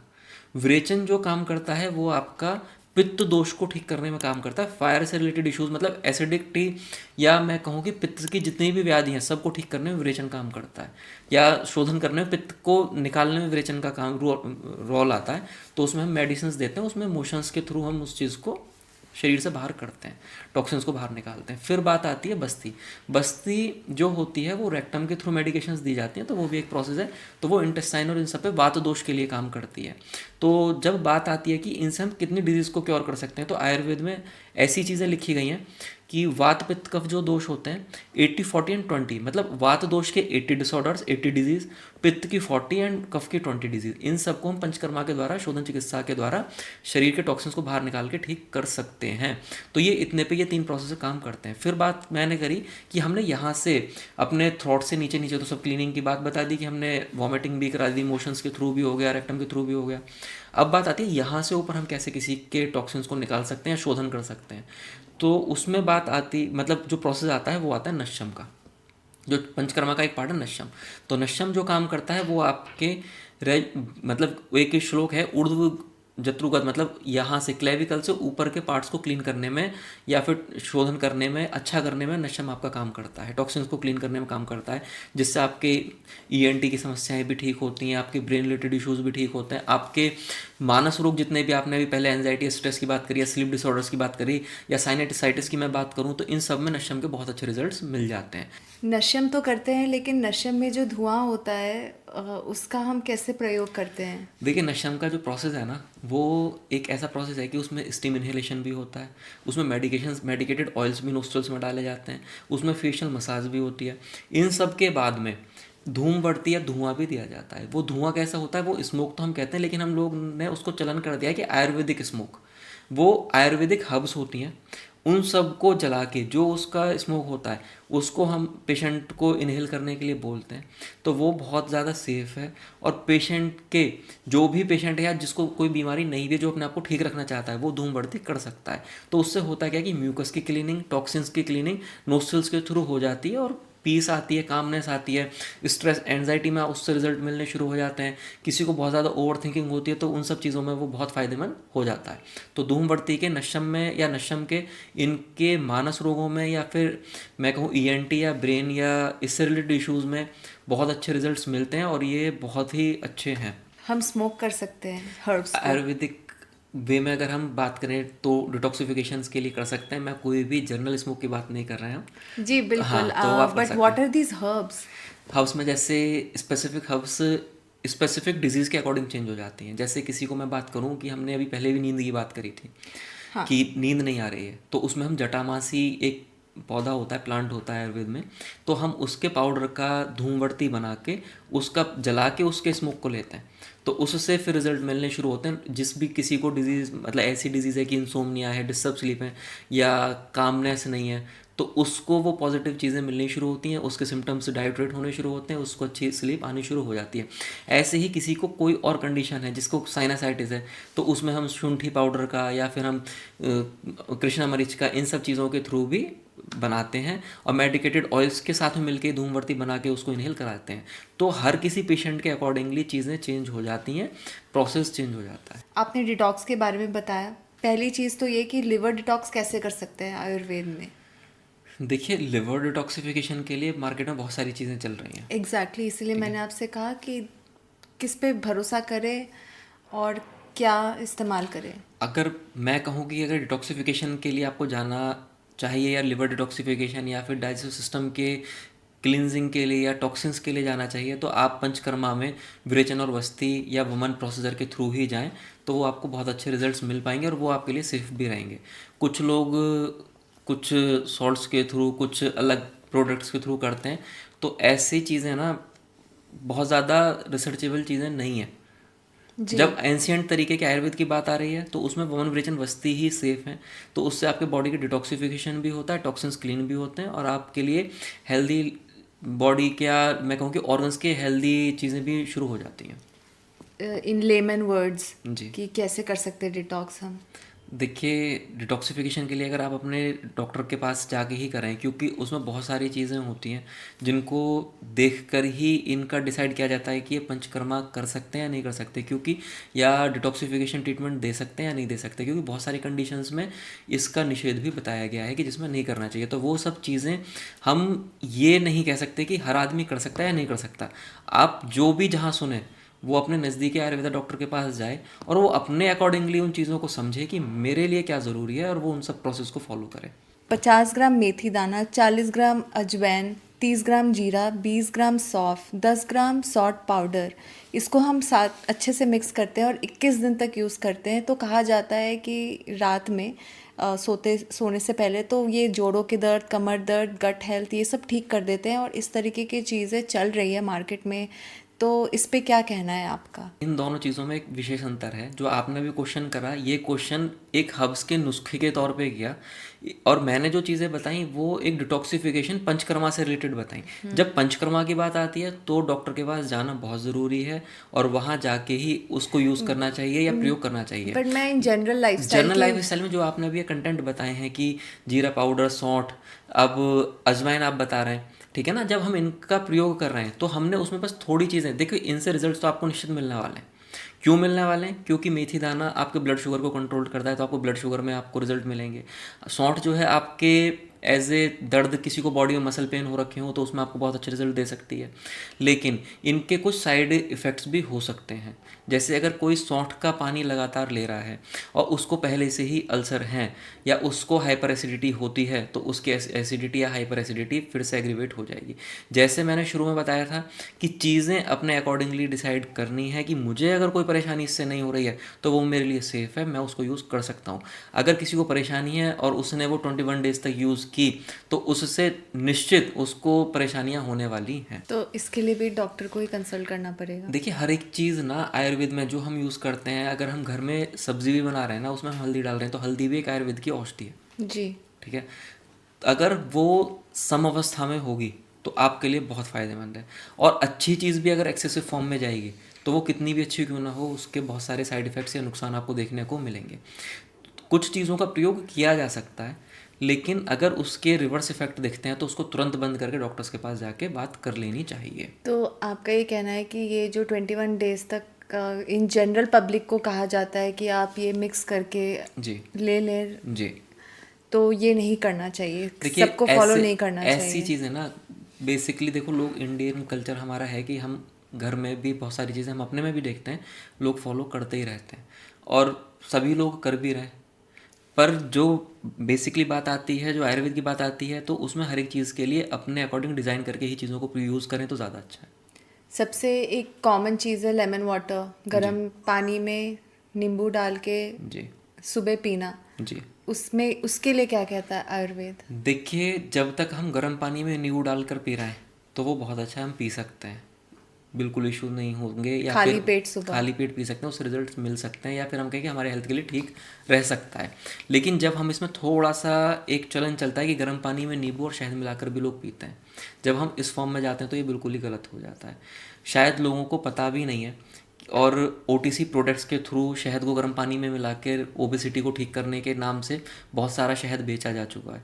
विरेचन जो काम करता है वो आपका पित्त दोष को ठीक करने में काम करता है। फायर से रिलेटेड इश्यूज, मतलब एसिडिटी, या मैं कहूँ कि पित्त की जितनी भी व्याधि हैं सबको ठीक करने में विरेचन काम करता है, या शोधन करने में, पित्त को निकालने में विरेचन का काम रोल आता है। तो उसमें हम मेडिसिन देते हैं, उसमें मोशंस के थ्रू हम उस चीज़ को शरीर से बाहर करते हैं, टॉक्सिन्स को बाहर निकालते हैं। फिर बात आती है बस्ती। बस्ती जो होती है वो रेक्टम के थ्रू मेडिकेशंस दी जाती हैं, तो वो भी एक प्रोसेस है। तो वो इंटेस्टाइन और इन सब पे वात दोष के लिए काम करती है। तो जब बात आती है कि इनसे हम कितनी डिजीज़ को क्योर कर सकते हैं, तो आयुर्वेद में ऐसी चीज़ें लिखी गई हैं कि वात पित्त कफ जो दोष होते हैं 80, 40 एंड 20, मतलब वात दोष के 80 डिसऑर्डर्स, 80 डिजीज़, पित्त की 40 एंड कफ की 20 डिजीज़, इन सबको हम पंचकर्मा के द्वारा, शोधन चिकित्सा के द्वारा शरीर के टॉक्सिन्स को बाहर निकाल के ठीक कर सकते हैं। तो ये इतने पे ये 3 प्रोसेस काम करते हैं। फिर बात मैंने करी कि हमने यहाँ से अपने थ्रोट से नीचे नीचे तो सब क्लीनिंग की बात बता दी कि हमने वॉमिटिंग भी करा दी, मोशंस के थ्रू भी हो गया, रेक्टम के थ्रू भी हो गया। अब बात आती है यहाँ से ऊपर हम कैसे किसी के टॉक्सिन्स को निकाल सकते हैं, शोधन कर सकते हैं। तो उसमें बात आती, मतलब जो प्रोसेस आता है वो आता है नश्यम का। जो पंचकर्मा का एक पार्ट है नश्यम। तो नश्यम जो काम करता है वो आपके मतलब एक श्लोक है, ऊर्ध्व जत्रुगत, मतलब यहाँ से क्लेविकल से ऊपर के पार्ट्स को क्लीन करने में या फिर शोधन करने में, अच्छा करने में नश्यम आपका काम करता है, टॉक्सिन्स को क्लीन करने में काम करता है, जिससे आपके ईएनटी की समस्याएं भी ठीक होती हैं, आपके ब्रेन रिलेटेड इश्यूज भी ठीक होते हैं, आपके मानस रोग जितने भी, आपने अभी पहले एंजाइटी स्ट्रेस की बात करी या स्लीप डिसऑर्डर्स की बात करी या साइनेटिसाइटिस की मैं बात करूँ, तो इन सब में नश्यम के बहुत अच्छे रिजल्ट्स मिल जाते हैं। नशम तो करते हैं, लेकिन नशम में जो धुआं होता है उसका हम कैसे प्रयोग करते हैं? देखिए, नशम का जो प्रोसेस है ना, वो एक ऐसा प्रोसेस है कि उसमें स्टीम इन्हेलेशन भी होता है, उसमें मेडिकेटेड ऑयल्स भी नोस्ट्रल्स में डाले जाते हैं, उसमें फेशियल मसाज भी होती है। इन सब के बाद में धूम बढ़ती है, धुआं भी दिया जाता है। वो धुआं कैसा होता है, वो स्मोक तो हम कहते हैं, लेकिन हम लोग ने उसको चलन कर दिया है कि आयुर्वेदिक स्मोक। वो आयुर्वेदिक हर्ब्स होती हैं, उन सब को जला के जो उसका स्मोक होता है उसको हम पेशेंट को इनहेल करने के लिए बोलते हैं। तो वो बहुत ज़्यादा सेफ़ है, और पेशेंट के जो भी पेशेंट है या जिसको कोई बीमारी नहीं भी है, जो अपने आप को ठीक रखना चाहता है, वो धूम बढ़ती कर सकता है। तो उससे होता क्या कि म्यूकस की क्लीनिंग, टॉक्सिन्स की क्लीनिंग नोस्ट्रल्स के थ्रू हो जाती है, और पीस आती है, कामनेस आती है, स्ट्रेस एंजाइटी में उससे रिजल्ट मिलने शुरू हो जाते हैं। किसी को बहुत ज़्यादा ओवर थिंकिंग होती है तो उन सब चीज़ों में वो बहुत फ़ायदेमंद हो जाता है। तो धूमवर्ती के नशम में या नशम के इनके मानस रोगों में, या फिर मैं कहूँ ईएनटी या ब्रेन या इससे रिलेटेड इश्यूज़ में बहुत अच्छे रिजल्ट्स मिलते हैं, और ये बहुत ही अच्छे हैं। हम स्मोक कर सकते हैं हर्ब्स को? आयुर्वेदिक वे में अगर हम बात करें तो डिटॉक्सिफिकेशंस के लिए कर सकते हैं। मैं कोई भी जनरल स्मोक की बात नहीं कर रहा हूँ। जी हाँ, बिल्कुल। तो आप कर बट सकते व्हाट हैं। Are these herbs? हर्ब्स में जैसे स्पेसिफिक हर्ब्स स्पेसिफिक डिजीज़ के अकॉर्डिंग चेंज हो जाती हैं। जैसे किसी को मैं बात करूं कि हमने अभी पहले भी नींद की बात करी थी हाँ। कि नींद नहीं आ रही है, तो उसमें हम जटामासी, एक पौधा होता है, प्लांट होता है आयुर्वेद में, तो हम उसके पाउडर का धूमवर्ती बना के उसका जला के उसके स्मोक को लेते हैं, तो उससे फिर रिजल्ट मिलने शुरू होते हैं। जिस भी किसी को डिजीज़, मतलब ऐसी डिजीज़ है कि इंसोम्निया है, डिस्टर्ब स्लीप है या कामनेस नहीं है, तो उसको वो पॉजिटिव चीज़ें मिलनी शुरू होती हैं, उसके सिम्टम्स डाइट्रेट होने शुरू होते हैं, उसको अच्छी स्लीप आनी शुरू हो जाती है। ऐसे ही किसी को कोई और कंडीशन है, जिसको साइनासाइटिस है, तो उसमें हम शुंठी पाउडर का या फिर हम कृष्णा मरीच का, इन सब चीज़ों के थ्रू भी बनाते हैं, और मेडिकेटेड ऑयल्स के साथ में मिलके धूमवर्ती बना के उसको इनहेल कराते हैं। तो हर किसी पेशेंट के अकॉर्डिंगली चीज़ें चेंज हो जाती हैं, प्रोसेस चेंज हो जाता है। आपने डिटॉक्स के बारे में बताया। पहली चीज़ तो ये कि लिवर डिटॉक्स कैसे कर सकते हैं आयुर्वेद में? देखिए, लिवर डिटॉक्सिफिकेशन के लिए मार्केट में बहुत सारी चीज़ें चल रही हैं। एग्जैक्टली, इसलिए मैंने आपसे कहा कि किस पे भरोसा करें और क्या इस्तेमाल करें। अगर मैं कहूँ कि अगर डिटॉक्सिफिकेशन के लिए आपको जाना चाहिए, या लिवर डिटॉक्सिफिकेशन या फिर डाइजेस्टिव सिस्टम के क्लिनजिंग के लिए या टॉक्सिन्स के लिए जाना चाहिए, तो आप पंचकर्मा में विरेचन और वस्ती या वमन प्रोसीजर के थ्रू ही जाएं, तो वो आपको बहुत अच्छे रिजल्ट्स मिल पाएंगे, और वो आपके लिए सेफ भी रहेंगे। कुछ लोग कुछ सॉल्ट्स के थ्रू, कुछ अलग प्रोडक्ट्स के थ्रू करते हैं, तो ऐसी चीज़ें ना बहुत ज़्यादा रिसर्चेबल चीज़ें नहीं हैं। जी। जब एंशियंट तरीके के आयुर्वेद की बात आ रही है, तो उसमें वमन विरेचन वस्ती ही सेफ है, तो उससे आपके बॉडी की डिटॉक्सिफिकेशन भी होता है, टॉक्सिन्स क्लीन भी होते हैं, और आपके लिए हेल्दी बॉडी, क्या मैं कहूँ कि ऑर्गन्स के हेल्दी चीज़ें भी शुरू हो जाती हैं। इन लेमन वर्ड्स जी। कि कैसे कर सकते हैं डिटॉक्स हम? देखिए, डिटॉक्सिफिकेशन के लिए अगर आप अपने डॉक्टर के पास जाके ही करें, क्योंकि उसमें बहुत सारी चीज़ें होती हैं जिनको देखकर ही इनका डिसाइड किया जाता है कि ये पंचकर्मा कर सकते हैं या नहीं कर सकते, क्योंकि या डिटॉक्सिफिकेशन ट्रीटमेंट दे सकते हैं या नहीं दे सकते, क्योंकि बहुत सारी कंडीशंस में इसका निषेध भी बताया गया है कि जिसमें नहीं करना चाहिए। तो वो सब चीज़ें हम ये नहीं कह सकते कि हर आदमी कर सकता है या नहीं कर सकता। आप जो भी जहाँ सुने, वो अपने नज़दीकी आयुर्वेदा डॉक्टर के पास जाए, और वो अपने अकॉर्डिंगली उन चीज़ों को समझे कि मेरे लिए क्या ज़रूरी है, और वो उन सब प्रोसेस को फॉलो करे। 50 ग्राम मेथी दाना, 40 ग्राम अजवैन, 30 ग्राम जीरा, 20 ग्राम सौंफ, 10 ग्राम सॉल्ट पाउडर, इसको हम साथ अच्छे से मिक्स करते हैं और 21 दिन तक यूज़ करते हैं। तो कहा जाता है कि रात में सोने से पहले तो ये जोड़ों के दर्द, कमर दर्द, गट हेल्थ, ये सब ठीक कर देते हैं, और इस तरीके की चीज़ें चल रही है मार्केट में। तो इस पे क्या कहना है आपका? इन दोनों चीज़ों में एक विशेष अंतर है। जो आपने भी क्वेश्चन करा, ये क्वेश्चन एक हर्ब्स के नुस्खे के तौर पे किया, और मैंने जो चीज़ें बताई वो एक डिटॉक्सिफिकेशन पंचकर्मा से रिलेटेड बताई। जब पंचकर्मा की बात आती है तो डॉक्टर के पास जाना बहुत ज़रूरी है, और वहाँ जाके ही उसको यूज़ करना चाहिए या प्रयोग करना चाहिए। बट मैं in general general life style में जो आपने अभी ये कंटेंट बताए हैं कि जीरा पाउडर, सौंठ, अब अजवाइन आप बता रहे हैं, ठीक है ना। जब हम इनका प्रयोग कर रहे हैं तो हमने उसमें बस थोड़ी चीज़ें देखिए, इनसे रिजल्ट तो आपको निश्चित मिलने वाले हैं। क्यों मिलने वाले हैं? क्योंकि मेथी दाना आपके ब्लड शुगर को कंट्रोल करता है, तो आपको ब्लड शुगर में आपको रिजल्ट मिलेंगे। सौंठ जो है आपके एज ए दर्द, किसी को बॉडी में मसल पेन हो रखे हो तो उसमें आपको बहुत अच्छे रिजल्ट दे सकती है। लेकिन इनके कुछ साइड इफ़ेक्ट्स भी हो सकते हैं। जैसे अगर कोई सौंठ का पानी लगातार ले रहा है और उसको पहले से ही अल्सर हैं या उसको हाइपर एसिडिटी होती है, तो उसकी एसिडिटी या हाइपर एसिडिटी फिर से एग्रीवेट हो जाएगी। जैसे मैंने शुरू में बताया था कि चीज़ें अपने अकॉर्डिंगली डिसाइड करनी है कि मुझे अगर कोई परेशानी इससे नहीं हो रही है तो वो मेरे लिए सेफ़ है, मैं उसको यूज़ कर सकता हूँ। अगर किसी को परेशानी है और उसने वो 21 डेज तक यूज़ की तो उससे निश्चित उसको परेशानियाँ होने वाली हैं। तो इसके लिए भी डॉक्टर को ही कंसल्ट करना पड़ेगा। देखिए, हर एक चीज़ ना आयुर्वेद में जो हम यूज़ करते हैं, अगर हम घर में सब्जी भी बना रहे हैं ना, उसमें हम हल्दी डाल रहे हैं, तो हल्दी भी एक आयुर्वेद की औषधि है। जी। ठीक है। अगर वो सम अवस्था में होगी तो आपके लिए बहुत फ़ायदेमंद है। और अच्छी चीज़ भी अगर एक्सेसिव फॉर्म में जाएगी तो वो कितनी भी अच्छी क्यों ना हो, उसके बहुत सारे साइड इफ़ेक्ट्स या नुकसान आपको देखने को मिलेंगे। कुछ चीज़ों का प्रयोग किया जा सकता है, लेकिन अगर उसके रिवर्स इफेक्ट दिखते हैं तो उसको तुरंत बंद करके डॉक्टर्स के पास जाके बात कर लेनी चाहिए। तो आपका ये कहना है कि ये जो 21 डेज तक इन जनरल पब्लिक को कहा जाता है कि आप ये मिक्स करके जी ले लें, जी। तो ये नहीं करना चाहिए, देखिए, सबको फॉलो नहीं करना ऐसी चाहिए। चीज़ें ना, बेसिकली देखो, लोग, इंडियन कल्चर हमारा है कि हम घर में भी बहुत सारी चीज़ें हम अपने में भी देखते हैं, लोग फॉलो करते ही रहते हैं और सभी लोग कर भी रहे हैं। पर जो बेसिकली बात आती है, जो आयुर्वेद की बात आती है, तो उसमें हर एक चीज़ के लिए अपने अकॉर्डिंग डिज़ाइन करके ही चीज़ों को यूज़ करें तो ज़्यादा अच्छा है। सबसे एक कॉमन चीज़ है लेमन वाटर, गर्म पानी में नींबू डाल के जी सुबह पीना। जी। उसमें उसके लिए क्या कहता है आयुर्वेद? देखिए, जब तक हम गर्म पानी में नींबू डालकर पी रहे हैं तो वो बहुत अच्छा है, हम पी सकते हैं, बिल्कुल इशू नहीं होंगे। या खाली फिर पेट सुबह। खाली पेट पी सकते हैं, उससे रिजल्ट मिल सकते हैं, या फिर हम कहें कि हमारे हेल्थ के लिए ठीक रह सकता है। लेकिन जब हम इसमें थोड़ा सा एक चलन चलता है कि गर्म पानी में नींबू और शहद मिलाकर भी लोग पीते हैं, जब हम इस फॉर्म में जाते हैं तो ये बिल्कुल ही गलत हो जाता है। शायद लोगों को पता भी नहीं है। और ओटीसी प्रोडक्ट्स के थ्रू शहद को गर्म पानी में मिलाकर ओबेसिटी को ठीक करने के नाम से बहुत सारा शहद बेचा जा चुका है।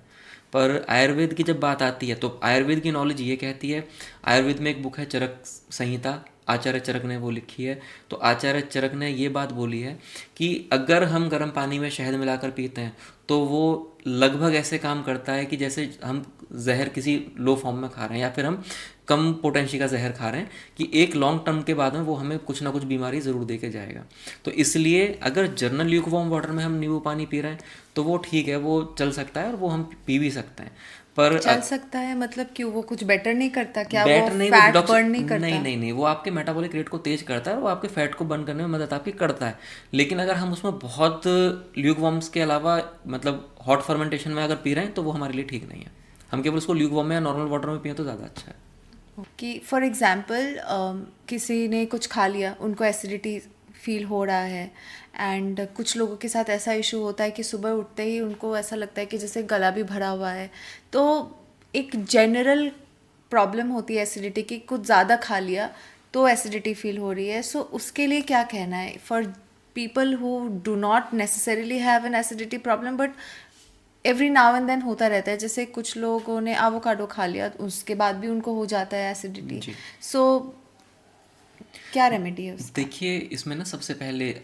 पर आयुर्वेद की जब बात आती है तो आयुर्वेद की नॉलेज ये कहती है, आयुर्वेद में एक बुक है चरक संहिता, आचार्य चरक ने वो लिखी है। तो आचार्य चरक ने ये बात बोली है कि अगर हम गर्म पानी में शहद मिलाकर पीते हैं तो वो लगभग ऐसे काम करता है कि जैसे हम जहर किसी लो फॉर्म में खा रहे हैं, या फिर हम कम पोटेंशियल का जहर खा रहे हैं, कि एक लॉन्ग टर्म के बाद में वो हमें कुछ ना कुछ बीमारी ज़रूर दे के जाएगा। तो इसलिए अगर जर्नल ल्यूकवार्म वाटर में हम नींबू पानी पी रहे हैं तो वो ठीक है, वो चल सकता है और वो हम पी भी सकते हैं। पर चल सकता है मतलब क्यों? वो कुछ बेटर नहीं करता क्या? वो बेटर नहीं, फैट बर्न नहीं करता? नहीं, वो आपके मेटाबॉलिक रेट को तेज करता है और वो आपके फैट को बर्न करने में मदद आपकी करता है। लेकिन अगर हम उसमें बहुत ल्यूकवार्म्स के अलावा मतलब हॉट फर्मेंटेशन में अगर पी रहे हैं तो वो हमारे लिए ठीक नहीं है। हम केवल उसको ल्यूकवार्म में या नॉर्मल वाटर में पिए तो ज़्यादा अच्छा है। कि फॉर एग्जांपल किसी ने कुछ खा लिया, उनको एसिडिटी फील हो रहा है, एंड कुछ लोगों के साथ ऐसा इशू होता है कि सुबह उठते ही उनको ऐसा लगता है कि जैसे गला भी भरा हुआ है। तो एक जनरल प्रॉब्लम होती है एसिडिटी की, कुछ ज़्यादा खा लिया तो एसिडिटी फील हो रही है। सो उसके लिए क्या कहना है for people who do not necessarily have an acidity problem but every now and then होता रहता है? जैसे कुछ लोगों ने एवोकाडो खा लिया, उसके बाद भी उनको हो जाता है एसिडिटी। जी। सो क्या रेमेडी है उसका? देखिए, इसमें ना सबसे पहले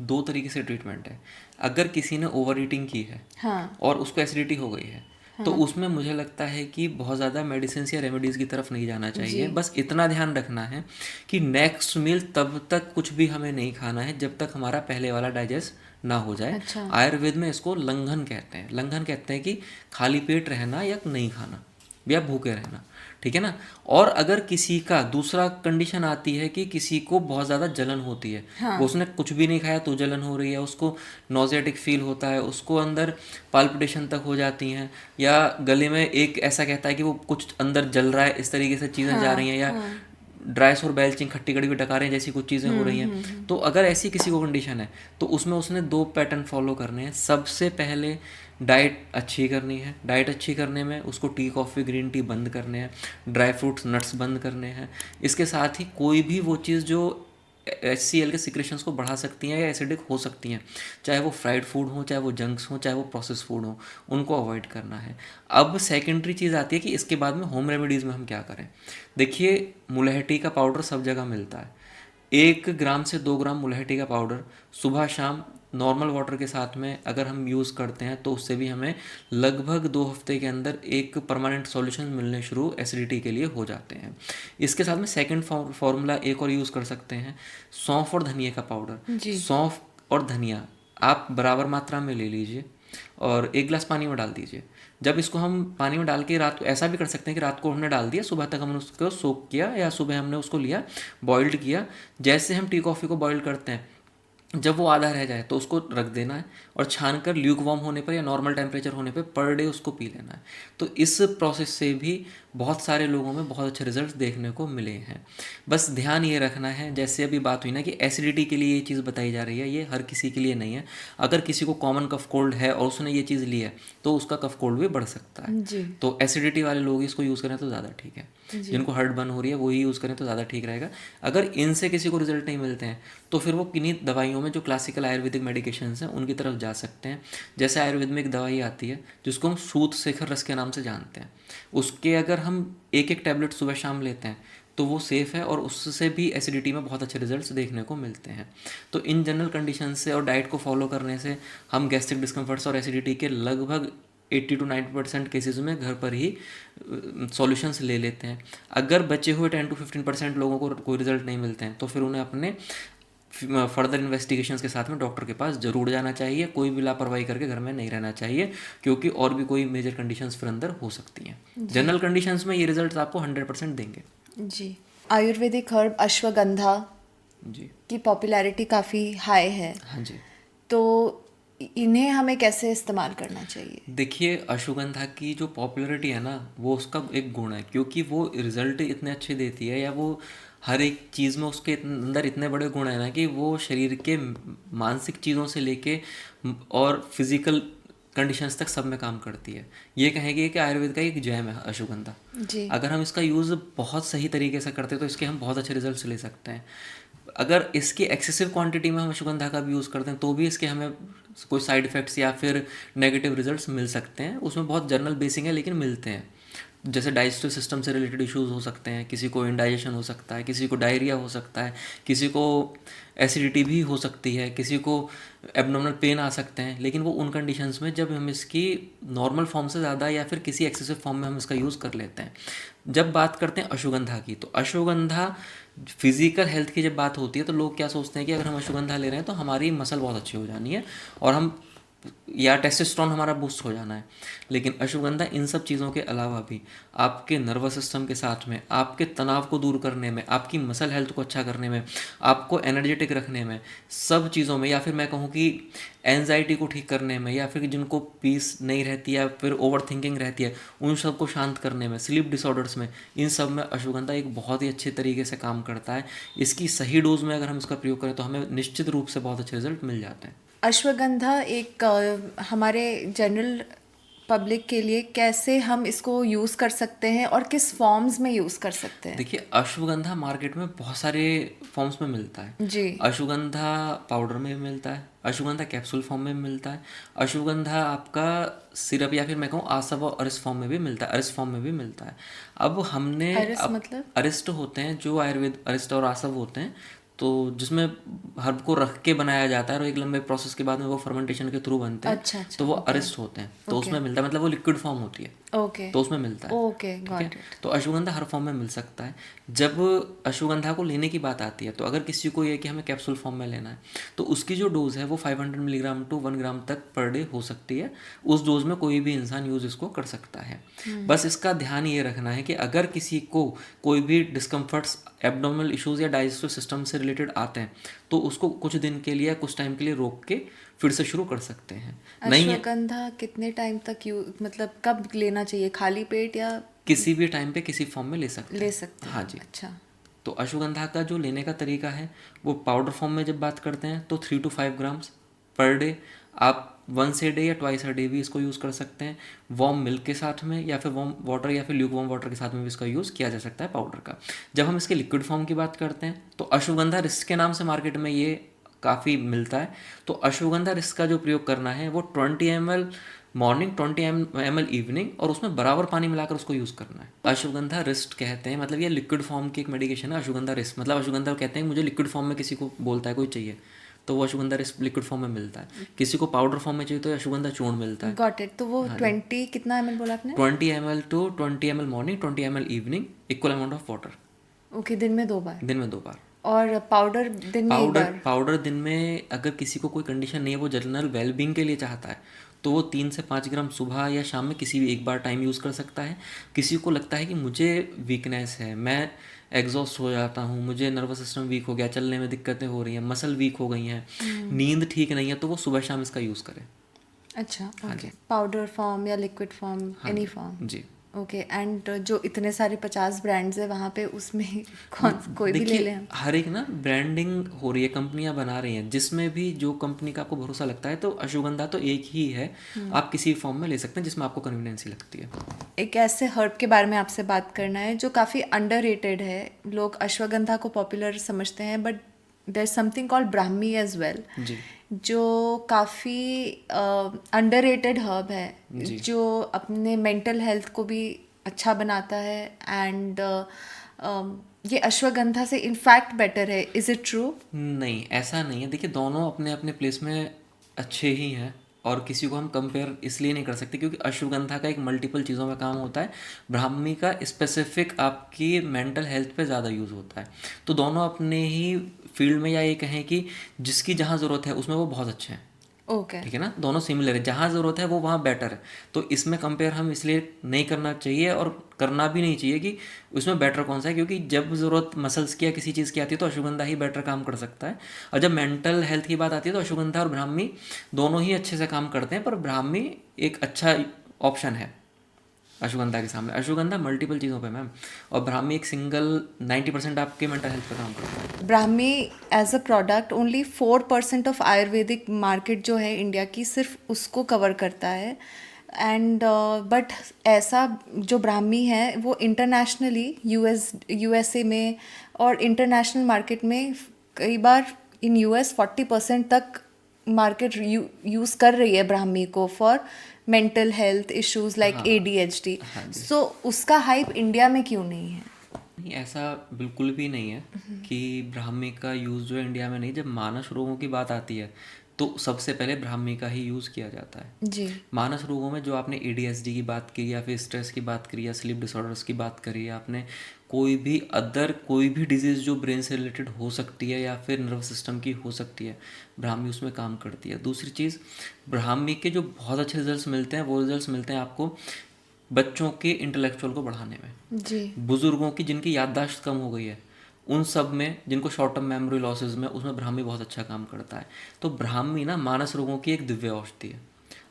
दो तरीके से ट्रीटमेंट है। अगर किसी ने ओवर ईटिंग की है हाँ। और उसको एसिडिटी हो गई है तो उसमें मुझे लगता है कि बहुत ज़्यादा मेडिसिन या रेमेडीज़ की तरफ नहीं जाना चाहिए। बस इतना ध्यान रखना है कि नेक्स्ट मील तब तक कुछ भी हमें नहीं खाना है जब तक हमारा पहले वाला डाइजेस्ट ना हो जाए। अच्छा। आयुर्वेद में इसको लंघन कहते हैं। लंघन कहते हैं कि खाली पेट रहना या नहीं खाना या भूखे रहना, ठीक है ना। और अगर किसी का दूसरा कंडीशन आती है कि किसी को बहुत ज़्यादा जलन होती है, वो उसने कुछ भी नहीं खाया तो जलन हो रही है, उसको नॉजेटिक फील होता है, उसको अंदर पाल्पिटेशन तक हो जाती हैं, या गले में एक ऐसा कहता है कि वो कुछ अंदर जल रहा है, इस तरीके से चीज़ें जा रही हैं, या ड्राई सोर बेल्चिंग, खट्टी कड़ी हुई डकारें जैसी कुछ चीज़ें हो रही हैं। तो अगर ऐसी किसी को कंडीशन है तो उसमें उसने दो पैटर्न फॉलो करने हैं। सबसे पहले डाइट अच्छी करनी है। डाइट अच्छी करने में उसको टी कॉफ़ी ग्रीन टी बंद करने हैं, ड्राई फ्रूट्स नट्स बंद करने हैं। इसके साथ ही कोई भी वो चीज़ जो HCl के सिक्रेशंस को बढ़ा सकती हैं या एसिडिक हो सकती हैं, चाहे वो फ्राइड फूड हो, चाहे वो जंक्स हो, चाहे वो प्रोसेस फूड हो, उनको अवॉइड करना है। अब सेकेंडरी चीज़ आती है कि इसके बाद में होम रेमेडीज़ में हम क्या करें। देखिए, मुलहटी का पाउडर सब जगह मिलता है। 1 ग्राम से 2 ग्राम मुलहटी का पाउडर सुबह शाम नॉर्मल वाटर के साथ में अगर हम यूज़ करते हैं तो उससे भी हमें लगभग 2 हफ्ते के अंदर एक परमानेंट सॉल्यूशन मिलने शुरू एसिडिटी के लिए हो जाते हैं। इसके साथ में सेकंड फार्मूला एक और यूज़ कर सकते हैं, सौंफ और धनिया का पाउडर। जी। सौंफ और धनिया आप बराबर मात्रा में ले लीजिए और 1 गिलास पानी में डाल दीजिए। जब इसको हम पानी में डाल के रात को, ऐसा भी कर सकते हैं कि रात को हमने डाल दिया, सुबह तक हमने उसको सोक किया, या सुबह हमने उसको लिया, बॉइल्ड किया। जैसे हम टी कॉफ़ी को बॉइल करते हैं, जब वो आधा रह जाए तो उसको रख देना है और छान कर ल्यूक वार्म होने पर या नॉर्मल टेम्परेचर होने पर पर डे उसको पी लेना है। तो इस प्रोसेस से भी बहुत सारे लोगों में बहुत अच्छे रिजल्ट्स देखने को मिले हैं। बस ध्यान ये रखना है, जैसे अभी बात हुई ना कि एसिडिटी के लिए ये चीज़ बताई जा रही है, ये हर किसी के लिए नहीं है। अगर किसी को कॉमन कफ कोल्ड है और उसने ये चीज़ ली है तो उसका कफ कोल्ड भी बढ़ सकता है। जी। तो एसिडिटी वाले लोग इसको यूज़ करें तो ज़्यादा ठीक है। जिनको हार्ट बर्न हो रही है वही यूज़ करें तो ज़्यादा ठीक रहेगा। अगर इनसे किसी को रिजल्ट नहीं मिलते हैं तो फिर वो किन्हीं दवाइयों में जो क्लासिकल आयुर्वेदिक मेडिकेशंस हैं उनकी तरफ जा सकते हैं। जैसे आयुर्वेद में एक दवाई आती है जिसको हम सूत शेखर रस के नाम से जानते हैं, उसके अगर हम एक एक टैबलेट सुबह शाम लेते हैं तो वो सेफ़ है और उससे भी एसिडिटी में बहुत अच्छे रिजल्ट्स देखने को मिलते हैं। तो इन जनरल कंडीशन से और डाइट को फॉलो करने से हम गैस्ट्रिक डिस्कम्फर्ट्स और एसिडिटी के लगभग 80 to 90% केसेस में घर पर ही सॉल्यूशंस ले लेते हैं। अगर बचे हुए 10 to 15% लोगों को कोई रिजल्ट नहीं मिलते हैं तो फिर उन्हें अपने फर्दर इन्वेस्टिगेशंस के साथ में डॉक्टर के पास ज़रूर जाना चाहिए। कोई भी लापरवाही करके घर में नहीं रहना चाहिए, क्योंकि और भी कोई मेजर कंडीशंस फिर अंदर हो सकती हैं। जनरल कंडीशंस में ये रिजल्ट्स आपको 100% देंगे। जी। आयुर्वेदिक हर्ब अश्वगंधा जी। की पॉपुलैरिटी काफ़ी हाई है, हाँ जी। तो इन्हें हमें कैसे इस्तेमाल करना चाहिए? देखिए, अश्वगंधा की जो पॉपुलैरिटी है ना, वो उसका एक गुण है, क्योंकि वो रिजल्ट इतने अच्छे देती है, या वो हर एक चीज़ में उसके अंदर इतने बड़े गुण है ना कि वो शरीर के मानसिक चीज़ों से लेके और फिजिकल कंडीशंस तक सब में काम करती है। ये कहेंगे कि आयुर्वेद का एक जैम है अश्वगंधा। जी। अगर हम इसका यूज़ बहुत सही तरीके से करते हैं तो इसके हम बहुत अच्छे रिजल्ट्स ले सकते हैं। अगर इसकी एक्सेसिव क्वांटिटी में हम अश्वगंधा का भी यूज़ करते हैं तो भी इसके हमें कोई साइड इफ़ेक्ट्स या फिर नेगेटिव रिजल्ट्स मिल सकते हैं। उसमें बहुत जनरल बेसिक है लेकिन मिलते हैं। जैसे डाइजेस्टिव सिस्टम से रिलेटेड इश्यूज हो सकते हैं, किसी को इंडाइजेशन हो सकता है, किसी को डायरिया हो सकता है, किसी को एसिडिटी भी हो सकती है, किसी को एब्डोमिनल पेन आ सकते हैं। लेकिन वो उन कंडीशंस में जब हम इसकी नॉर्मल फॉर्म से ज़्यादा या फिर किसी एक्सेसिव फॉर्म में हम इसका यूज़ कर लेते हैं। जब बात करते हैं अश्वगंधा की, तो अश्वगंधा फिजिकल हेल्थ की जब बात होती है तो लोग क्या सोचते हैं कि अगर हम अश्वगंधा ले रहे हैं तो हमारी मसल बहुत अच्छी हो जानी है और हम या टेस्टोस्टेरोन हमारा बूस्ट हो जाना है। लेकिन अश्वगंधा इन सब चीज़ों के अलावा भी आपके नर्वस सिस्टम के साथ में, आपके तनाव को दूर करने में, आपकी मसल हेल्थ को अच्छा करने में, आपको एनर्जेटिक रखने में, सब चीज़ों में, या फिर मैं कहूँ कि एनजाइटी को ठीक करने में, या फिर जिनको पीस नहीं रहती या फिर ओवर थिंकिंग रहती है उन सब को शांत करने में, स्लीप डिसऑर्डर्स में, इन सब में अश्वगंधा एक बहुत ही अच्छे तरीके से काम करता है। इसकी सही डोज में अगर हम इसका प्रयोग करें तो हमें निश्चित रूप से बहुत अच्छे रिजल्ट मिल जाते हैं। अश्वगंधा एक हमारे जनरल पब्लिक के लिए कैसे हम इसको यूज़ कर सकते हैं और किस फॉर्म्स में यूज़ कर सकते हैं? देखिए, अश्वगंधा मार्केट में बहुत सारे फॉर्म्स में मिलता है। जी। अश्वगंधा पाउडर में भी मिलता है, अश्वगंधा कैप्सूल फॉर्म में भी मिलता है, अश्वगंधा आपका सिरप या फिर मैं कहूँ आसव और अरिस्ट फॉर्म में भी मिलता है, अरिस्ट फॉर्म में भी मिलता है। अब हमने अरिस्ट मतलब? अरिस्ट होते हैं जो आयुर्वेद, अरिस्ट और आसव होते हैं तो जिसमें हर्ब को रख के बनाया जाता है और एक लंबे प्रोसेस के बाद में वो फर्मेंटेशन के थ्रू बनते हैं। अच्छा, अच्छा, तो वो ओके। अरिस्ट होते हैं, तो ओके। उसमें मिलता है, मतलब वो लिक्विड फॉर्म होती है ओके। तो उसमें मिलता है। ओके, ठीक गॉट है, इट। तो अश्वगंधा हर फॉर्म में मिल सकता है। जब अश्वगंधा को लेने की बात आती है तो अगर किसी को ये कि हमें कैप्सूल फॉर्म में लेना है तो उसकी जो डोज है वो 500 मिलीग्राम टू 1 ग्राम तक पर डे हो सकती है। उस डोज में कोई भी इंसान यूज़ इसको कर सकता है। बस इसका ध्यान ये रखना है कि अगर किसी को कोई भी डिस्कम्फर्ट्स, एब्डोमिनल इश्यूज या डाइजेस्टिव सिस्टम से रिलेटेड आते हैं तो उसको कुछ दिन के लिए, कुछ टाइम के लिए रोक के फिर से शुरू कर सकते हैं। नहीं है, अश्वगंधा कितने टाइम तक मतलब कब लेना चाहिए, खाली पेट या किसी भी टाइम पे किसी फॉर्म में ले सकते ले हैं। सकते हैं? हाँ जी। अच्छा। तो अश्वगंधा का जो लेने का तरीका है वो पाउडर फॉर्म में जब बात करते हैं तो 3 to 5 ग्राम्स पर डे आप वंस ए डे या ट्वाइस अ डे भी इसको यूज़ कर सकते हैं, वार्म मिल्क के साथ में या फिर वार्म वाटर या फिर ल्यूक वार्म वाटर के साथ में भी इसका यूज़ किया जा सकता है पाउडर का। जब हम इसके लिक्विड फॉर्म की बात करते हैं तो अश्वगंधा रिस्ट के नाम से मार्केट में ये काफ़ी मिलता है। तो अश्वगंधा रिस्ट का जो प्रयोग करना है वो 20 ml मॉर्निंग, 20 ml इवनिंग, और उसमें बराबर पानी मिलाकर उसको यूज़ करना है। अश्वगंधा रिस्ट कहते हैं, मतलब ये लिक्विड फॉर्म की एक मेडिकेशन है अश्वगंधा रिस्ट। मतलब अश्वगंधा कहते हैं मुझे लिक्विड फॉर्म में किसी को बोलता है कोई चाहिए तो वो अश्वगंधा रिस्ट लिक्विड फॉर्म में मिलता है, किसी को पाउडर फॉर्म में चाहिए तो अश्वगंधा चूर्ण मिलता है। Got it. तो वो 20 कितना ml बोला आपने? 20 ml to 20 ml morning, 20 ml evening, equal amount of water. Okay, दिन में 2 बार। दिन में 2 बार। और पाउडर दिन में 1 बार। पाउडर दिन में अगर किसी को कोई कंडीशन नहीं है, वो जनरल वेलबींग के लिए चाहता है तो वो 3 से 5 ग्राम सुबह या शाम में किसी भी एक बार टाइम यूज़ कर सकता है। किसी को लगता है कि मुझे वीकनेस है, मैं एग्जॉस्ट हो जाता हूँ, मुझे नर्वस सिस्टम वीक हो गया, चलने में दिक्कतें हो रही हैं, मसल वीक हो गई हैं, नींद ठीक नहीं है, तो वो सुबह शाम इसका यूज़ करें। अच्छा, ओके। पाउडर फॉर्म या लिक्विड फॉर्म, एनी फॉर्म? जी। ओके। एंड जो इतने सारे 50 ब्रांड्स है वहाँ पे, उसमें कोई भी ले देखिए, लें हम? हर एक ना ब्रांडिंग हो रही है, कंपनियां बना रही हैं, जिसमें भी जो कंपनी का आपको भरोसा लगता है। तो अश्वगंधा तो एक ही है, आप किसी फॉर्म में ले सकते हैं जिसमें आपको कन्वीनियंसी लगती है। एक ऐसे हर्ब के बारे में आपसे बात करना है जो काफ़ी अंडररेटेड है। लोग अश्वगंधा को पॉपुलर समझते हैं, but there something called Brahmi as well, जी। जो काफ़ी अंडररेटेड हर्ब है, जी। जो अपने मेंटल हेल्थ को भी अच्छा बनाता है। एंड ये अश्वगंधा से इनफैक्ट बेटर है। Is it true? नहीं, ऐसा नहीं है। देखिए, दोनों अपने अपने प्लेस में अच्छे ही हैं और किसी को हम कंपेयर इसलिए नहीं कर सकते क्योंकि अश्वगंधा का एक मल्टीपल चीज़ों में काम होता है, ब्राह्मी का स्पेसिफिक आपकी मेंटल हेल्थ पे ज़्यादा यूज़ होता है। तो दोनों अपने ही फील्ड में, या ये कहें कि जिसकी जहाँ ज़रूरत है उसमें वो बहुत अच्छे हैं। ओके। ठीक है ना, दोनों सिमिलर है, जहाँ ज़रूरत है वो वहाँ बेटर है। तो इसमें कंपेयर हम इसलिए नहीं करना चाहिए और करना भी नहीं चाहिए कि उसमें बेटर कौन सा है, क्योंकि जब ज़रूरत मसल्स की या किसी चीज़ की आती है तो अश्वगंधा ही बेटर काम कर सकता है, और जब मेंटल हेल्थ की बात आती है तो अश्वगंधा और ब्राह्मी दोनों ही अच्छे से काम करते हैं, पर ब्राह्मी एक अच्छा ऑप्शन है अश्वगंधा के सामने। अश्वगंधा मल्टीपल चीज़ों पे मैम, और ब्राह्मी एक सिंगल 90% आपके मेंटल हेल्थ पे काम करता है। Brahmi as a product only 4% of Ayurvedic market जो है इंडिया की, सिर्फ उसको कवर करता है। एंड बट ऐसा जो ब्राह्मी है वो इंटरनेशनली यूएसए में और इंटरनेशनल मार्केट में कई बार इन यूएस 40% तक मार्केट यूज़ कर रही है ब्राह्मी को for mental health issues like ADHD। सो उसका हाइप इंडिया में क्यों नहीं है? नहीं, ऐसा बिल्कुल भी नहीं है कि ब्राह्मी का यूज़ जो है इंडिया में नहीं। जब मानस रोगों की बात आती है तो सबसे पहले ब्राह्मी का ही यूज़ किया जाता है। जी। मानस रोगों में जो आपने ADHD की बात की या फिर स्ट्रेस की बात करी या स्लीप डिसऑर्डर्स की बात करी, या आपने कोई भी डिजीज़ जो ब्रेन से रिलेटेड हो सकती है या फिर नर्वस सिस्टम की हो सकती है, ब्राह्मी उसमें काम करती है। दूसरी चीज़, ब्राह्मी के जो बहुत अच्छे रिजल्ट्स मिलते हैं वो रिजल्ट्स मिलते हैं आपको बच्चों के इंटेलेक्चुअल को बढ़ाने में, जी। बुजुर्गों की जिनकी याददाश्त कम हो गई है उन सब में, जिनको शॉर्ट टर्म मेमोरी लॉसेज में, उसमें ब्राह्मी बहुत अच्छा काम करता है। तो ब्राह्मी ना मानस रोगों की एक दिव्य औषधि है।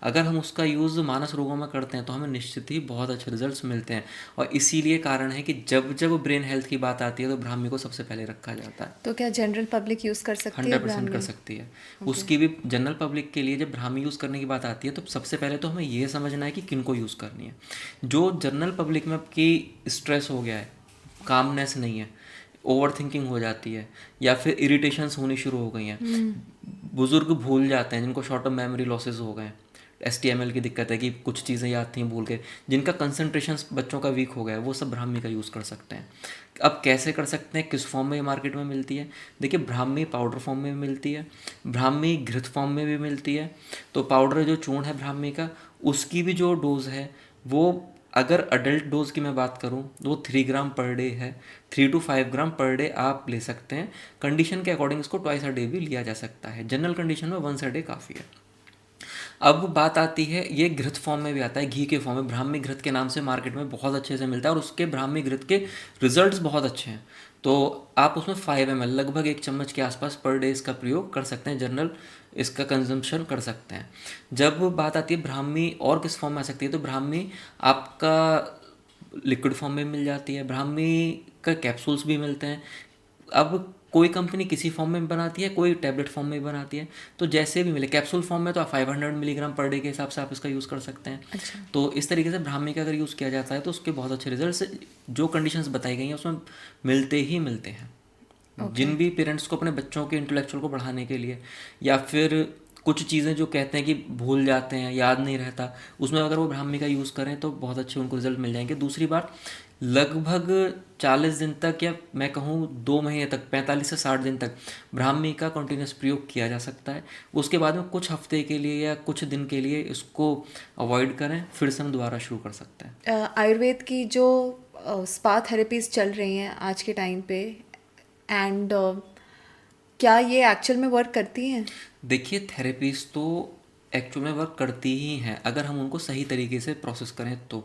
अगर हम उसका यूज़ मानस रोगों में करते हैं तो हमें निश्चित ही बहुत अच्छे रिजल्ट्स मिलते हैं, और इसीलिए कारण है कि जब जब ब्रेन हेल्थ की बात आती है तो ब्राह्मी को सबसे पहले रखा जाता है। तो क्या जनरल पब्लिक यूज़ कर सकती है 100% कर ब्राह्मी? सकती है। उसकी भी जनरल पब्लिक के लिए जब ब्राह्मी यूज़ करने की बात आती है तो सबसे पहले तो हमें ये समझना है कि किन को यूज़ करनी है। जो जनरल पब्लिक में कि स्ट्रेस हो गया है, कामनेस नहीं है, ओवर थिंकिंग हो जाती है, या फिर इरिटेशंस होनी शुरू हो गई हैं, बुजुर्ग भूल जाते हैं, जिनको शॉर्ट टर्म मेमोरी लॉसेज हो गए, STML की दिक्कत है कि कुछ चीज़ें याद थी भूल गए, जिनका कंसंट्रेशन बच्चों का वीक हो गया है, वो सब ब्राह्मी का यूज़ कर सकते हैं। अब कैसे कर सकते हैं, किस फॉर्म में ये मार्केट में मिलती है? देखिए, ब्राह्मी पाउडर फॉर्म में भी मिलती है, ब्राह्मी घृत फॉर्म में भी मिलती है। तो पाउडर जो चूर्ण है ब्राह्मी का, उसकी भी जो डोज है वो, अगर अडल्ट डोज की मैं बात करूं तो वो 3 ग्राम पर डे है। 3 to 5 ग्राम पर डे आप ले सकते हैं। कंडीशन के अकॉर्डिंग इसको ट्वाइस अ डे भी लिया जा सकता है। जनरल कंडीशन में वंस अ डे काफ़ी है। अब बात आती है, ये घृत फॉर्म में भी आता है, घी के फॉर्म में, ब्राह्मी घृत के नाम से मार्केट में बहुत अच्छे से मिलता है, और उसके ब्राह्मी घृत के रिजल्ट्स बहुत अच्छे हैं। तो आप उसमें 5 ml लगभग 1 चम्मच के आसपास पर डे इसका प्रयोग कर सकते हैं, जनरल इसका कंजम्पशन कर सकते हैं। जब बात आती है ब्राह्मी और किस फॉर्म में आ सकती है, तो ब्राह्मी आपका लिक्विड फॉर्म में मिल जाती है, ब्राह्मी का कैप्सूल्स भी मिलते हैं। अब कोई कंपनी किसी फॉर्म में बनाती है, कोई टैबलेट फॉर्म में बनाती है, तो जैसे भी मिले। कैप्सूल फॉर्म में तो आप 500 मिलीग्राम पर डे के हिसाब से आप इसका यूज़ कर सकते हैं। अच्छा। तो इस तरीके से ब्राह्मी का अगर यूज़ किया जाता है तो उसके बहुत अच्छे रिजल्ट्स जो कंडीशंस बताई गई हैं उसमें मिलते ही मिलते हैं। जिन भी पेरेंट्स को अपने बच्चों के इंटेलेक्चुअल को बढ़ाने के लिए, या फिर कुछ चीज़ें जो कहते हैं कि भूल जाते हैं, याद नहीं रहता, उसमें अगर वो ब्राह्मी का यूज़ करें तो बहुत अच्छे उनको रिजल्ट मिल जाएंगे। दूसरी बात, लगभग 40 दिन तक, या मैं कहूँ 2 महीने तक, 45 से 60 दिन तक ब्राह्मी का कंटिन्यूस प्रयोग किया जा सकता है। उसके बाद में कुछ हफ्ते के लिए या कुछ दिन के लिए इसको अवॉइड करें, फिर से हम दोबारा शुरू कर सकते हैं। आयुर्वेद की जो स्पा थेरेपीज चल रही हैं आज के टाइम पे, एंड क्या ये एक्चुअल में वर्क करती हैं? देखिए, थेरेपीज तो एक्चुअल में वर्क करती ही हैं अगर हम उनको सही तरीके से प्रोसेस करें तो।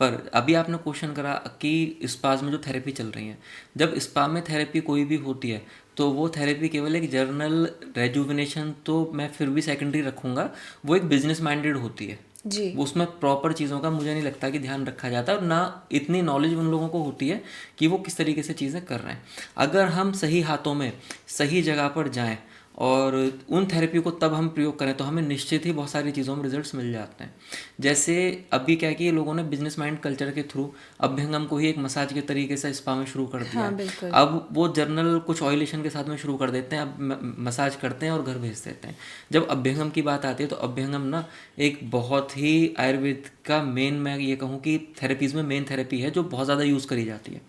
पर अभी आपने क्वेश्चन करा कि स्पाज में जो थेरेपी चल रही है, जब स्पा में थेरेपी कोई भी होती है तो वो थेरेपी केवल एक जर्नल रेजुविनेशन, तो मैं फिर भी सेकेंडरी रखूँगा, वो एक बिजनेस माइंडेड होती है जी। उसमें प्रॉपर चीज़ों का मुझे नहीं लगता कि ध्यान रखा जाता है, और ना इतनी नॉलेज उन लोगों को होती है कि वो किस तरीके से चीज़ें कर रहे हैं। अगर हम सही हाथों में सही जगह पर जाएं और उन थेरेपी को तब हम प्रयोग करें तो हमें निश्चित ही बहुत सारी चीज़ों में रिजल्ट्स मिल जाते हैं। जैसे अभी क्या कि ये लोगों ने बिजनेस माइंड कल्चर के थ्रू अभ्यंगम को ही एक मसाज के तरीके से स्पा में शुरू कर दिया हाँ, है। बिल्कुल। अब वो जर्नल कुछ ऑयलेशन के साथ में शुरू कर देते हैं, अब मसाज करते हैं और घर भेज देते हैं। जब अभ्यंगम की बात आती है तो अभ्यंगम ना एक बहुत ही आयुर्वेद का मेन, मैं ये कहूँ कि थेरेपीज़ में मेन थेरेपी है जो बहुत ज़्यादा यूज़ करी जाती है।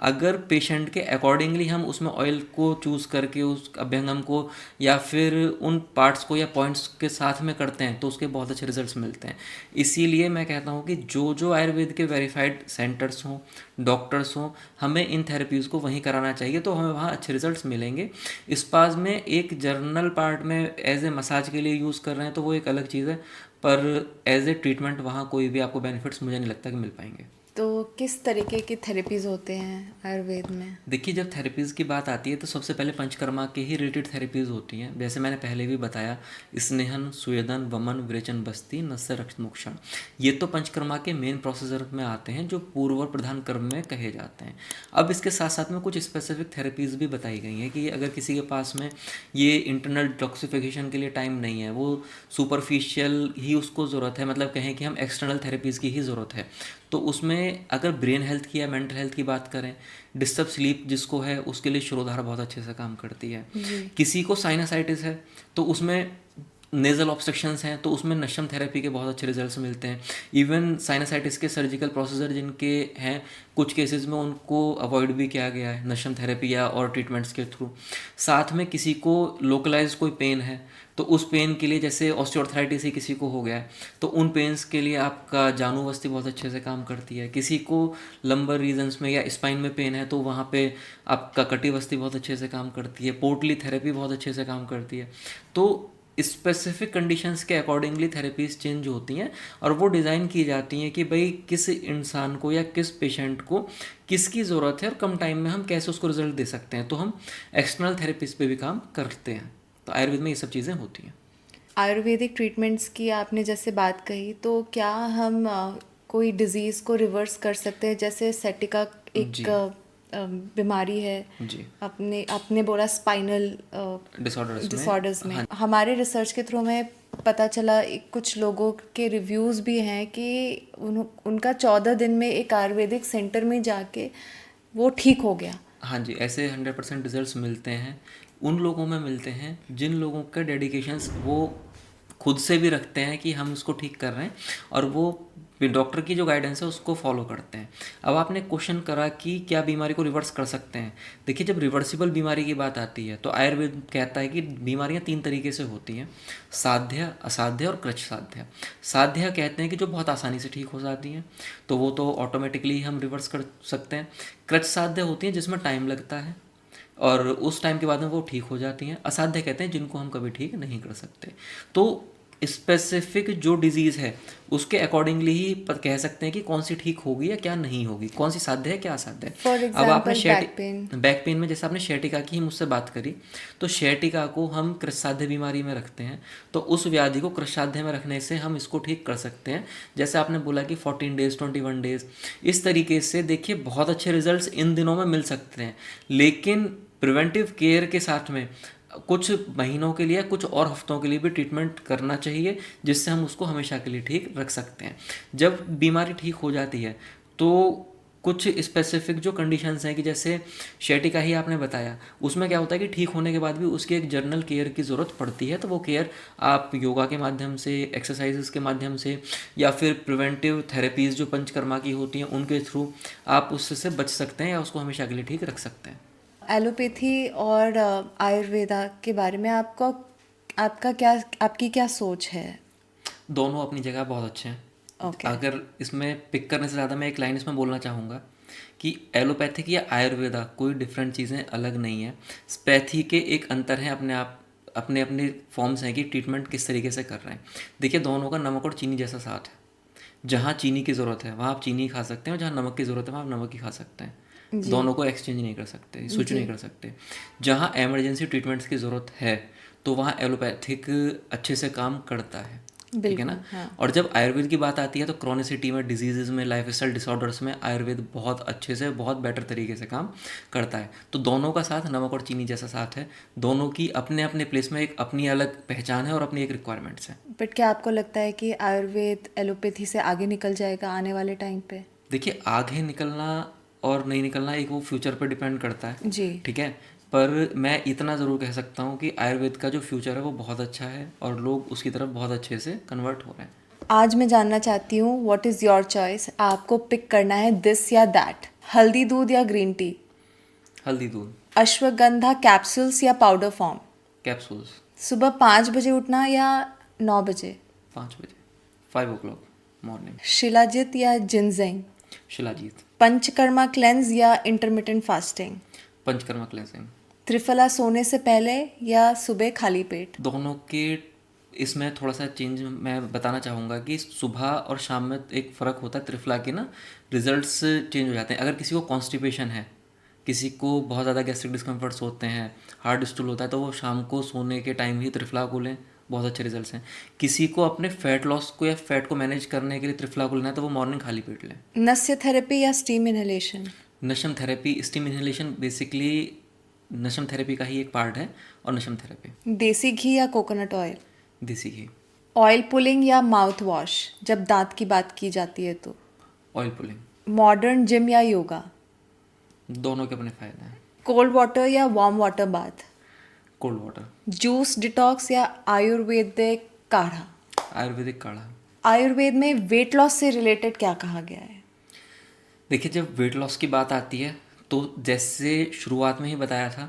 अगर पेशेंट के अकॉर्डिंगली हम उसमें ऑयल को चूज़ करके उस अभ्यंगम को या फिर उन पार्ट्स को या पॉइंट्स के साथ में करते हैं तो उसके बहुत अच्छे रिजल्ट्स मिलते हैं। इसीलिए मैं कहता हूँ कि जो जो आयुर्वेद के वेरीफाइड सेंटर्स हों, डॉक्टर्स हों, हमें इन थेरेपीज़ को वहीं कराना चाहिए तो हमें वहाँ अच्छे रिजल्ट्स मिलेंगे। स्पाज में एक जर्नल पार्ट में एज ए मसाज के लिए यूज़ कर रहे हैं तो वो एक अलग चीज़ है, पर एज ए ट्रीटमेंट वहाँ कोई भी आपको बेनिफिट्स मुझे नहीं लगता कि मिल पाएंगे। तो किस तरीके की थेरेपीज होते हैं आयुर्वेद में? देखिए, जब थेरेपीज़ की बात आती है तो सबसे पहले पंचकर्मा के ही रिलेटेड थेरेपीज़ होती हैं। जैसे मैंने पहले भी बताया, स्नेहन, स्वेदन, वमन, विरेचन, बस्ती, नस्य, रक्त मोक्षण, ये तो पंचकर्मा के मेन प्रोसीजर में आते हैं जो पूर्व और प्रधान कर्म में कहे जाते हैं। अब इसके साथ साथ में कुछ स्पेसिफिक थेरेपीज़ भी बताई गई हैं कि अगर किसी के पास में ये इंटरनल डिटॉक्सिफिकेशन के लिए टाइम नहीं है, वो सुपरफिशियल ही उसको ज़रूरत है, मतलब कहें कि हम एक्सटर्नल थेरेपीज़ की ही ज़रूरत है, तो उसमें अगर ब्रेन हेल्थ की या मेंटल हेल्थ की बात करें, डिस्टर्ब स्लीप जिसको है उसके लिए शिरोधारा बहुत अच्छे से काम करती है। किसी को साइनसाइटिस है तो उसमें नेजल ऑब्स्ट्रक्शंस हैं तो उसमें नशम थेरेपी के बहुत अच्छे रिजल्ट्स मिलते हैं। इवन साइनसाइटिस के सर्जिकल प्रोसीजर जिनके हैं, कुछ केसेस में उनको अवॉइड भी किया गया है नशम थेरेपी या और ट्रीटमेंट्स के थ्रू। साथ में किसी को लोकलाइज कोई पेन है तो उस पेन के लिए, जैसे ऑस्टियोआर्थराइटिस ही किसी को हो गया है तो उन पेन्स के लिए आपका जानुवस्ती बहुत अच्छे से काम करती है। किसी को लंबर रीजन्स में या स्पाइन में पेन है तो वहाँ पे आपका कटिवस्ती बहुत अच्छे से काम करती है। पोटली थेरेपी बहुत अच्छे से काम करती है। तो स्पेसिफिक कंडीशंस के अकॉर्डिंगली थेरेपीज चेंज होती हैं और वो डिज़ाइन की जाती हैं कि भाई किस इंसान को या किस पेशेंट को किसकी ज़रूरत है और कम टाइम में हम कैसे उसको रिजल्ट दे सकते हैं। तो हम एक्सटर्नल थेरेपीज पे भी काम करते हैं। तो आयुर्वेद में ये सब चीज़ें होती हैं। आयुर्वेदिक ट्रीटमेंट्स की आपने जैसे बात कही, तो क्या हम कोई डिजीज़ को रिवर्स कर सकते हैं? जैसे सेटिका जी। एक बीमारी है, जी, आपने बोला स्पाइनल डिसऑर्डर्स में। हमारे रिसर्च के थ्रू में पता चला, कुछ लोगों के रिव्यूज़ भी हैं कि उनका 14 दिन में एक आयुर्वेदिक सेंटर में जाके वो ठीक हो गया। हाँ जी, ऐसे 100% रिजल्ट्स मिलते हैं। उन लोगों में मिलते हैं जिन लोगों का डेडिकेशंस वो खुद से भी रखते हैं कि हम इसको ठीक कर रहे हैं और वो डॉक्टर की जो गाइडेंस है उसको फॉलो करते हैं। अब आपने क्वेश्चन करा कि क्या बीमारी को रिवर्स कर सकते हैं। देखिए, जब रिवर्सिबल बीमारी की बात आती है तो आयुर्वेद कहता है कि बीमारियां 3 तरीके से होती हैं, साध्य, असाध्य और कृच्छ साध्य। साध्य कहते हैं कि जो बहुत आसानी से ठीक हो जाती हैं तो वो तो ऑटोमेटिकली हम रिवर्स कर सकते हैं। कृच्छ साध्य होती हैं जिसमें टाइम लगता है और उस टाइम के बाद में वो ठीक हो जाती हैं। असाध्य कहते हैं जिनको हम कभी ठीक नहीं कर सकते। तो स्पेसिफिक जो डिजीज़ है उसके अकॉर्डिंगली ही कह सकते हैं कि कौन सी ठीक होगी या क्या नहीं होगी, कौन सी साध्य है क्या असाध्य है। फॉर अब आपने example back pain. Back pain में जैसे आपने शेटिका की ही मुझसे बात करी, तो शेटिका को हम कृष्साध्य बीमारी में रखते हैं, तो उस व्याधि को कृष्साध्य में रखने से हम इसको ठीक कर सकते हैं। जैसे आपने बोला कि 14 डेज 21 डेज, इस तरीके से देखिए बहुत अच्छे रिजल्ट्स इन दिनों में मिल सकते हैं। लेकिन प्रिवेंटिव केयर के साथ में कुछ महीनों के लिए, कुछ और हफ्तों के लिए भी ट्रीटमेंट करना चाहिए, जिससे हम उसको हमेशा के लिए ठीक रख सकते हैं। जब बीमारी ठीक हो जाती है तो कुछ स्पेसिफिक जो कंडीशंस हैं कि जैसे शेटिका ही आपने बताया, उसमें क्या होता है कि ठीक होने के बाद भी उसकी एक जर्नल केयर की ज़रूरत पड़ती है। तो वो केयर आप योगा के माध्यम से, एक्सरसाइजेस के माध्यम से, या फिर प्रिवेंटिव थेरेपीज़ जो पंचकर्मा की होती हैं उनके थ्रू आप उससे बच सकते हैं या उसको हमेशा के लिए ठीक रख सकते हैं। एलोपैथी और आयुर्वेदा के बारे में आपकी क्या सोच है? दोनों अपनी जगह बहुत अच्छे हैं। ओके। अगर इसमें पिक करने से ज़्यादा मैं एक लाइन इसमें बोलना चाहूँगा कि एलोपैथिक या आयुर्वेदा कोई डिफरेंट चीज़ें अलग नहीं है। पैथी के एक अंतर है, अपने अपने फॉर्म्स हैं कि ट्रीटमेंट किस तरीके से कर रहे हैं। देखिए दोनों का नमक और चीनी जैसा साथ है। जहाँ चीनी की ज़रूरत है वहाँ आप चीनी खा सकते हैं, और जहाँ नमक की ज़रूरत है वहाँ आप नमक ही खा सकते हैं। दोनों को एक्सचेंज नहीं कर सकते, स्विच नहीं कर सकते। जहाँ एमरजेंसी ट्रीटमेंट्स की ज़रूरत है तो वहाँ एलोपैथिक अच्छे से काम करता है, ठीक है ना। हाँ। और जब आयुर्वेद की बात आती है तो क्रॉनिसिटी में, डिजीजेज में, लाइफस्टाइल डिसऑर्डर्स में आयुर्वेद बहुत अच्छे से, बहुत बेटर तरीके से काम करता है। तो दोनों का साथ नमक और चीनी जैसा साथ है। दोनों की अपने अपने प्लेस में एक अपनी अलग पहचान है और अपनी एक रिक्वायरमेंट्स है। बट क्या आपको लगता है कि आयुर्वेद एलोपैथी से आगे निकल जाएगा आने वाले टाइम पे? देखिए आगे निकलना और नहीं निकलना एक वो फ्यूचर पर डिपेंड करता है, जी। ठीक है। पर मैं इतना ज़रूर कह सकता हूँ कि आयुर्वेद का जो फ्यूचर है वो बहुत अच्छा है और लोग उसकी तरफ बहुत अच्छे से कन्वर्ट हो रहे हैं। आज मैं जानना चाहती हूँ, व्हाट इज़ योर चॉइस? आपको पिक करना है दिस या दैट, हल्दी दूध या ग्रीन टी, हल्दी दूध। अश्वगंधा कैप्सूल्स या पाउडर फॉर्म, कैप्सूल्स। सुबह 5 बजे उठना या 9 बजे, 5 बजे, 5 o'clock मॉर्निंग। शिलाजित या जिंजेंग, शिलाजीत। पंचकर्मा क्लेंज या intermittent fasting, panchakarma cleansing. Triphala सोने से पहले या सुबह खाली पेट? दोनों के इसमें थोड़ा सा चेंज मैं बताना चाहूँगा कि सुबह और शाम में एक फ़र्क होता है। त्रिफला के ना रिजल्ट्स चेंज हो जाते हैं। अगर किसी को कॉन्स्टिपेशन है, किसी को बहुत ज़्यादा गैस्ट्रिक डिस्कम्फर्ट्स होते हैं, हार्ड स्टूल होता है, तो वो शाम को सोने के टाइम ही त्रिफला को लें, बहुत अच्छे रिजल्ट्स हैं। किसी को अपने फैट लॉस को या फैट को मैनेज करने के लिए त्रिफला को लेना है तो वो मॉर्निंग खाली पेट लें। नस्य थेरेपी या steam inhalation? Nasyam therapy, steam inhalation basically nasyam therapy का ही एक पार्ट है। और नशम थेरेपी। देसी घी या कोकोनट ऑयल? देसी घी। ऑयल पुलिंग या माउथ वॉश जब दांत की बात की जाती है तो? Oil pulling. मॉडर्न जिम या योगा? दोनों के अपने फ़ायदे हैं। कोल्ड वाटर या warm water bath? Cold water. Juice detox या आयुर्वेदिक काढ़ा? आयुर्वेदिक काढ़ा। आयुर्वेद में वेट लॉस से रिलेटेड क्या कहा गया है? देखिए जब वेट लॉस की बात आती है तो जैसे शुरुआत में ही बताया था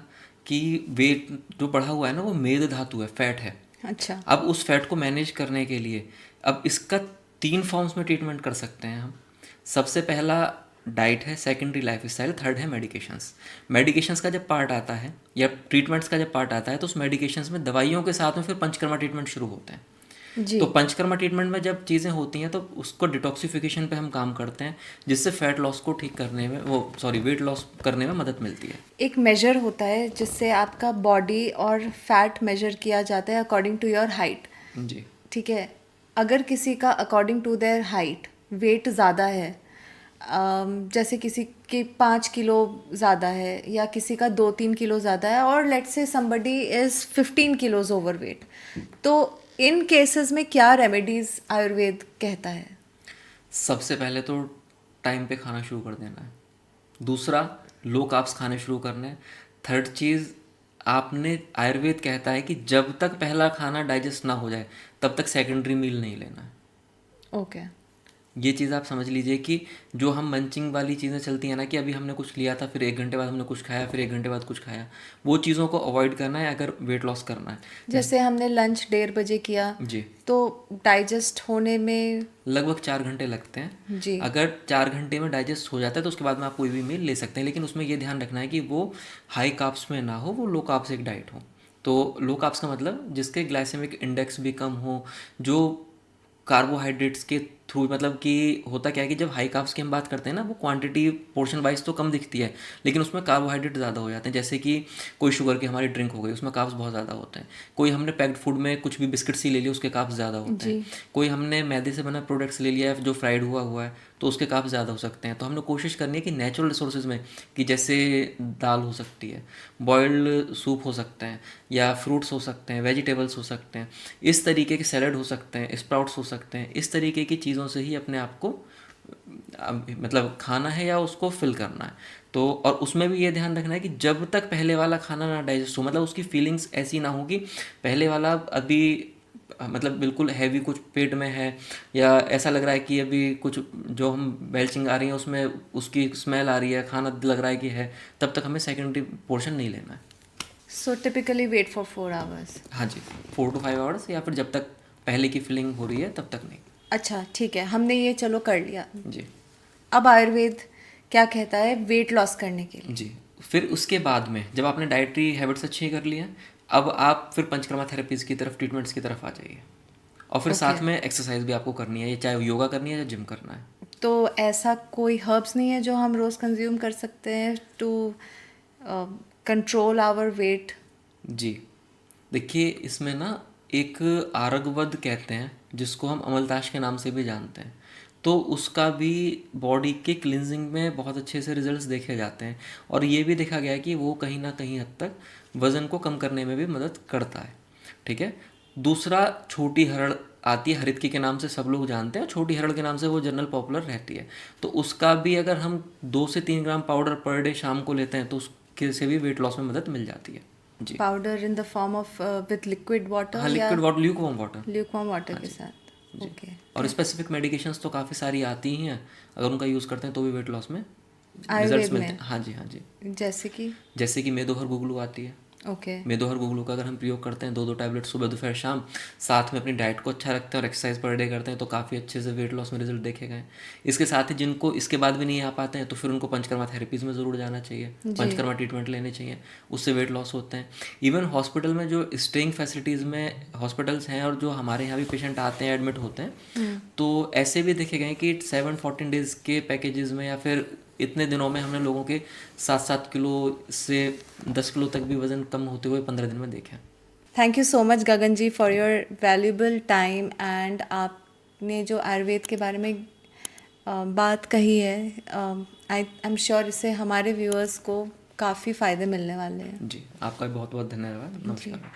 कि वेट जो बढ़ा हुआ है ना वो मेद धातु है, फैट है। अच्छा। अब उस फैट को मैनेज करने के लिए अब इसका 3 फॉर्म्स में ट्रीटमेंट कर सकते हैं हम। सबसे पहला डाइट है, सेकेंडरी लाइफस्टाइल, थर्ड है मेडिकेशंस। मेडिकेशंस का जब पार्ट आता है या ट्रीटमेंट्स का जब पार्ट आता है तो उस मेडिकेशंस में दवाइयों के साथ में फिर पंचकर्मा ट्रीटमेंट शुरू होते हैं। जी। तो पंचकर्मा ट्रीटमेंट में जब चीज़ें होती हैं तो उसको डिटॉक्सिफिकेशन पे हम काम करते हैं, जिससे फैट लॉस को ठीक करने में वेट लॉस करने में मदद मिलती है। एक मेजर होता है जिससे आपका बॉडी और फैट मेजर किया जाता है अकॉर्डिंग टू योर हाइट, जी। ठीक है। अगर किसी का according to their height weight ज़्यादा है, जैसे किसी के 5 किलो ज़्यादा है या किसी का 2-3 किलो ज़्यादा है, और let's say somebody is 15 kilos over weight, तो इन केसेस में क्या रेमेडीज़ आयुर्वेद कहता है? सबसे पहले तो टाइम पे खाना शुरू कर देना है। दूसरा, लो कार्ब्स खाने शुरू करने हैं। थर्ड चीज़, आपने आयुर्वेद कहता है कि जब तक पहला खाना डाइजेस्ट ना हो जाए तब तक सेकेंडरी मील नहीं लेना है। ओके। ये चीज़ आप समझ लीजिए कि जो हम मंचिंग वाली चीज़ें चलती हैं ना कि अभी हमने कुछ लिया था, फिर 1 घंटे बाद हमने कुछ खाया, फिर 1 घंटे बाद कुछ खाया, वो चीज़ों को अवॉइड करना है अगर वेट लॉस करना है। जैसे हमने लंच 1:30 बजे किया जी। तो डाइजेस्ट होने में लगभग 4 घंटे लगते हैं। जी। अगर 4 घंटे में डाइजेस्ट हो जाता है तो उसके बाद में आप कोई भी मील ले सकते हैं, लेकिन उसमें ये ध्यान रखना है कि वो हाई कार्ब्स में ना हो, वो लो कार्ब्स एक डाइट हो। तो लो कार्ब्स का मतलब जिसके ग्लाइसेमिक इंडेक्स भी कम हो, जो कार्बोहाइड्रेट्स के थ्रू, मतलब कि होता क्या है कि जब हाई कार्ब्स की हम बात करते हैं ना, वो क्वांटिटी पोर्शन वाइज तो कम दिखती है, लेकिन उसमें कार्बोहाइड्रेट ज़्यादा हो जाते हैं। जैसे कि कोई शुगर की हमारी ड्रिंक हो गई, उसमें कार्ब्स बहुत ज़्यादा होते हैं। कोई हमने पैक्ड फूड में कुछ भी बिस्किट सी ले लिया, उसके कार्ब्स ज़्यादा होते हैं। जी। कोई हमने मैदे से बना प्रोडक्ट्स ले लिया है जो फ्राइड हुआ हुआ है, तो उसके कार्ब्स ज़्यादा हो सकते हैं। तो हमने कोशिश करनी है कि नेचुरल रिसोर्सेज में, कि जैसे दाल हो सकती है, बॉइल्ड सूप हो सकते हैं, या फ्रूट्स हो सकते हैं, वेजिटेबल्स हो सकते हैं, इस तरीके के सैलड हो सकते हैं, स्प्राउट्स हो सकते हैं, इस तरीके की चीज़ों से ही अपने आप को मतलब खाना है या उसको फिल करना है। तो और उसमें भी ये ध्यान रखना है कि जब तक पहले वाला खाना ना डाइजेस्ट हो, मतलब उसकी फीलिंग्स ऐसी ना हो कि पहले वाला अभी मतलब बिल्कुल हैवी कुछ पेट में है, या ऐसा लग रहा है कि अभी कुछ जो हम बेल्चिंग आ रही है उसमें उसकी स्मेल आ रही है, खाना लग रहा है कि है, तब तक हमें सेकेंडरी पोर्शन नहीं लेना है। So typically wait for 4 hours. हाँ जी, 4 to 5 आवर्स, या फिर जब तक पहले की फीलिंग हो रही है तब तक नहीं। अच्छा ठीक है, हमने ये चलो कर लिया। जी अब आयुर्वेद क्या कहता है वेट लॉस करने के लिए? जी। फिर उसके बाद में जब आपने डाइटरी हैबिट्स अच्छी कर ली हैं, अब आप फिर पंचकर्मा थेरेपीज़ की तरफ, ट्रीटमेंट्स की तरफ आ जाइए। और फिर साथ ओके। में एक्सरसाइज भी आपको करनी है, ये चाहे योगा करनी है या जिम करना है। तो ऐसा कोई हर्ब्स नहीं है जो हम रोज़ कंज्यूम कर सकते हैं टू कंट्रोल आवर वेट? जी, देखिए इसमें ना एक आरगवद कहते हैं, जिसको हम अमलताश के नाम से भी जानते हैं, तो उसका भी बॉडी के क्लिनजिंग में बहुत अच्छे से रिजल्ट्स देखे जाते हैं। और ये भी देखा गया है कि वो कहीं ना कहीं हद तक वज़न को कम करने में भी मदद करता है। ठीक है। दूसरा, छोटी हरड़ आती है, हरितकी के नाम से सब लोग जानते हैं, छोटी हरड़ के नाम से वो जनरल पॉपुलर रहती है। तो उसका भी अगर हम 2 से 3 ग्राम पाउडर पर डे शाम को लेते हैं, तो उसके से भी वेट लॉस में मदद मिल जाती है। जी powder in the form of with liquid water हाँ, या liquid water, lukewarm water. Lukewarm water हाँ के जी साथ? जी। ओके। और स्पेसिफिक मेडिकेशंस तो काफ़ी सारी आती ही हैं, अगर उनका यूज़ करते हैं तो भी वेट लॉस में रिजल्ट्स आयुर्वेद मिलते में हैं। हाँ जी हाँ जी। जैसे कि? जैसे कि मेदोहर गुगलू आती है। ओके। मेदोहर गुगलू का अगर हम प्रयोग करते हैं 2-2 टैबलेट सुबह दोपहर शाम, साथ में अपनी डाइट को अच्छा रखते हैं और एक्सरसाइज पर डे करते हैं, तो काफ़ी अच्छे से वेट लॉस में रिजल्ट देखे गए। इसके साथ ही जिनको इसके बाद भी नहीं आ पाते हैं, तो फिर उनको पंचकर्मा थेरेपीज़ में ज़रूर जाना चाहिए, जी। पंचकर्मा ट्रीटमेंट लेने चाहिए, उससे वेट लॉस होते हैं। इवन हॉस्पिटल में जो स्टेइंग फैसिलिटीज़ में हॉस्पिटल्स हैं, और जो हमारे यहाँ भी पेशेंट आते हैं एडमिट होते हैं, तो ऐसे भी देखे गए हैं कि 7-14 डेज़ के पैकेजेस में, या फिर इतने दिनों में हमने लोगों के 7-7 किलो से 10 किलो तक भी वज़न कम होते हुए 15 दिन में देखे हैं। Thank you so much Gagan ji for your valuable time and आपने जो आयुर्वेद के बारे में बात कही है, आई एम श्योर इससे हमारे व्यूअर्स को काफ़ी फ़ायदे मिलने वाले हैं। जी, आपका भी बहुत बहुत धन्यवाद। जी। नमस्कार।